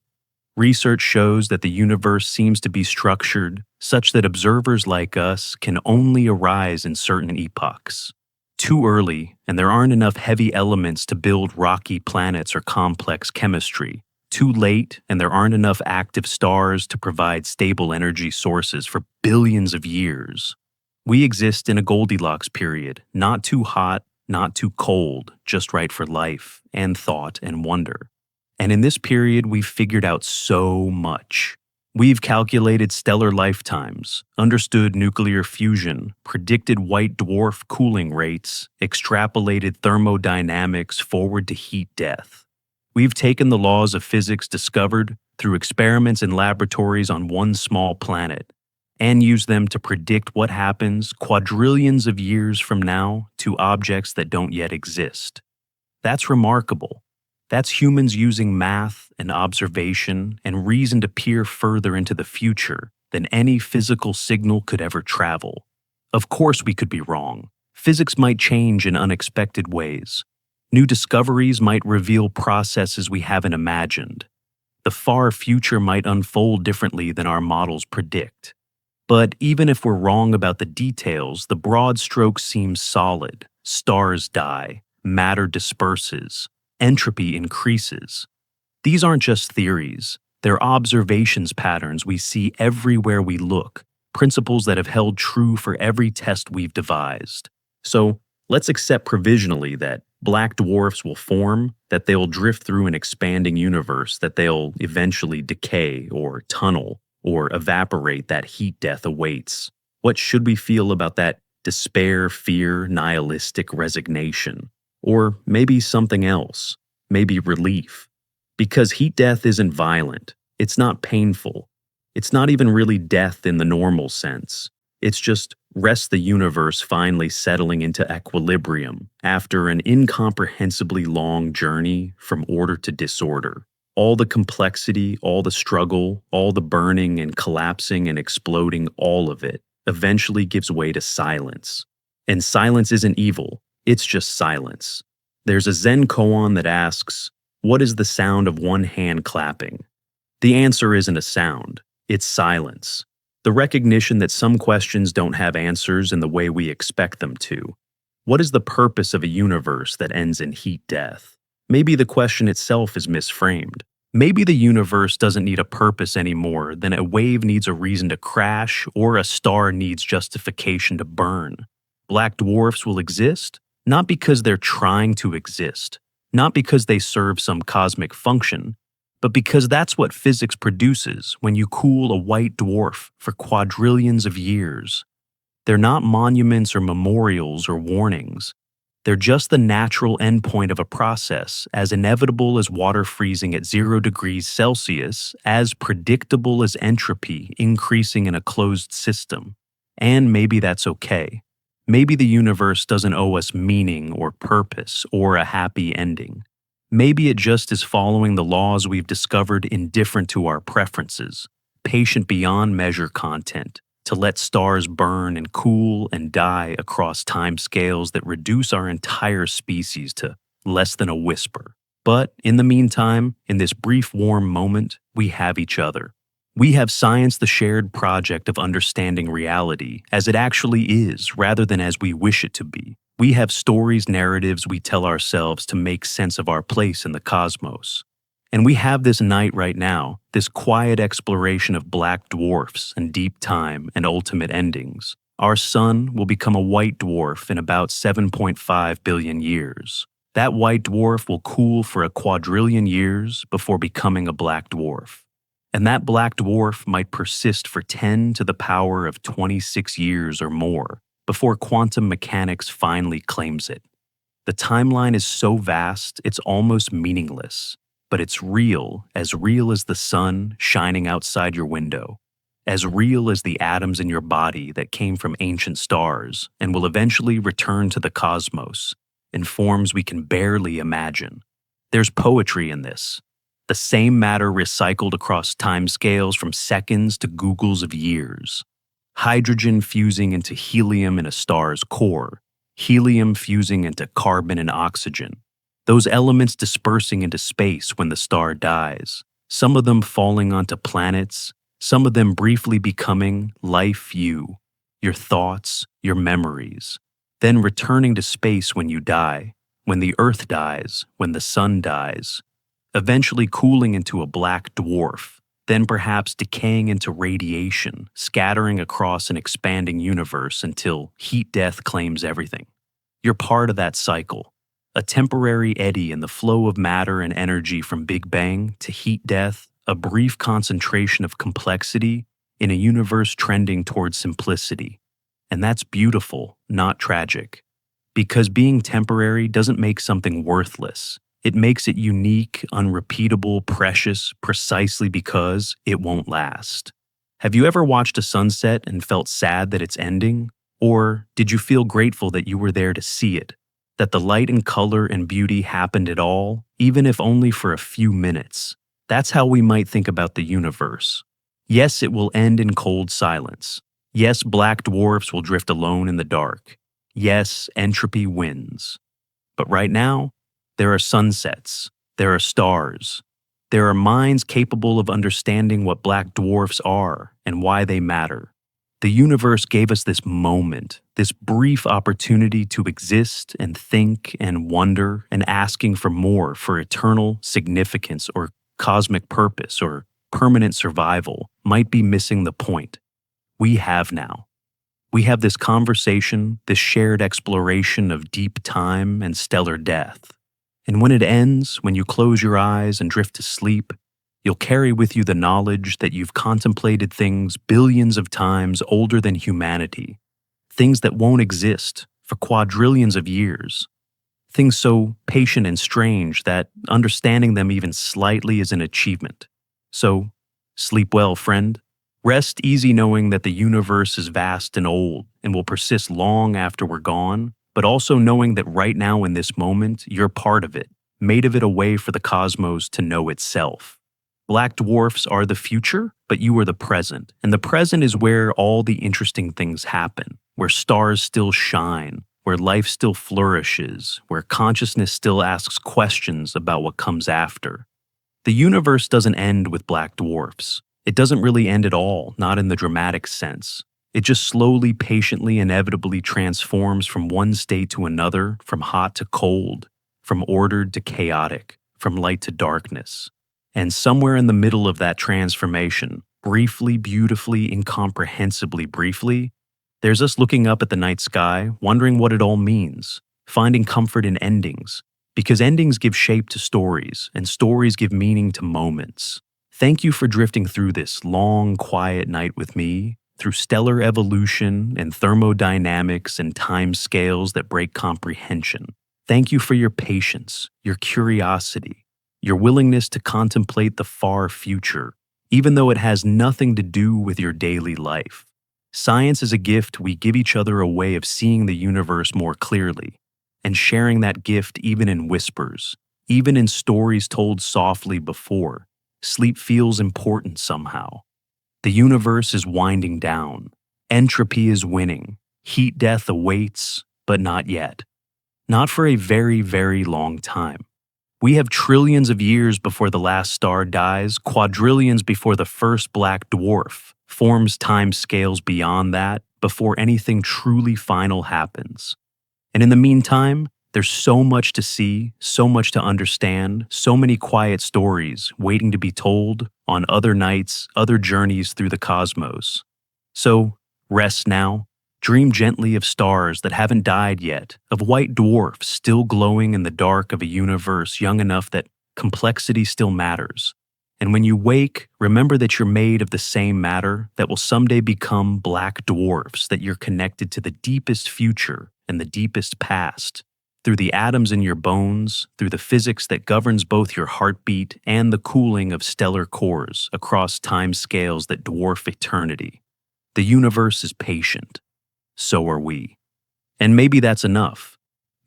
Research shows that the universe seems to be structured such that observers like us can only arise in certain epochs. Too early, and there aren't enough heavy elements to build rocky planets or complex chemistry. Too late, and there aren't enough active stars to provide stable energy sources for billions of years. We exist in a Goldilocks period, not too hot, not too cold, just right for life and thought and wonder. And in this period, we've figured out so much. We've calculated stellar lifetimes, understood nuclear fusion, predicted white dwarf cooling rates, extrapolated thermodynamics forward to heat death. We've taken the laws of physics discovered through experiments in laboratories on one small planet and used them to predict what happens quadrillions of years from now to objects that don't yet exist. That's remarkable. That's humans using math and observation and reason to peer further into the future than any physical signal could ever travel. Of course we could be wrong. Physics might change in unexpected ways. New discoveries might reveal processes we haven't imagined. The far future might unfold differently than our models predict. But even if we're wrong about the details, the broad strokes seem solid. Stars die, matter disperses, entropy increases. These aren't just theories. They're observations patterns we see everywhere we look, principles that have held true for every test we've devised. So let's accept provisionally that black dwarfs will form, that they'll drift through an expanding universe, that they'll eventually decay or tunnel or evaporate, that heat death awaits. What should we feel about that despair, fear, nihilistic resignation? Or maybe something else, maybe relief. Because heat death isn't violent, it's not painful, it's not even really death in the normal sense. It's just rest the universe finally settling into equilibrium after an incomprehensibly long journey from order to disorder. All the complexity, all the struggle, all the burning and collapsing and exploding, all of it eventually gives way to silence. And silence isn't evil. It's just silence. There's a Zen koan that asks, what is the sound of one hand clapping? The answer isn't a sound, it's silence. The recognition that some questions don't have answers in the way we expect them to. What is the purpose of a universe that ends in heat death? Maybe the question itself is misframed. Maybe the universe doesn't need a purpose anymore than a wave needs a reason to crash or a star needs justification to burn. Black dwarfs will exist, not because they're trying to exist, not because they serve some cosmic function, but because that's what physics produces when you cool a white dwarf for quadrillions of years. They're not monuments or memorials or warnings. They're just the natural endpoint of a process as inevitable as water freezing at 0 degrees Celsius, as predictable as entropy increasing in a closed system. And maybe that's okay. Maybe the universe doesn't owe us meaning or purpose or a happy ending. Maybe it just is following the laws we've discovered indifferent to our preferences, patient beyond measure content, to let stars burn and cool and die across timescales that reduce our entire species to less than a whisper. But in the meantime, in this brief warm moment, we have each other. We have science, the shared project of understanding reality as it actually is rather than as we wish it to be. We have stories, narratives we tell ourselves to make sense of our place in the cosmos. And we have this night right now, this quiet exploration of black dwarfs and deep time and ultimate endings. Our sun will become a white dwarf in about 7.5 billion years. That white dwarf will cool for a quadrillion years before becoming a black dwarf. And that black dwarf might persist for 10 to the power of 26 years or more before quantum mechanics finally claims it. The timeline is so vast, it's almost meaningless. But it's real as the sun shining outside your window, as real as the atoms in your body that came from ancient stars and will eventually return to the cosmos in forms we can barely imagine. There's poetry in this. The same matter recycled across timescales from seconds to googles of years. Hydrogen fusing into helium in a star's core, helium fusing into carbon and oxygen. Those elements dispersing into space when the star dies, some of them falling onto planets, some of them briefly becoming life you, your thoughts, your memories, then returning to space when you die, when the Earth dies, when the sun dies, eventually cooling into a black dwarf, then perhaps decaying into radiation, scattering across an expanding universe until heat death claims everything. You're part of that cycle. A temporary eddy in the flow of matter and energy from Big Bang to heat death, a brief concentration of complexity in a universe trending towards simplicity. And that's beautiful, not tragic. Because being temporary doesn't make something worthless. It makes it unique, unrepeatable, precious, precisely because it won't last. Have you ever watched a sunset and felt sad that it's ending? Or did you feel grateful that you were there to see it? That the light and color and beauty happened at all, even if only for a few minutes. That's how we might think about the universe. Yes, it will end in cold silence. Yes, black dwarfs will drift alone in the dark. Yes, entropy wins. But right now, there are sunsets, there are stars, there are minds capable of understanding what black dwarfs are and why they matter. The universe gave us this moment, this brief opportunity to exist and think and wonder and asking for more, for eternal significance or cosmic purpose or permanent survival might be missing the point. We have now. We have this conversation, this shared exploration of deep time and stellar death. And when it ends, when you close your eyes and drift to sleep, you'll carry with you the knowledge that you've contemplated things billions of times older than humanity, things that won't exist for quadrillions of years, things so patient and strange that understanding them even slightly is an achievement. So, sleep well, friend. Rest easy knowing that the universe is vast and old and will persist long after we're gone, but also knowing that right now in this moment, you're part of it, made of it a way for the cosmos to know itself. Black dwarfs are the future, but you are the present. And the present is where all the interesting things happen, where stars still shine, where life still flourishes, where consciousness still asks questions about what comes after. The universe doesn't end with black dwarfs. It doesn't really end at all, not in the dramatic sense. It just slowly, patiently, inevitably transforms from one state to another, from hot to cold, from ordered to chaotic, from light to darkness. And somewhere in the middle of that transformation, briefly, beautifully, incomprehensibly briefly, there's us looking up at the night sky, wondering what it all means, finding comfort in endings, because endings give shape to stories, and stories give meaning to moments. Thank you for drifting through this long, quiet night with me, through stellar evolution and thermodynamics and time scales that break comprehension. Thank you for your patience, your curiosity, your willingness to contemplate the far future, even though it has nothing to do with your daily life. Science is a gift. We give each other a way of seeing the universe more clearly, and sharing that gift even in whispers, even in stories told softly before. Sleep feels important somehow. The universe is winding down. Entropy is winning. Heat death awaits, but not yet. Not for a very, very long time. We have trillions of years before the last star dies, quadrillions before the first black dwarf forms, time scales beyond that, before anything truly final happens. And in the meantime, there's so much to see, so much to understand, so many quiet stories waiting to be told on other nights, other journeys through the cosmos. So, rest now. Dream gently of stars that haven't died yet, of white dwarfs still glowing in the dark of a universe young enough that complexity still matters. And when you wake, remember that you're made of the same matter that will someday become black dwarfs, that you're connected to the deepest future and the deepest past, through the atoms in your bones, through the physics that governs both your heartbeat and the cooling of stellar cores across time scales that dwarf eternity. The universe is patient. So are we. And maybe that's enough.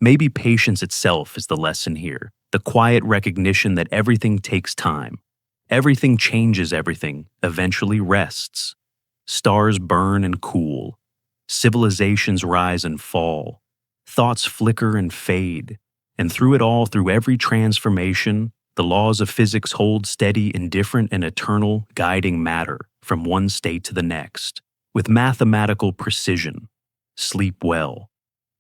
Maybe patience itself is the lesson here, the quiet recognition that everything takes time. Everything changes everything, eventually rests. Stars burn and cool. Civilizations rise and fall. Thoughts flicker and fade. And through it all, through every transformation, the laws of physics hold steady, indifferent, and eternal, guiding matter from one state to the next, with mathematical precision. Sleep well.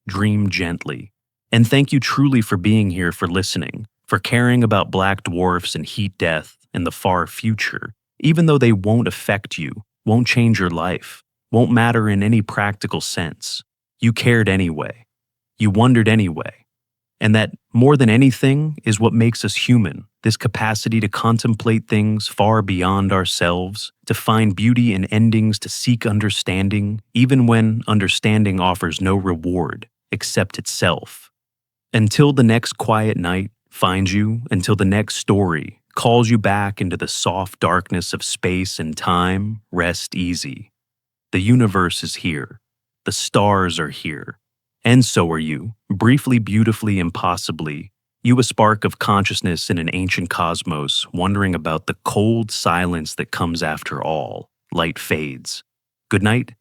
Dream gently. And thank you truly for being here, for listening, for caring about black dwarfs and heat death and the far future, even though they won't affect you, won't change your life, won't matter in any practical sense. You cared anyway. You wondered anyway. And that, more than anything, is what makes us human, this capacity to contemplate things far beyond ourselves, to find beauty in endings, to seek understanding, even when understanding offers no reward except itself. Until the next quiet night finds you, until the next story calls you back into the soft darkness of space and time, rest easy. The universe is here. The stars are here. And so are you, briefly, beautifully, impossibly. You, a spark of consciousness in an ancient cosmos, wondering about the cold silence that comes after all. Light fades. Good night,